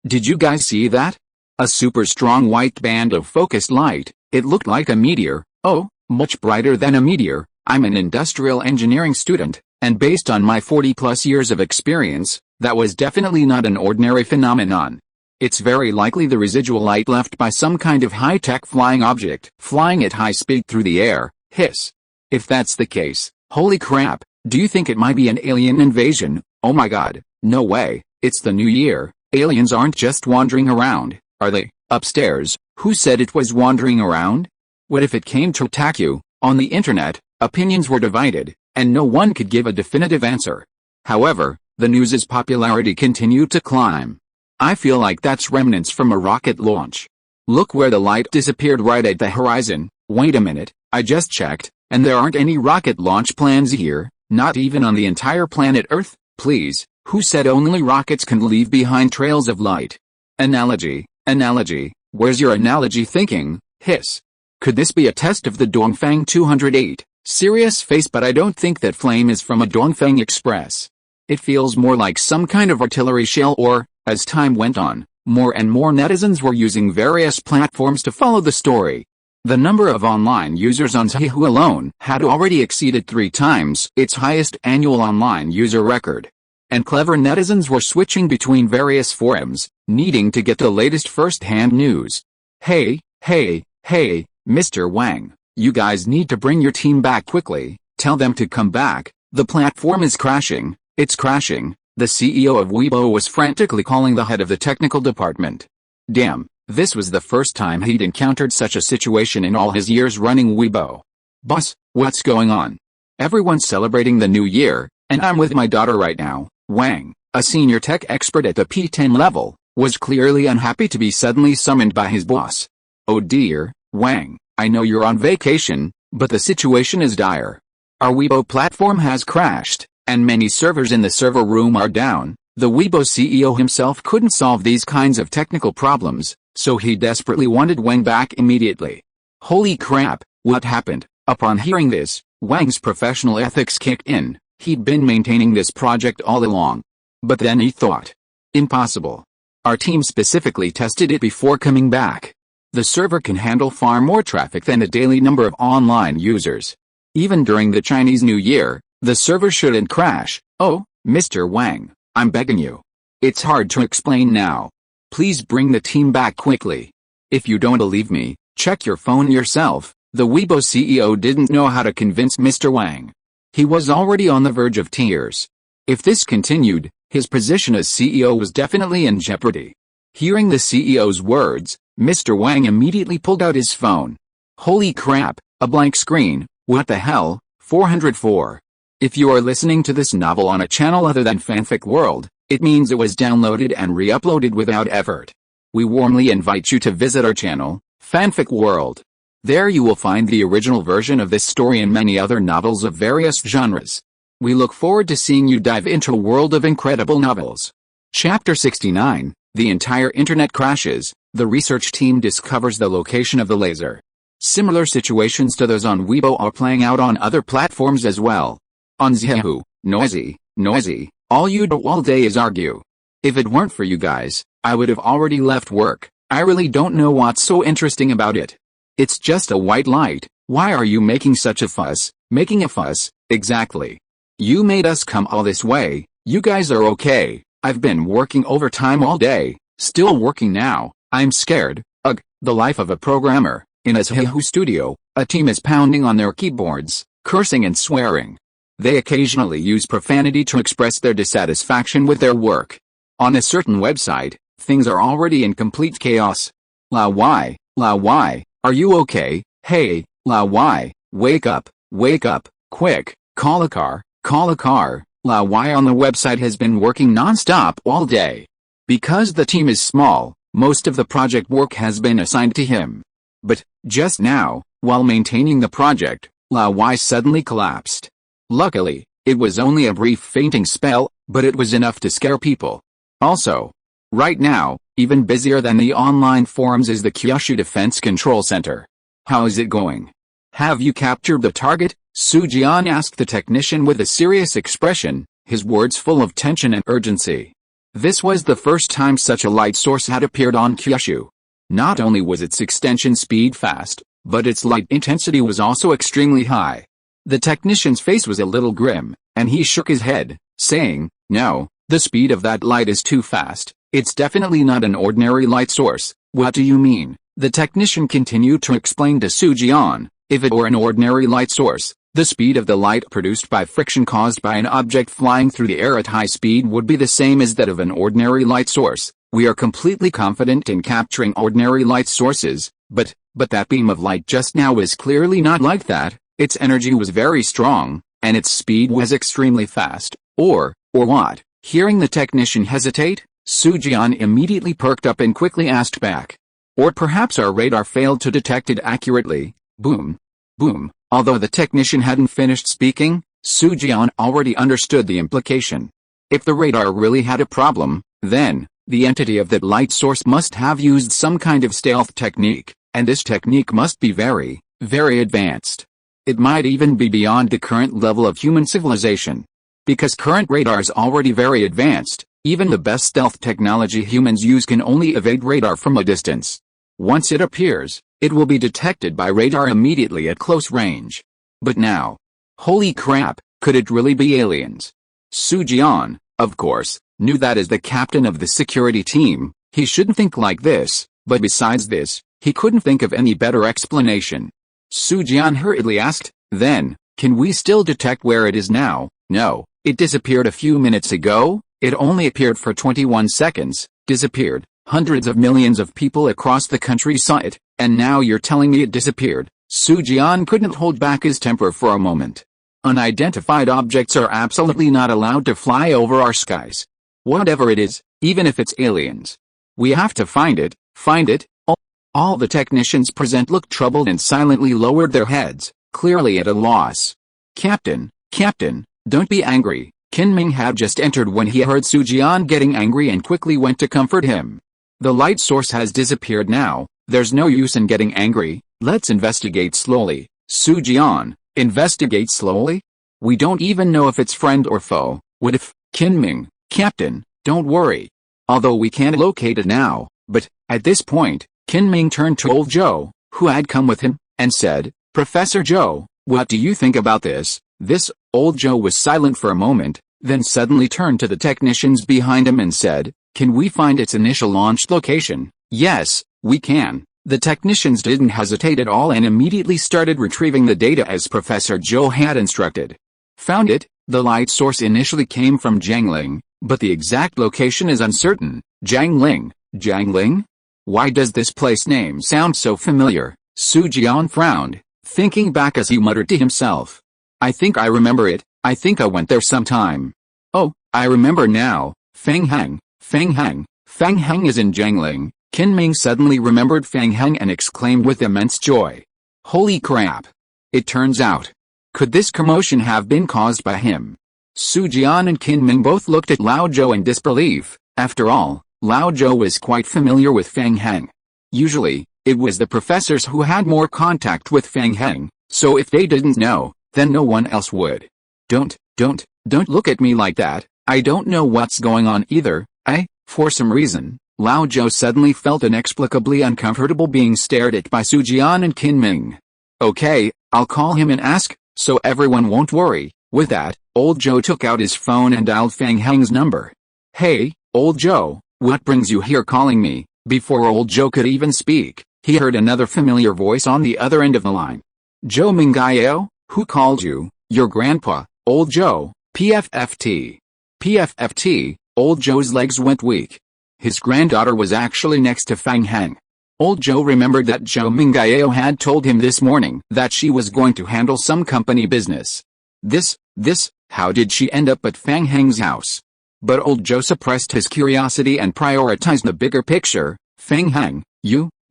did you guys see that? A super strong white band of focused light, it looked like a meteor, oh, much brighter than a meteor. I'm an industrial engineering student, and based on my 40+ years of experience, that was definitely not an ordinary phenomenon. It's very likely the residual light left by some kind of high-tech flying object, flying at high speed through the air, hiss. If that's the case, holy crap, do you think it might be an alien invasion? Oh my god, no way, it's the new year, aliens aren't just wandering around, are they? Upstairs, who said it was wandering around? What if it came to attack you? On the internet, opinions were divided, and no one could give a definitive answer. However, the news's popularity continued to climb. I feel like that's remnants from a rocket launch. Look where the light disappeared right at the horizon. Wait a minute, I just checked, and there aren't any rocket launch plans here, not even on the entire planet Earth. Please, who said only rockets can leave behind trails of light? Analogy, where's your analogy thinking? Hiss. Could this be a test of the Dongfang 208? Serious face, but I don't think that flame is from a Dongfang Express. It feels more like some kind of artillery shell or, as time went on, more and more netizens were using various platforms to follow the story. The number of online users on Zhihu alone had already exceeded 3 times its highest annual online user record. And clever netizens were switching between various forums, needing to get the latest first-hand news. Hey, Mr. Wang, you guys need to bring your team back quickly, tell them to come back, the platform is crashing, it's crashing. The CEO of Weibo was frantically calling the head of the technical department. Damn, this was the first time he'd encountered such a situation in all his years running Weibo. Boss, what's going on? Everyone's celebrating the new year, and I'm with my daughter right now. Wang, a senior tech expert at the P10 level, was clearly unhappy to be suddenly summoned by his boss. Oh dear, Wang, I know you're on vacation, but the situation is dire. Our Weibo platform has crashed, and many servers in the server room are down. The Weibo CEO himself couldn't solve these kinds of technical problems, so he desperately wanted Wang back immediately. Holy crap, what happened? Upon hearing this, Wang's professional ethics kicked in. He'd been maintaining this project all along. But then he thought, impossible. Our team specifically tested it before coming back. The server can handle far more traffic than the daily number of online users. Even during the Chinese New Year, the server shouldn't crash. Oh, Mr. Wang, I'm begging you. It's hard to explain now. Please bring the team back quickly. If you don't believe me, check your phone yourself. The Weibo CEO didn't know how to convince Mr. Wang. He was already on the verge of tears. If this continued, his position as CEO was definitely in jeopardy. Hearing the CEO's words, Mr. Wang immediately pulled out his phone. Holy crap, a blank screen, what the hell? 404. If you are listening to this novel on a channel other than Fanfic World, it means it was downloaded and re-uploaded without effort. We warmly invite you to visit our channel, Fanfic World. There you will find the original version of this story and many other novels of various genres. We look forward to seeing you dive into a world of incredible novels. Chapter 69, The entire internet crashes. The research team discovers the location of the laser. Similar situations to those on Weibo are playing out on other platforms as well. On Zhehu, noisy, all you do all day is argue. If it weren't for you guys, I would have already left work. I really don't know what's so interesting about it. It's just a white light. Why are you making such a fuss? Making a fuss, exactly. You made us come all this way. You guys are okay. I've been working overtime all day, still working now. I'm scared. Ugh, the life of a programmer. In a Zhehu studio, a team is pounding on their keyboards, cursing and swearing. They occasionally use profanity to express their dissatisfaction with their work. On a certain website, things are already in complete chaos. La Y, are you okay? Hey, La Y, wake up, quick, call a car. La Y on the website has been working non-stop all day. Because the team is small, most of the project work has been assigned to him. But, just now, while maintaining the project, La Y suddenly collapsed. Luckily, it was only a brief fainting spell, but it was enough to scare people. Also, right now, even busier than the online forums is the Kyushu Defense Control Center. How is it going? Have you captured the target? Sujian asked the technician with a serious expression, his words full of tension and urgency. This was the first time such a light source had appeared on Kyushu. Not only was its extension speed fast, but its light intensity was also extremely high. The technician's face was a little grim, and he shook his head, saying, "No, the speed of that light is too fast. It's definitely not an ordinary light source." "What do you mean?" The technician continued to explain to Sujian. "If it were an ordinary light source, the speed of the light produced by friction caused by an object flying through the air at high speed would be the same as that of an ordinary light source. We are completely confident in capturing ordinary light sources, but that beam of light just now was clearly not like that. Its energy was very strong, and its speed was extremely fast. Or what?" Hearing the technician hesitate, Sujian immediately perked up and quickly asked back. "Or perhaps our radar failed to detect it accurately." Boom. Although the technician hadn't finished speaking, Sujian already understood the implication. If the radar really had a problem, then the entity of that light source must have used some kind of stealth technique, and this technique must be very, very advanced. It might even be beyond the current level of human civilization. Because current radar is already very advanced, even the best stealth technology humans use can only evade radar from a distance. Once it appears, it will be detected by radar immediately at close range. But now, holy crap, could it really be aliens? Sujian, of course, knew that as the captain of the security team, he shouldn't think like this, but besides this, he couldn't think of any better explanation. Sujian hurriedly asked, "Then, can we still detect where it is now?" "No, it disappeared a few minutes ago. It only appeared for 21 seconds, disappeared. Hundreds of millions of people across the country saw it, and now you're telling me it disappeared." Sujian couldn't hold back his temper for a moment. Unidentified objects are absolutely not allowed to fly over our skies. Whatever it is, even if it's aliens. We have to find it. All the technicians present looked troubled and silently lowered their heads, clearly at a loss. Captain, don't be angry." Kinming had just entered when he heard Sujian getting angry and quickly went to comfort him. "The light source has disappeared now. There's no use in getting angry. Let's investigate slowly." Sujian, investigate slowly? We don't even know if it's friend or foe. What if? Kinming, Captain, don't worry. Although we can't locate it now, but, at this point, Kinming turned to old Joe, who had come with him, and said, "Professor Joe, what do you think about this?" Old Joe was silent for a moment, then suddenly turned to the technicians behind him and said, "Can we find its initial launch location?" "Yes, we can." The technicians didn't hesitate at all and immediately started retrieving the data as Professor Joe had instructed. Found it. The light source initially came from Jiangling, but the exact location is uncertain. Jiangling? Why does this place name sound so familiar? Sujian frowned, thinking back as he muttered to himself. "I think I remember it. I think I went there sometime. Oh, I remember now, Fang Heng, Fang Heng. Fang Heng is in Jiangling. Qin Ming suddenly remembered Fang Heng and exclaimed with immense joy. Holy crap! It turns out. Could this commotion have been caused by him? Su Jian and Qin Ming both looked at Lao Zhou in disbelief. After all, Lao Zhou was quite familiar with Fang Heng. Usually, it was the professors who had more contact with Fang Heng, so if they didn't know, then no one else would. Don't look at me like that. I don't know what's going on either. For some reason, Lao Zhou suddenly felt inexplicably uncomfortable being stared at by Su Jian and Qin Ming. Okay, I'll call him and ask, so everyone won't worry. With that, old Zhou took out his phone and dialed Fang Heng's number. Hey, old Zhou, what brings you here calling me? Before old Zhou could even speak, he heard another familiar voice on the other end of the line. Zhou Mingyao, who called you? Your grandpa, old Zhou, PFFT. PFFT, old Zhou's legs went weak. His granddaughter was actually next to Fang Heng. Old Zhou remembered that Zhou Mingyao had told him this morning that she was going to handle some company business. How did she end up at Fang Heng's house? But old Zhou suppressed his curiosity and prioritized the bigger picture. Fang Heng,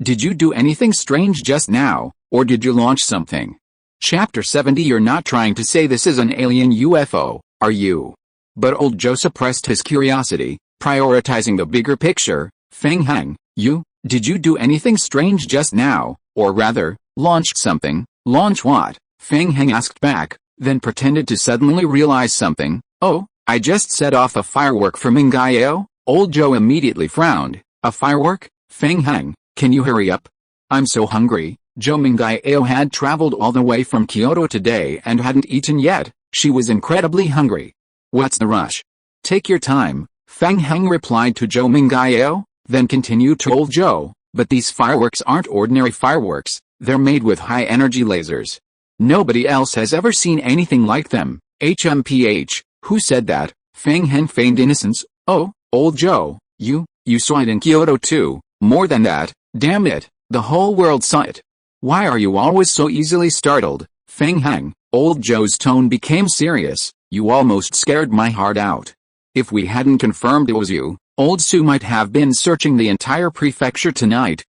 did you do anything strange just now, or did you launch something? Chapter 70. You're not trying to say this is an alien UFO, are you? But old Zhou suppressed his curiosity, prioritizing the bigger picture. Fang Heng, did you do anything strange just now, or rather, launched something? Launch what? Fang Heng asked back, then pretended to suddenly realize something. Oh, I just set off a firework for Mingyao. Old Zhou immediately frowned. A firework? Fang Heng, can you hurry up? I'm so hungry. Zhou Mingyao had traveled all the way from Kyoto today and hadn't eaten yet. She was incredibly hungry. What's the rush? Take your time, Fang Heng replied to Zhou Mingyao, then continued to old Zhou, but these fireworks aren't ordinary fireworks, they're made with high-energy lasers. Nobody else has ever seen anything like them. HMPH, who said that? Fang Heng feigned innocence. Oh, old Zhou, you saw it in Kyoto too. More than that, damn it, the whole world saw it. Why are you always so easily startled? Fang Heng, old Zhou's tone became serious. You almost scared my heart out. If we hadn't confirmed it was you, old Su might have been searching the entire prefecture tonight.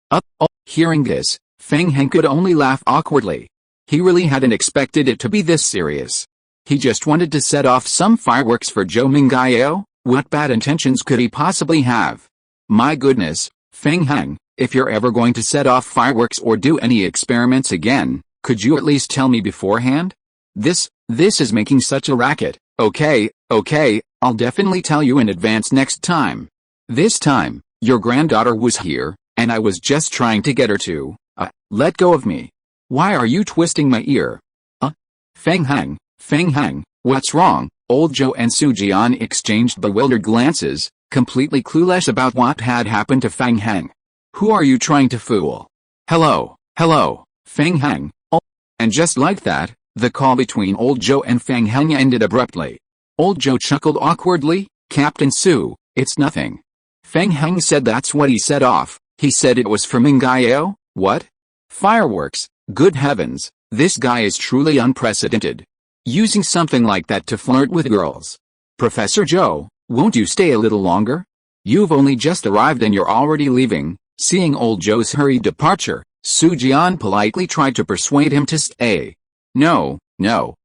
Hearing this, Fang Heng could only laugh awkwardly. He really hadn't expected it to be this serious. He just wanted to set off some fireworks for Zhou Mingyao. What bad intentions could he possibly have? My goodness, Fang Heng, if you're ever going to set off fireworks or do any experiments again, could you at least tell me beforehand? This is making such a racket. Okay, I'll definitely tell you in advance next time. This time, your granddaughter was here, and I was just trying to get her to, let go of me. Why are you twisting my ear? Fang Heng, what's wrong? Old Zhou and Su Jian exchanged bewildered glances, completely clueless about what had happened to Fang Heng. Who are you trying to fool? Hello, Fang Heng. And just like that, the call between old Zhou and Fang Heng ended abruptly. Old Zhou chuckled awkwardly. Captain Su, it's nothing. Fang Heng said that's what he set off. He said it was for Mingyao. What? Fireworks? Good heavens, this guy is truly unprecedented. Using something like that to flirt with girls. Professor Zhou, won't you stay a little longer? You've only just arrived and you're already leaving. Seeing old Zhou's hurried departure, Su Jian politely tried to persuade him to stay. No,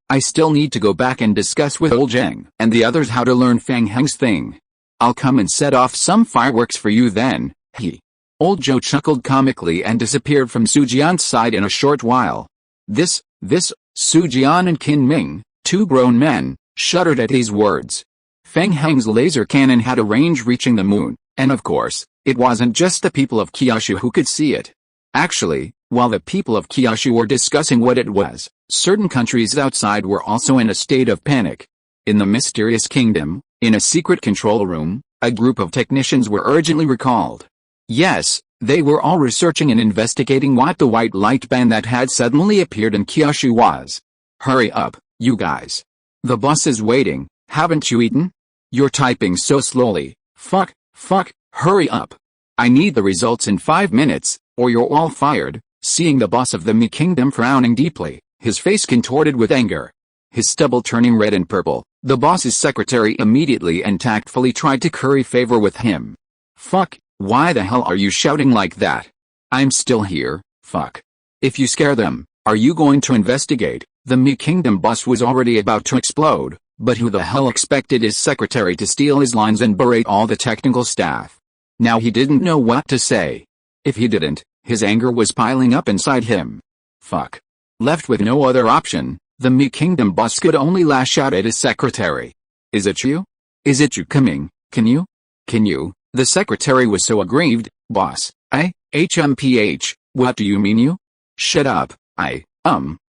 I still need to go back and discuss with old Zheng and the others how to learn Fang Heng's thing. I'll come and set off some fireworks for you then. Old Zhou chuckled comically and disappeared from Su Jian's side in a short while. Su Jian and Qin Ming, two grown men, shuddered at these words. Fang Heng's laser cannon had a range reaching the moon, and of course, it wasn't just the people of Kyushu who could see it. Actually, while the people of Kyushu were discussing what it was, certain countries outside were also in a state of panic. In the mysterious kingdom, in a secret control room, a group of technicians were urgently recalled. Yes, they were all researching and investigating what the white light band that had suddenly appeared in Kyushu was. Hurry up, you guys. The boss is waiting. Haven't you eaten? You're typing so slowly. Fuck, hurry up. I need the results in 5 minutes, or you're all fired. Seeing the boss of the Mi Kingdom frowning deeply, his face contorted with anger. his stubble turning red and purple. The boss's secretary immediately and tactfully tried to curry favor with him. Fuck, why the hell are you shouting like that? I'm still here, fuck. If you scare them, are you going to investigate? The Mech Kingdom boss was already about to explode, but who the hell expected his secretary to steal his lines and berate all the technical staff? Now he didn't know what to say. If he didn't, his anger was piling up inside him. Fuck. Left with no other option, the Mech Kingdom boss could only lash out at his secretary. Is it you? Is it you coming? Can you? The secretary was so aggrieved. Boss, HMPH, what do you mean you? Shut up,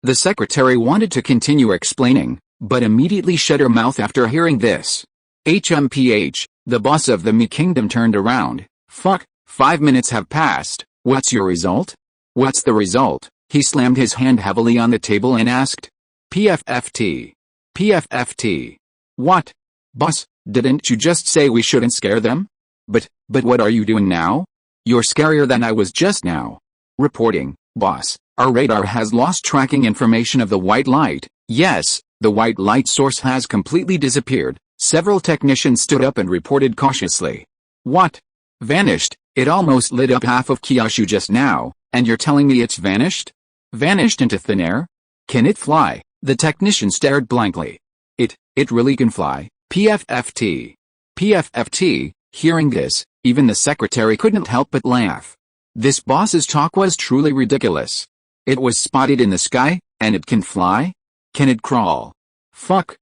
The secretary wanted to continue explaining, but immediately shut her mouth after hearing this. HMPH, the boss of the Mech Kingdom turned around. Fuck, 5 minutes have passed, what's your result? What's the result? He slammed his hand heavily on the table and asked. PFFT. PFFT. What? Boss, didn't you just say we shouldn't scare them? But what are you doing now? You're scarier than I was just now. Reporting, boss, our radar has lost tracking information of the white light. Yes, the white light source has completely disappeared. Several technicians stood up and reported cautiously. What? Vanished? It almost lit up half of Kyushu just now, and you're telling me it's vanished? Vanished into thin air? Can it fly? The technician stared blankly. It really can fly. PFFT. PFFT. Hearing this, even the secretary couldn't help but laugh. This boss's talk was truly ridiculous. It was spotted in the sky, and it can fly? Can it crawl? Fuck,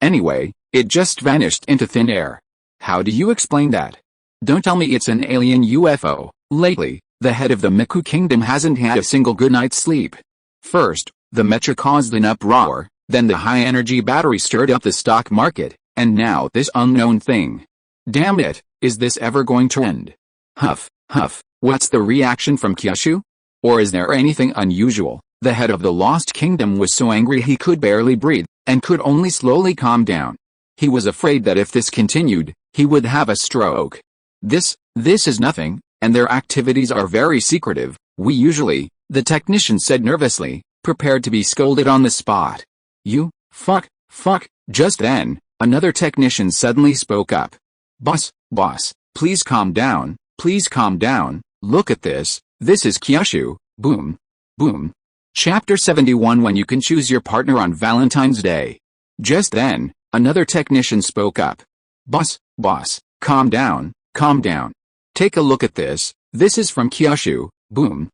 anyway, it just vanished into thin air. How do you explain that? Don't tell me it's an alien UFO. Lately, the head of the Mecha Kingdom hasn't had a single good night's sleep. First, the mecha caused an uproar, then the high-energy battery stirred up the stock market, and now this unknown thing. Damn it, is this ever going to end? Huff, what's the reaction from Kyushu? Or is there anything unusual? The head of the Lost Kingdom was so angry he could barely breathe, and could only slowly calm down. He was afraid that if this continued, he would have a stroke. This is nothing, and their activities are very secretive. We usually, the technician said nervously, prepared to be scolded on the spot. You, fuck, just then, another technician suddenly spoke up. Boss, please calm down, look at this is Kyushu, boom. Chapter 71 When you can choose your partner on Valentine's Day. Just then, another technician spoke up. Boss, calm down. Take a look at this is from Kyushu, boom.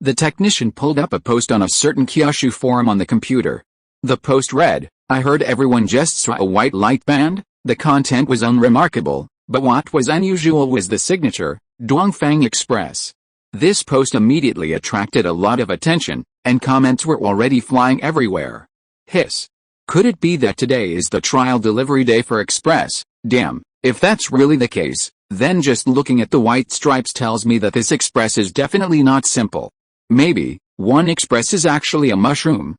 The technician pulled up a post on a certain Kyushu forum on the computer. The post read, I heard everyone just saw a white light band. The content was unremarkable, but what was unusual was the signature, Dongfang Express. This post immediately attracted a lot of attention, and comments were already flying everywhere. Hiss. Could it be that today is the trial delivery day for Express? Damn, if that's really the case, then just looking at the white stripes tells me that this Express is definitely not simple. Maybe, one Express is actually a mushroom.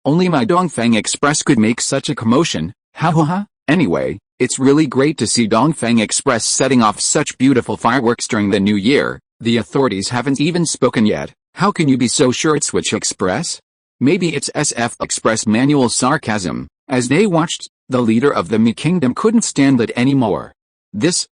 Only my Dongfang Express could make such a commotion, ha. Anyway, it's really great to see Dongfang Express setting off such beautiful fireworks during the new year. The authorities haven't even spoken yet. How can you be so sure it's which Express? Maybe it's SF Express. Manual sarcasm. As they watched, the leader of the Mech Kingdom couldn't stand it anymore. This.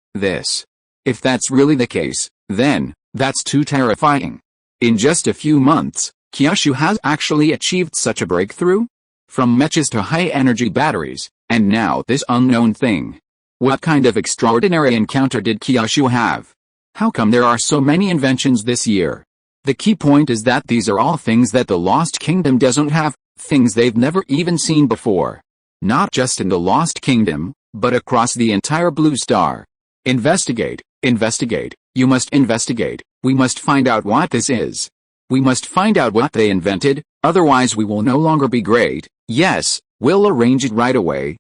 If that's really the case, then, that's too terrifying. In just a few months, Kyushu has actually achieved such a breakthrough? From mechas to high-energy batteries, and now this unknown thing. What kind of extraordinary encounter did Kyushu have? How come there are so many inventions this year? The key point is that these are all things that the Lost Kingdom doesn't have, things they've never even seen before. Not just in the Lost Kingdom, but across the entire Blue Star. Investigate, you must investigate, we must find out what this is. We must find out what they invented, otherwise we will no longer be great. Yes, we'll arrange it right away.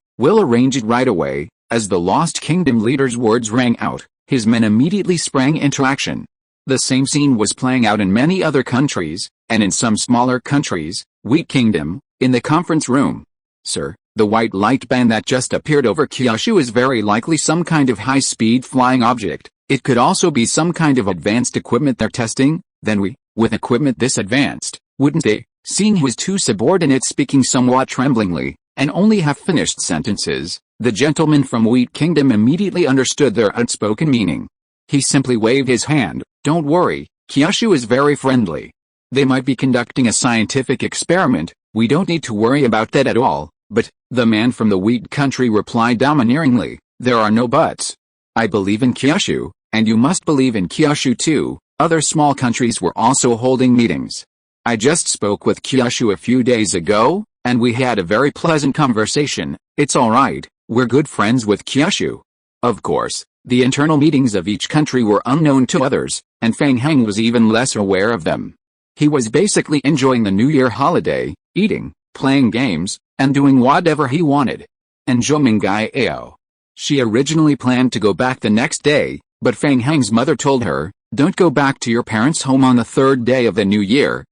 As the Lost Kingdom leader's words rang out, his men immediately sprang into action. The same scene was playing out in many other countries, and in some smaller countries. Wheat Kingdom, in the conference room. Sir, the white light band that just appeared over Kyushu is very likely some kind of high-speed flying object. It could also be some kind of advanced equipment they're testing. Then with equipment this advanced, wouldn't they Seeing his two subordinates speaking somewhat tremblingly, and only half-finished sentences, the gentleman from Wheat Kingdom immediately understood their unspoken meaning. He simply waved his hand. Don't worry, Kyushu is very friendly. They might be conducting a scientific experiment, we don't need to worry about that at all. But, the man from the wheat country replied domineeringly, there are no buts. I believe in Kyushu, and you must believe in Kyushu too. Other small countries were also holding meetings. I just spoke with Kyushu a few days ago, and we had a very pleasant conversation. It's alright, we're good friends with Kyushu. Of course, the internal meetings of each country were unknown to others, and Fang Heng was even less aware of them. He was basically enjoying the New Year holiday, eating, playing games, and doing whatever he wanted. And Zhou. She originally planned to go back the next day, but Fang Heng's mother told her, don't go back to your parents' home on the third day of the new year,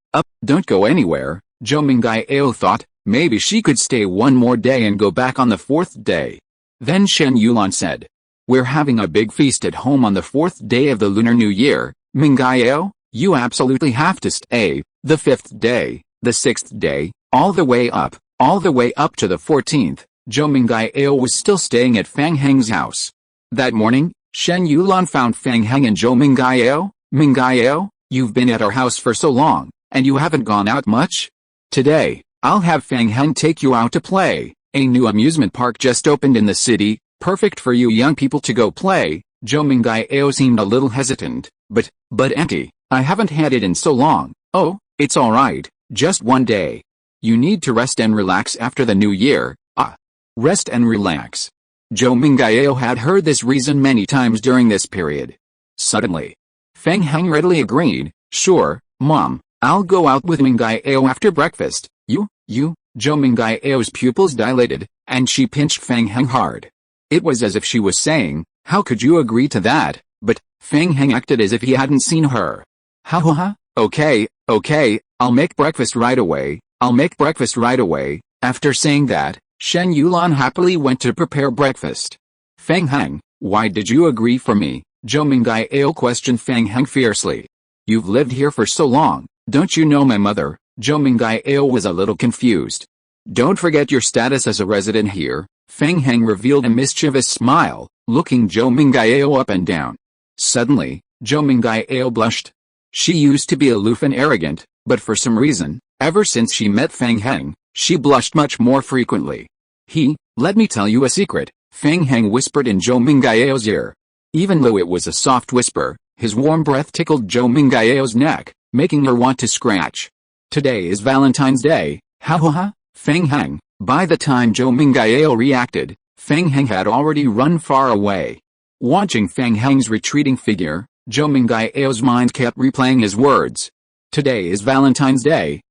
don't go anywhere. Zhou thought, maybe she could stay one more day and go back on the fourth day. Then Shen Yulan said, we're having a big feast at home on the fourth day of the Lunar New Year, Mingao, you absolutely have to stay, the fifth day, the sixth day, all the way up to the 14th, Zhou Mingao was still staying at Fang Heng's house. That morning, Shen Yulan found Fang Heng and Zhou Mingao. Mingao, you've been at our house for so long, and you haven't gone out much? Today, I'll have Fang Heng take you out to play. A new amusement park just opened in the city, perfect for you young people to go play. Zhou Mingao seemed a little hesitant, but auntie, I haven't had it in so long. Oh, it's alright, just one day. You need to rest and relax after the new year. Rest and relax. Zhou Mingao had heard this reason many times during this period. Suddenly, Fang Heng readily agreed, sure, Mom, I'll go out with Mingao after breakfast. You? Zhou Mingao's pupils dilated, and she pinched Fang Heng hard. It was as if she was saying, how could you agree to that? But Fang Heng acted as if he hadn't seen her. Okay, I'll make breakfast right away. After saying that, Shen Yulan happily went to prepare breakfast. Fang Heng, why did you agree for me? Zhou Mingao questioned Fang Heng fiercely. You've lived here for so long, don't you know my mother? Zhou Mingao was a little confused. Don't forget your status as a resident here. Fang Heng revealed a mischievous smile, looking Zhou Mingao up and down. Suddenly, Zhou Mingao blushed. She used to be aloof and arrogant, but for some reason, ever since she met Fang Heng, she blushed much more frequently. Let me tell you a secret, Fang Heng whispered in Zhou Mingao's ear. Even though it was a soft whisper, his warm breath tickled Zhou Mingao's neck, making her want to scratch. Today is Valentine's Day, Fang Heng. By the time Zhou Mingao reacted, Fang Heng had already run far away. Watching Fang Heng's retreating figure, Zhou Mingao's mind kept replaying his words. Today is Valentine's Day,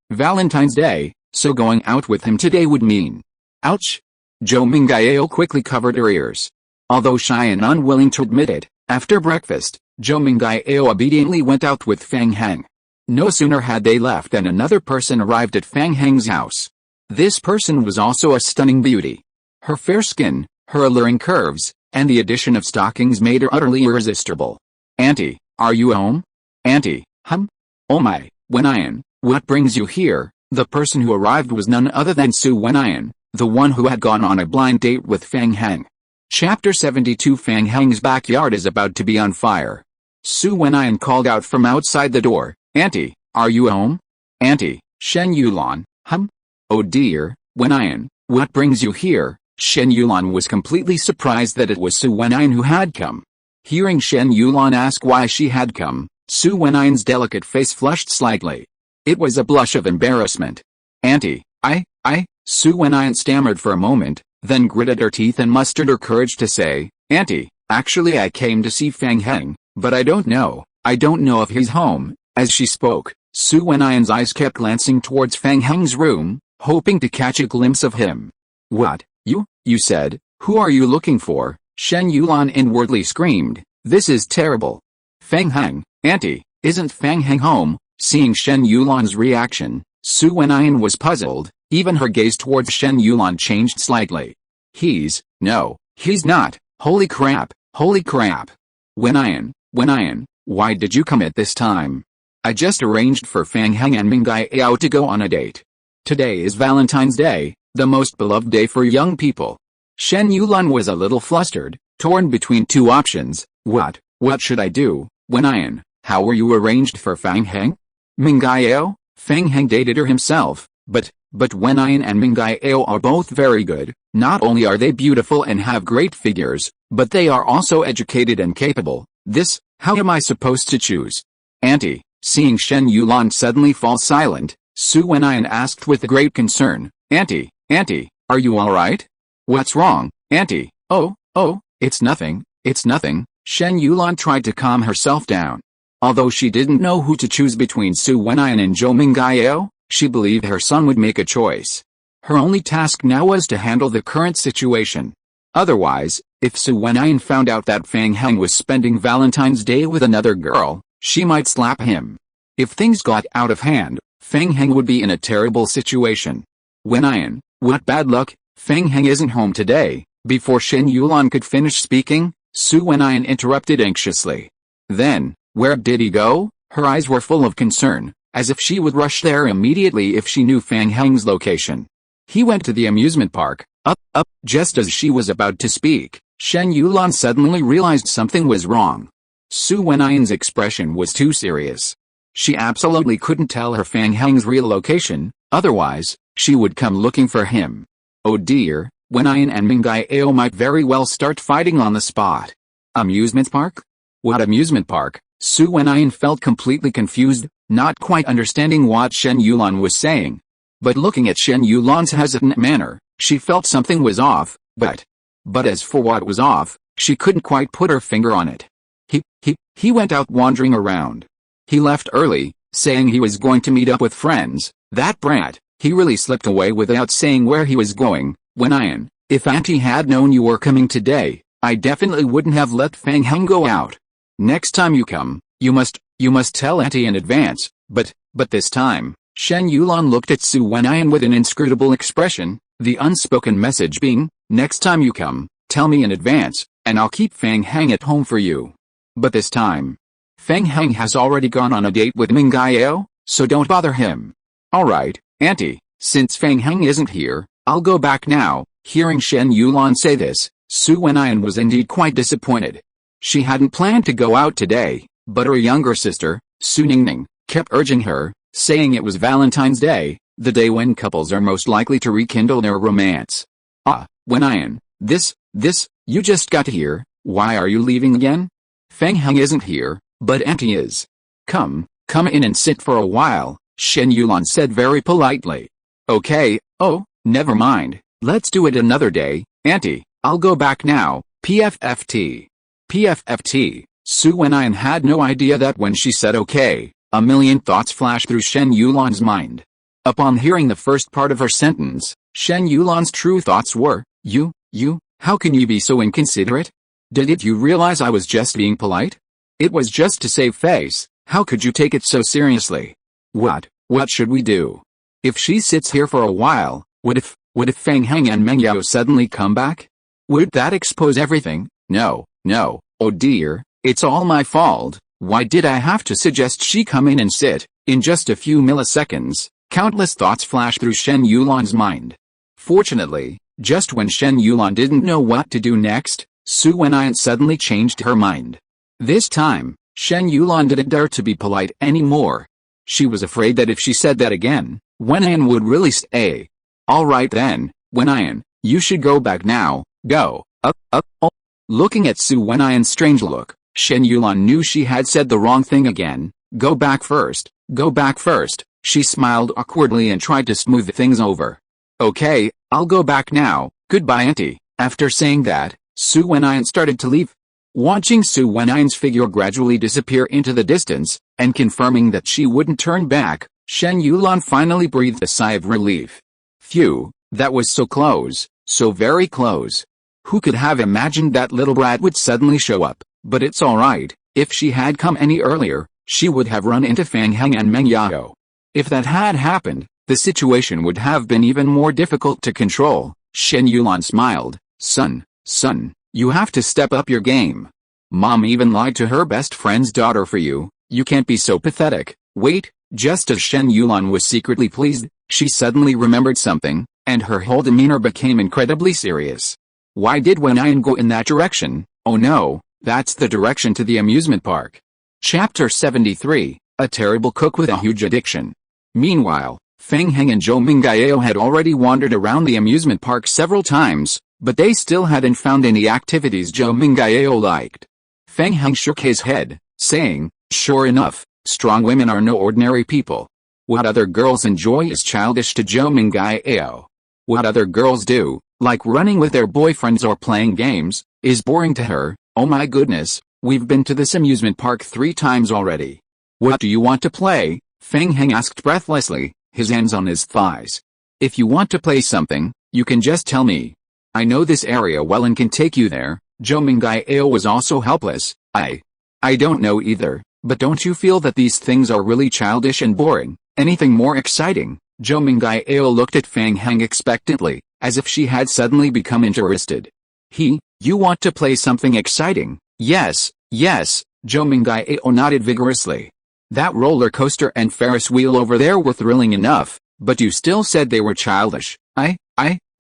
so going out with him today would mean. Ouch! Zhou Mingao quickly covered her ears. Although shy and unwilling to admit it, after breakfast, Zhou Mingao obediently went out with Fang Heng. No sooner had they left than another person arrived at Fang Heng's house. This person was also a stunning beauty. Her fair skin, her alluring curves, and the addition of stockings made her utterly irresistible. Auntie, are you home? Auntie, Oh my, Wenyan, what brings you here? The person who arrived was none other than Su Wenyan, the one who had gone on a blind date with Fang Heng. Chapter 72 Fang Heng's backyard is about to be on fire. Su Wenyan called out from outside the door, Auntie, are you home? Auntie, Shen Yulan, Oh dear, Wenyan, what brings you here? Shen Yulan was completely surprised that it was Su Wenyan who had come. Hearing Shen Yulan ask why she had come, Su Wenyan's delicate face flushed slightly. It was a blush of embarrassment. Auntie, Su Wenyan stammered for a moment, then gritted her teeth and mustered her courage to say, Auntie, actually I came to see Fang Heng, but I don't know if he's home. As she spoke, Su Wenyan's eyes kept glancing towards Fang Heng's room, hoping to catch a glimpse of him. What, you said, who are you looking for? Shen Yulan inwardly screamed, this is terrible. Fang Heng, Auntie, isn't Fang Heng home? Seeing Shen Yulan's reaction, Su Wenyan was puzzled, even her gaze towards Shen Yulan changed slightly. No, he's not, holy crap. Wenyan, why did you come at this time? I just arranged for Fang Heng and Ming Yao to go on a date. Today is Valentine's Day, the most beloved day for young people. Shen Yulan was a little flustered, torn between two options. What should I do, Wen? How were you arranged for Fang Heng? Ming Yao? Fang Heng dated her himself, but Wen and Ming Yao are both very good. Not only are they beautiful and have great figures, but they are also educated and capable. How am I supposed to choose? Auntie, seeing Shen Yulan suddenly fall silent, Su Wenyan asked with great concern, Auntie, are you alright? What's wrong, Auntie? Oh, it's nothing. Shen Yulan tried to calm herself down. Although she didn't know who to choose between Su Wenyan and Zhou Mingyao, she believed her son would make a choice. Her only task now was to handle the current situation. Otherwise, if Su Wenyan found out that Fang Heng was spending Valentine's Day with another girl, she might slap him. If things got out of hand, Fang Heng would be in a terrible situation. Wenyan, what bad luck, Fang Heng isn't home today. Before Shen Yulan could finish speaking, Su Wenyan interrupted anxiously. Then, where did he go? Her eyes were full of concern, as if she would rush there immediately if she knew Fang Heng's location. He went to the amusement park. Just as she was about to speak, Shen Yulan suddenly realized something was wrong. Su Wenyan's expression was too serious. She absolutely couldn't tell her Fang Heng's real location, otherwise, she would come looking for him. Oh dear, Wenyan and Ming Yao might very well start fighting on the spot. Amusement park? What amusement park? Su Wenyan felt completely confused, not quite understanding what Shen Yulan was saying. But looking at Shen Yulan's hesitant manner, she felt something was off, but as for what was off, she couldn't quite put her finger on it. He went out wandering around. He left early, saying he was going to meet up with friends. That brat, he really slipped away without saying where he was going. Wenyan, if Auntie had known you were coming today, I definitely wouldn't have let Fang Heng go out. Next time you come, you must tell Auntie in advance. But this time, Shen Yulan looked at Su Wenyan with an inscrutable expression, the unspoken message being, next time you come, tell me in advance, and I'll keep Fang Heng at home for you. But this time, Fang Heng has already gone on a date with Ming Yao, so don't bother him. Alright, Auntie, since Fang Heng isn't here, I'll go back now. Hearing Shen Yulan say this, Su Wenyan was indeed quite disappointed. She hadn't planned to go out today, but her younger sister, Su Ningning, kept urging her, saying it was Valentine's Day, the day when couples are most likely to rekindle their romance. Wenyan, you just got here, why are you leaving again? Fang Heng isn't here, but Auntie is. Come in and sit for a while, Shen Yulan said very politely. Okay, never mind, let's do it another day, Auntie, I'll go back now, PFFT. Su Wenyan had no idea that when she said okay, a million thoughts flashed through Shen Yulan's mind. Upon hearing the first part of her sentence, Shen Yulan's true thoughts were, how can you be so inconsiderate? Did you realize I was just being polite? It was just to save face, how could you take it so seriously? What should we do? If she sits here for a while, what if Fang Heng and Meng Yao suddenly come back? Would that expose everything? No, oh dear, it's all my fault. Why did I have to suggest she come in and sit? In just a few milliseconds, countless thoughts flashed through Shen Yulan's mind. Fortunately, just when Shen Yulan didn't know what to do next, Su Wenyan suddenly changed her mind. This time, Shen Yulan didn't dare to be polite anymore. She was afraid that if she said that again, Wenyan would really stay. Alright then, Wenyan, you should go back now, go. Looking at Su Wenyan's strange look, Shen Yulan knew she had said the wrong thing again. Go back first. She smiled awkwardly and tried to smooth things over. Okay, I'll go back now, goodbye Auntie. After saying that, Su Wenyan started to leave. Watching Su Wenyan's figure gradually disappear into the distance, and confirming that she wouldn't turn back, Shen Yulan finally breathed a sigh of relief. Phew, that was so close, so very close. Who could have imagined that little brat would suddenly show up? But it's alright, if she had come any earlier, she would have run into Fang Heng and Meng Yao. If that had happened, the situation would have been even more difficult to control. Shen Yulan smiled. Son, you have to step up your game. Mom even lied to her best friend's daughter for you, you can't be so pathetic. Wait, just as Shen Yulan was secretly pleased, she suddenly remembered something, and her whole demeanor became incredibly serious. Why did Wen go in that direction? Oh no, that's the direction to the amusement park. Chapter 73, A Terrible Cook with a Huge Addiction. Meanwhile, Fang Heng and Zhou Mingyao had already wandered around the amusement park several times, but they still hadn't found any activities Zhou Mingyao liked. Fang Heng shook his head, saying, "Sure enough, strong women are no ordinary people. What other girls enjoy is childish to Zhou Mingyao. What other girls do, like running with their boyfriends or playing games, is boring to her. Oh my goodness, we've been to this amusement park 3 times already. What do you want to play?" Fang Heng asked breathlessly, his hands on his thighs. "If you want to play something, you can just tell me. I know this area well and can take you there." Zhou Mingyao was also helpless. I don't know either, but don't you feel that these things are really childish and boring? Anything more exciting?" Zhou Mingyao looked at Fang Heng expectantly, as if she had suddenly become interested. You want to play something exciting? Yes, Zhou Mingyao nodded vigorously. "That roller coaster and Ferris wheel over there were thrilling enough, but you still said they were childish."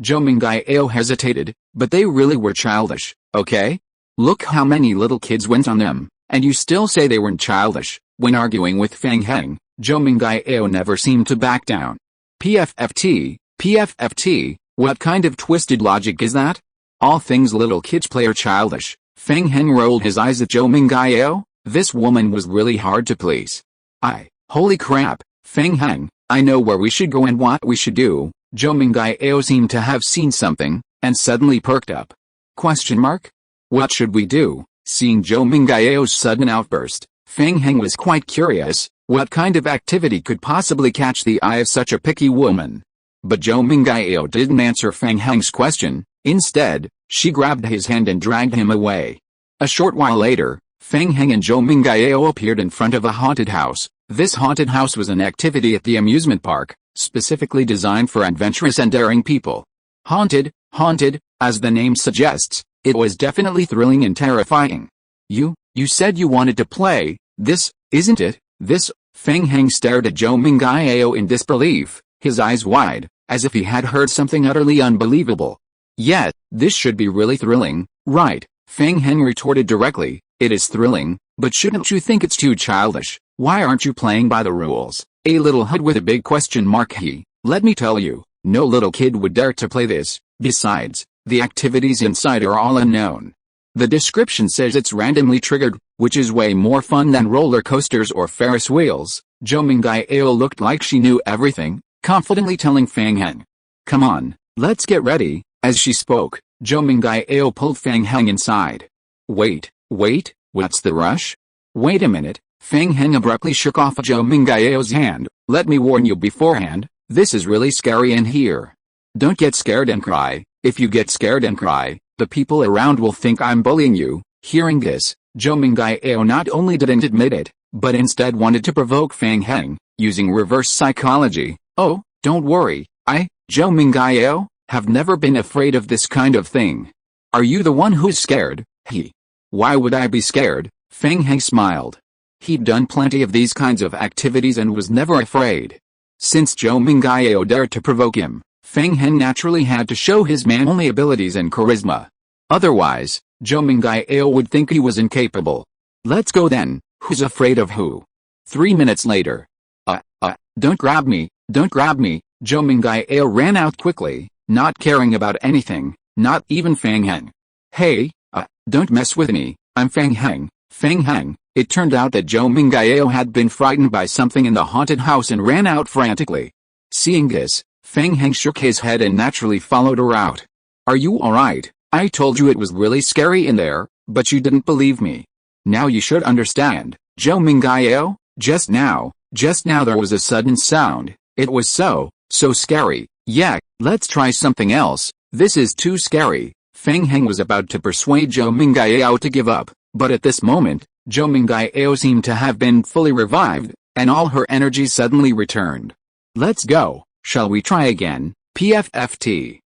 Zhou Mingyao hesitated, "But they really were childish, okay? Look how many little kids went on them, and you still say they weren't childish." When arguing with Fang Heng, Zhou Mingyao never seemed to back down. PFFT, what kind of twisted logic is that? All things little kids play are childish. Fang Heng rolled his eyes at Zhou Mingyao. This woman was really hard to please. Holy crap, Fang Heng, I know where we should go and what we should do." Zhou Mingyao seemed to have seen something, and suddenly perked up. What should we do? Seeing Zhou Mingyao's sudden outburst, Fang Heng was quite curious. What kind of activity could possibly catch the eye of such a picky woman? But Zhou Mingyao didn't answer Fang Heng's question. Instead, she grabbed his hand and dragged him away. A short while later, Fang Heng and Zhou Mingyao appeared in front of a haunted house. This haunted house was an activity at the amusement park, specifically designed for adventurous and daring people. Haunted, as the name suggests, it was definitely thrilling and terrifying. You said you wanted to play this, isn't it? This? Fang Heng stared at Zhou Mingyao in disbelief, his eyes wide, as if he had heard something utterly unbelievable. "Yeah, this should be really thrilling, right?" Fang Heng retorted directly. "It is thrilling, but shouldn't you think it's too childish? Why aren't you playing by the rules?" A little hood with a big question mark. Let me tell you, no little kid would dare to play this. Besides, the activities inside are all unknown. The description says it's randomly triggered, which is way more fun than roller coasters or Ferris wheels. Zhou Mingyao looked like she knew everything, confidently telling Fang Heng, "Come on, let's get ready." As she spoke, Zhou Mingyao pulled Fang Heng inside. Wait, what's the rush? Wait a minute. Fang Heng abruptly shook off Zhou Mingyao's hand. "Let me warn you beforehand, this is really scary in here. Don't get scared and cry. If you get scared and cry, the people around will think I'm bullying you." Hearing this, Zhou Mingyao not only didn't admit it, but instead wanted to provoke Fang Heng, using reverse psychology. "Oh, don't worry, Zhou Mingyao, have never been afraid of this kind of thing. Are you the one who's scared?" "Why would I be scared?" Fang Heng smiled. He'd done plenty of these kinds of activities and was never afraid. Since Zhou Mingyao dared to provoke him, Fang Heng naturally had to show his manly abilities and charisma. Otherwise, Zhou Mingyao would think he was incapable. "Let's go then, who's afraid of who?" 3 minutes later. Don't grab me. Zhou Mingyao ran out quickly, not caring about anything, not even Fang Heng. "Hey, don't mess with me, I'm Fang Heng." Fang Heng. It turned out that Zhou Mingyao had been frightened by something in the haunted house and ran out frantically. Seeing this, Fang Heng shook his head and naturally followed her out. "Are you alright? I told you it was really scary in there, but you didn't believe me. Now you should understand, Zhou Mingyao, just now there was a sudden sound. It was so scary. Yeah, let's try something else. This is too scary." Fang Heng was about to persuade Zhou Mingyao to give up, but at this moment, Zhou Mingyao seemed to have been fully revived, and all her energy suddenly returned. "Let's go, shall we try again?" PFFT.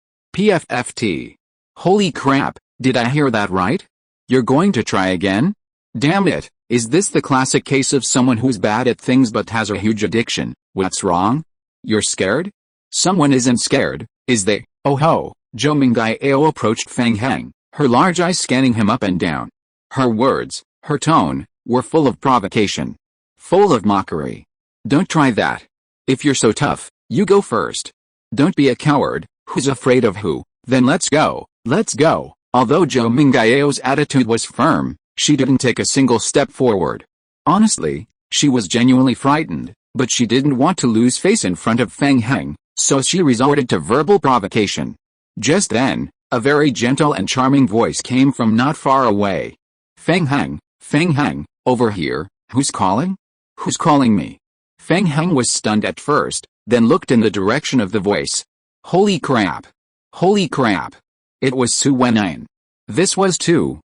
Holy crap, did I hear that right? You're going to try again? Damn it, Is this the classic case of someone who's bad at things but has a huge addiction? What's wrong? You're scared? Someone isn't scared, is they? Oh ho! Zhou Mingao approached Fang Heng, her large eyes scanning him up and down. Her words, her tone, were full of provocation. Full of mockery. Don't try that. If you're so tough, you go first. Don't be a coward. Who's afraid of who? Then let's go, let's go. Although Zhou Mingao's attitude was firm, she didn't take a single step forward. Honestly, she was genuinely frightened, but she didn't want to lose face in front of Fang Heng, so she resorted to verbal provocation. Just then, a very gentle and charming voice came from not far away. Fang Heng, over here. Who's calling? Who's calling me? Fang Heng was stunned at first, then looked in the direction of the voice. Holy crap! Holy crap! It was Su Wenyan. This was too.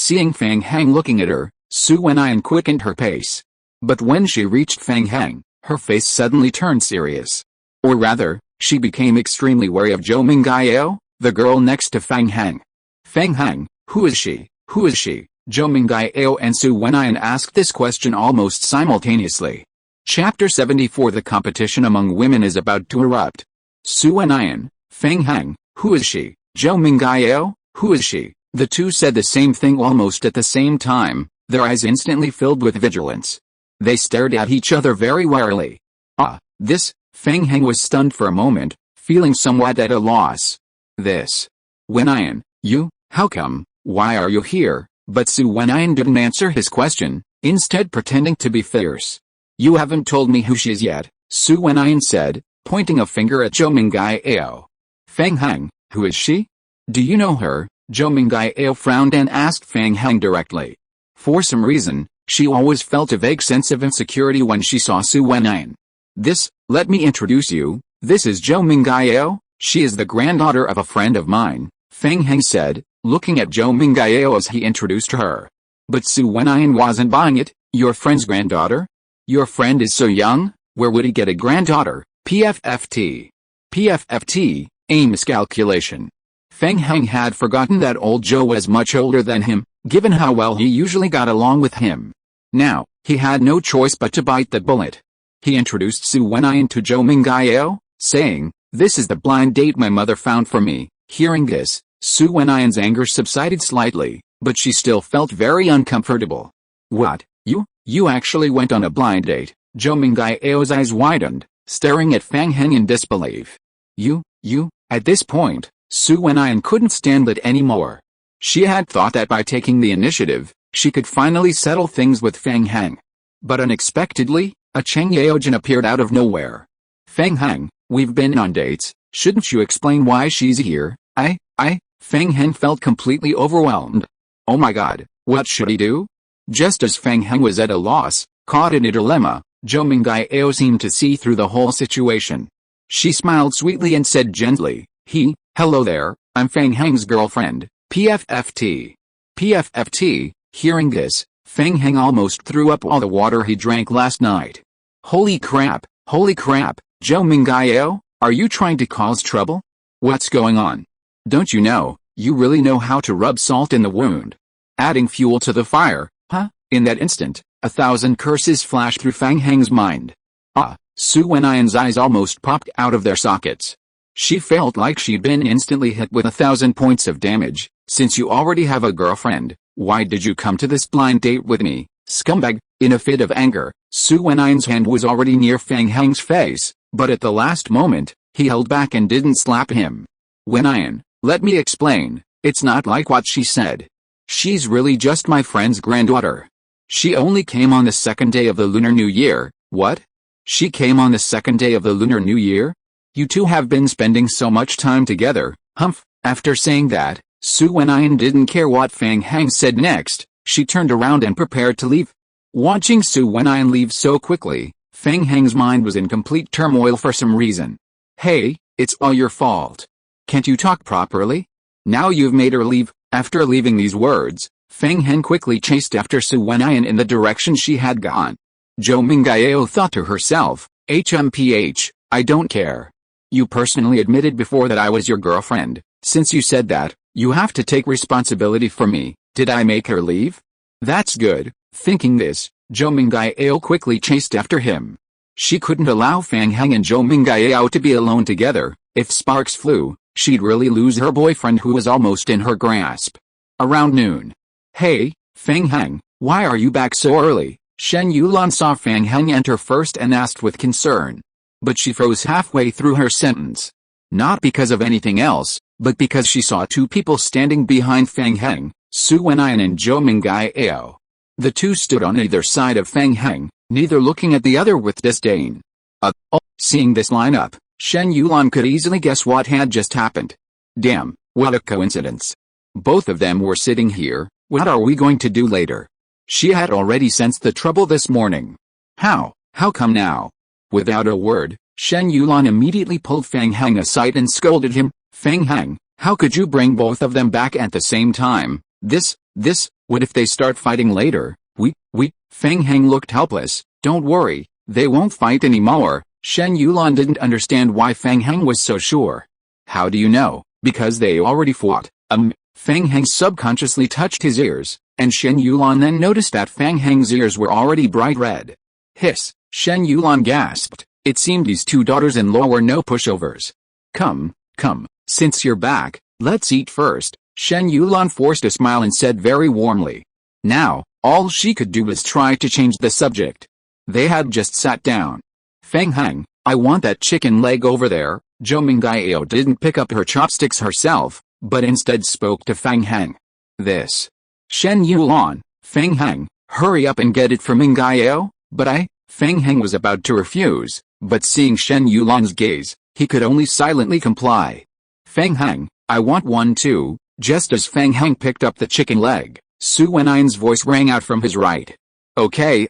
Seeing Fang Heng looking at her, Su Wenyan quickened her pace. But when she reached Fang Heng, her face suddenly turned serious. Or rather, she became extremely wary of Zhou Mingao, the girl next to Fang Heng. Fang Heng, who is she? Who is she? Zhou Mingao and Su Wenyan asked this question almost simultaneously. Chapter 74. The competition among women is about to erupt. Su Wenyan, Fang Heng, who is she? Zhou Mingao, who is she? The two said the same thing almost at the same time, their eyes instantly filled with vigilance. They stared at each other very warily. This, Fang Heng was stunned for a moment, feeling somewhat at a loss. This. Wenyan, you, how come, why are you here? But Su Wenyan didn't answer his question, instead pretending to be fierce. You haven't told me who she is yet, Su Wenyan said, pointing a finger at Zhou Mingao. Fang Heng, who is she? Do you know her? Zhou Mingao frowned and asked Fang Heng directly. For some reason, she always felt a vague sense of insecurity when she saw Su Wenyan. Let me introduce you, this is Zhou Mingao, she is the granddaughter of a friend of mine, Fang Heng said, looking at Zhou Mingao as he introduced her. But Su Wenyan wasn't buying it. Your friend's granddaughter? Your friend is so young, where would he get a granddaughter? PFFT. PFFT, a miscalculation. Fang Heng had forgotten that old Zhou was much older than him, given how well he usually got along with him. Now, he had no choice but to bite the bullet. He introduced Su Wenyan to Zhou Mingao, saying, this is the blind date my mother found for me. Hearing this, Su Wenyan's anger subsided slightly, but she still felt very uncomfortable. What, you actually went on a blind date? Zhou Mingao's eyes widened, staring at Fang Heng in disbelief. You, at this point, Su Wenyan couldn't stand it anymore. She had thought that by taking the initiative, she could finally settle things with Fang Heng. But unexpectedly, a Cheng Yaojin appeared out of nowhere. Fang Heng, we've been on dates, shouldn't you explain why she's here? Fang Heng felt completely overwhelmed. Oh my god, what should he do? Just as Fang Heng was at a loss, caught in a dilemma, Zhou Mingao seemed to see through the whole situation. She smiled sweetly and said gently, hello there, I'm Fang Heng's girlfriend, PFFT. PFFT, hearing this, Fang Heng almost threw up all the water he drank last night. Holy crap, Zhou Mingao, are you trying to cause trouble? What's going on? Don't you know, you really know how to rub salt in the wound. Adding fuel to the fire, huh? In that instant, 1,000 curses flashed through Fang Heng's mind. Su Wenyan's eyes almost popped out of their sockets. She felt like she'd been instantly hit with 1,000 points of damage. Since you already have a girlfriend, why did you come to this blind date with me, scumbag? In a fit of anger, Su Wenyan's hand was already near Fang Heng's face, but at the last moment, he held back and didn't slap him. Wenyan, let me explain, it's not like what she said. She's really just my friend's granddaughter. She only came on the second day of the Lunar New Year. What? She came on the second day of the Lunar New Year? You two have been spending so much time together, humph. After saying that, Su Wenyan didn't care what Fang Heng said next. She turned around and prepared to leave. Watching Su Wenyan leave so quickly, Fang Heng's mind was in complete turmoil for some reason. Hey, it's all your fault. Can't you talk properly? Now you've made her leave. After leaving these words, Fang Heng quickly chased after Su Wenyan in the direction she had gone. Zhou Mingao thought to herself, HMPH, I don't care. You personally admitted before that I was your girlfriend. Since you said that, you have to take responsibility for me. Did I make her leave? That's good. Thinking this, Zhou Mingao quickly chased after him. She couldn't allow Fang Heng and Zhou Mingao to be alone together. If sparks flew, she'd really lose her boyfriend who was almost in her grasp. Around noon. Hey, Fang Heng, why are you back so early? Shen Yulan saw Fang Heng enter first and asked with concern. But she froze halfway through her sentence. Not because of anything else, but because she saw two people standing behind Fang Heng, Su Wenyan and Zhou Mingao. The two stood on either side of Fang Heng, neither looking at the other with disdain. Seeing this lineup, Shen Yulan could easily guess what had just happened. Damn, what a coincidence. Both of them were sitting here, what are we going to do later? She had already sensed the trouble this morning. How come now? Without a word, Shen Yulan immediately pulled Fang Heng aside and scolded him. Fang Heng, how could you bring both of them back at the same time? What if they start fighting later? Fang Heng looked helpless. Don't worry, they won't fight anymore. Shen Yulan didn't understand why Fang Heng was so sure. How do you know? Because they already fought. Fang Heng subconsciously touched his ears, and Shen Yulan then noticed that Fang Heng's ears were already bright red. Hiss, Shen Yulan gasped. It seemed these two daughters-in-law were no pushovers. Come, since you're back, let's eat first. Shen Yulan forced a smile and said very warmly. Now, all she could do was try to change the subject. They had just sat down. Fang Heng, I want that chicken leg over there. Zhou Mingao didn't pick up her chopsticks herself, but instead spoke to Fang Heng. This. Shen Yulan, Fang Heng, hurry up and get it for Mingao. Fang Heng was about to refuse, but seeing Shen Yulan's gaze, he could only silently comply. Fang Heng, I want one too. Just as Fang Heng picked up the chicken leg, Su Wenyan's voice rang out from his right. Okay,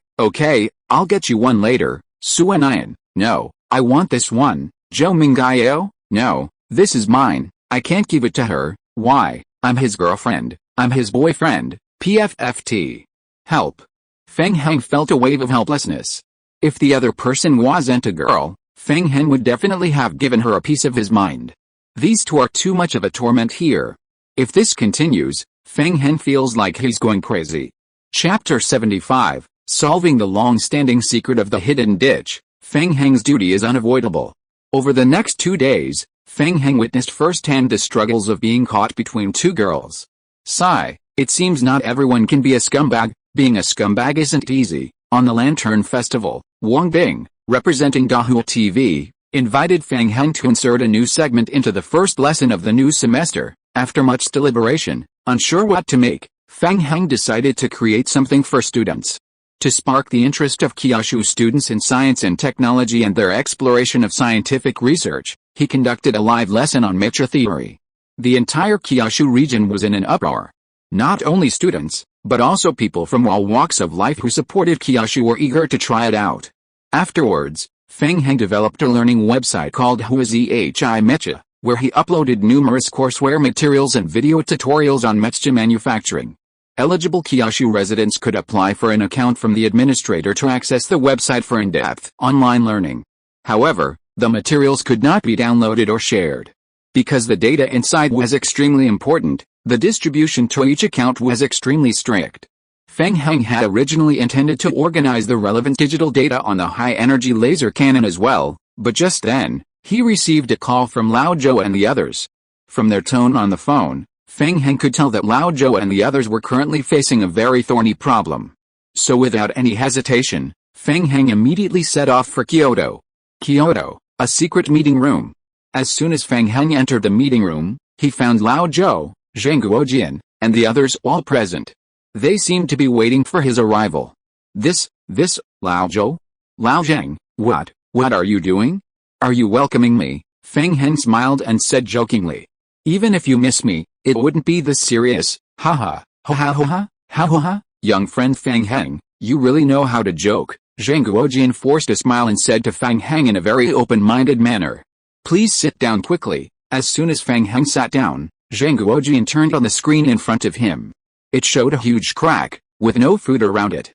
I'll get you one later. Su Wenyan, no, I want this one. Zhou Mingao, no, this is mine, I can't give it to her. Why? I'm his girlfriend, I'm his boyfriend. PFFT. Help. Fang Heng felt a wave of helplessness. If the other person wasn't a girl, Fang Heng would definitely have given her a piece of his mind. These two are too much of a torment here. If this continues, Fang Heng feels like he's going crazy. Chapter 75, Solving the long-standing secret of the hidden ditch. Fang Heng's duty is unavoidable. Over the next 2 days, Fang Heng witnessed firsthand the struggles of being caught between two girls. Sigh, it seems not everyone can be a scumbag. Being a scumbag isn't easy. On the Lantern Festival, Wang Bing, representing Dahua TV, invited Fang Heng to insert a new segment into the first lesson of the new semester. After much deliberation, unsure what to make, Fang Heng decided to create something for students. To spark the interest of Kyushu students in science and technology and their exploration of scientific research, he conducted a live lesson on mecha theory. The entire Kyushu region was in an uproar. Not only students, but also people from all walks of life who supported Kyushu were eager to try it out. Afterwards, Fang Heng developed a learning website called Huazhi Mecha, where he uploaded numerous courseware materials and video tutorials on mecha manufacturing. Eligible Kyushu residents could apply for an account from the administrator to access the website for in-depth online learning. However, the materials could not be downloaded or shared. Because the data inside was extremely important, the distribution to each account was extremely strict. Fang Heng had originally intended to organize the relevant digital data on the high-energy laser cannon as well, but just then, he received a call from Lao Zhou and the others. From their tone on the phone, Fang Heng could tell that Lao Zhou and the others were currently facing a very thorny problem. So without any hesitation, Fang Heng immediately set off for Kyoto. Kyoto, a secret meeting room. As soon as Fang Heng entered the meeting room, he found Lao Zhou, Zheng Guojian, and the others all present. They seemed to be waiting for his arrival. This, Lao Zhou? Lao Zheng, what are you doing? Are you welcoming me? Fang Heng smiled and said jokingly. Even if you miss me, it wouldn't be this serious. Haha, ha. Young friend Fang Heng, you really know how to joke. Zheng Guojian forced a smile and said to Fang Heng in a very open-minded manner. Please sit down quickly. As soon as Fang Heng sat down, Zheng Guojian turned on the screen in front of him. It showed a huge crack, with no food around it.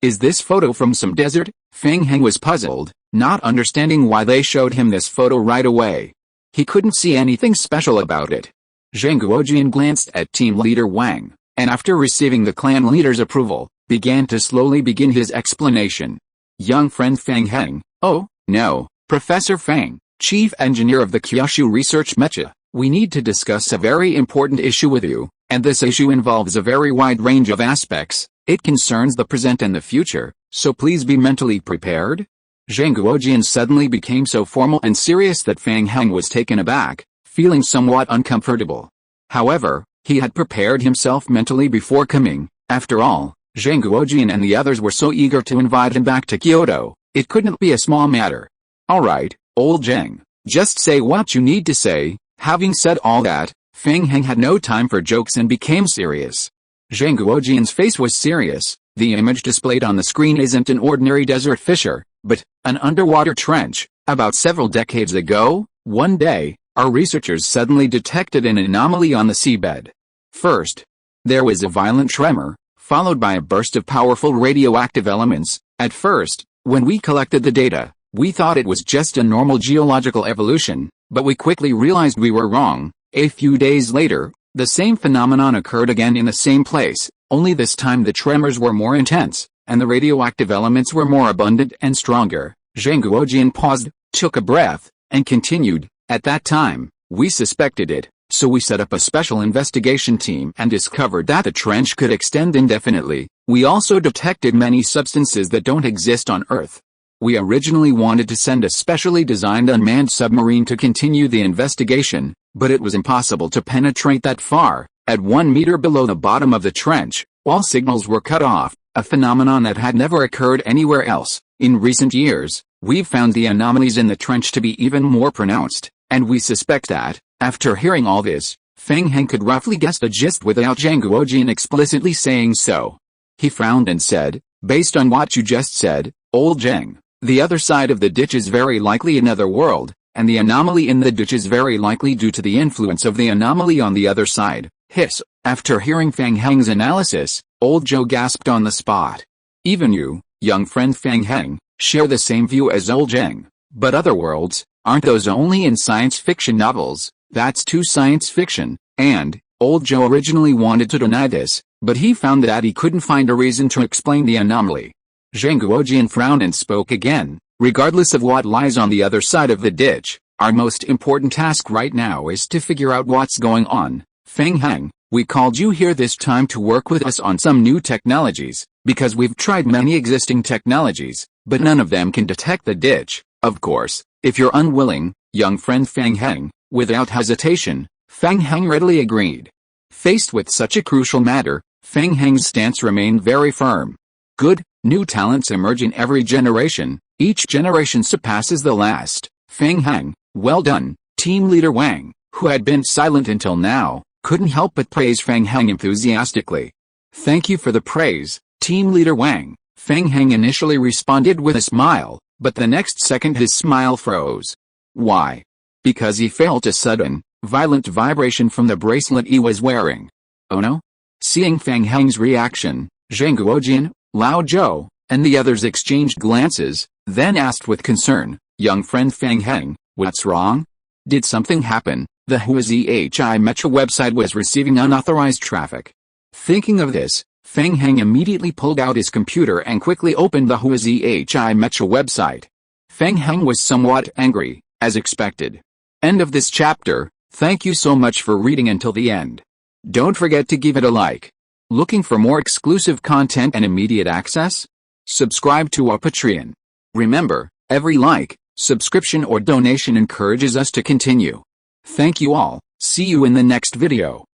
Is this photo from some desert? Fang Heng was puzzled, not understanding why they showed him this photo right away. He couldn't see anything special about it. Zheng Guojian glanced at team leader Wang, and after receiving the clan leader's approval, began to slowly begin his explanation. Young friend Fang Heng, oh, no, Professor Fang, Chief Engineer of the Kyushu Research Mecha, we need to discuss a very important issue with you, and this issue involves a very wide range of aspects. It concerns the present and the future, so please be mentally prepared. Zhang Guojian suddenly became so formal and serious that Fang Heng was taken aback, feeling somewhat uncomfortable. However, he had prepared himself mentally before coming. After all, Zhang Guojian and the others were so eager to invite him back to Kyoto, it couldn't be a small matter. Alright, old Zhang, just say what you need to say. Having said all that, Fang Heng had no time for jokes and became serious. Zhang Guojian's face was serious. The image displayed on the screen isn't an ordinary desert fissure, but an underwater trench. About several decades ago, one day, our researchers suddenly detected an anomaly on the seabed. First, there was a violent tremor, followed by a burst of powerful radioactive elements. At first, when we collected the data, we thought it was just a normal geological evolution, but we quickly realized we were wrong. A few days later, the same phenomenon occurred again in the same place, only this time the tremors were more intense, and the radioactive elements were more abundant and stronger. Zhang Guojian paused, took a breath, and continued, at that time, we suspected it, so we set up a special investigation team and discovered that the trench could extend indefinitely. We also detected many substances that don't exist on Earth. We originally wanted to send a specially designed unmanned submarine to continue the investigation, but it was impossible to penetrate that far. At 1 meter below the bottom of the trench, all signals were cut off, a phenomenon that had never occurred anywhere else. In recent years, we've found the anomalies in the trench to be even more pronounced, and we suspect that, after hearing all this, Fang Heng could roughly guess the gist without Zhang Guojian explicitly saying so. He frowned and said, based on what you just said, old Zhang, the other side of the ditch is very likely another world, and the anomaly in the ditch is very likely due to the influence of the anomaly on the other side. Hiss. After hearing Fang Heng's analysis, old Zhou gasped on the spot. Even you, young friend Fang Heng, share the same view as old Zhang. But other worlds, aren't those only in science fiction novels? That's too science fiction, and, old Zhou originally wanted to deny this, but he found that he couldn't find a reason to explain the anomaly. Zhang Guojian frowned and spoke again. Regardless of what lies on the other side of the ditch, our most important task right now is to figure out what's going on. Fang Heng, we called you here this time to work with us on some new technologies, because we've tried many existing technologies, but none of them can detect the ditch. Of course, if you're unwilling, young friend Fang Heng. Without hesitation, Fang Heng readily agreed. Faced with such a crucial matter, Fang Heng's stance remained very firm. Good, new talents emerge in every generation. Each generation surpasses the last. Fang Heng, well done. Team leader Wang, who had been silent until now, couldn't help but praise Fang Heng enthusiastically. Thank you for the praise, team leader Wang. Fang Heng initially responded with a smile, but the next second his smile froze. Why? Because he felt a sudden, violent vibration from the bracelet he was wearing. Oh no? Seeing Fang Heng's reaction, Zhang Guojian, Lao Zhou, and the others exchanged glances, then asked with concern, young friend Fang Heng, what's wrong? Did something happen? The Huazi Mecha website was receiving unauthorized traffic. Thinking of this, Fang Heng immediately pulled out his computer and quickly opened the Huazi Mecha website. Fang Heng was somewhat angry, as expected. End of this chapter. Thank you so much for reading until the end. Don't forget to give it a like. Looking for more exclusive content and immediate access? Subscribe to our Patreon. Remember, every like, subscription or donation encourages us to continue. Thank you all. See you in the next video.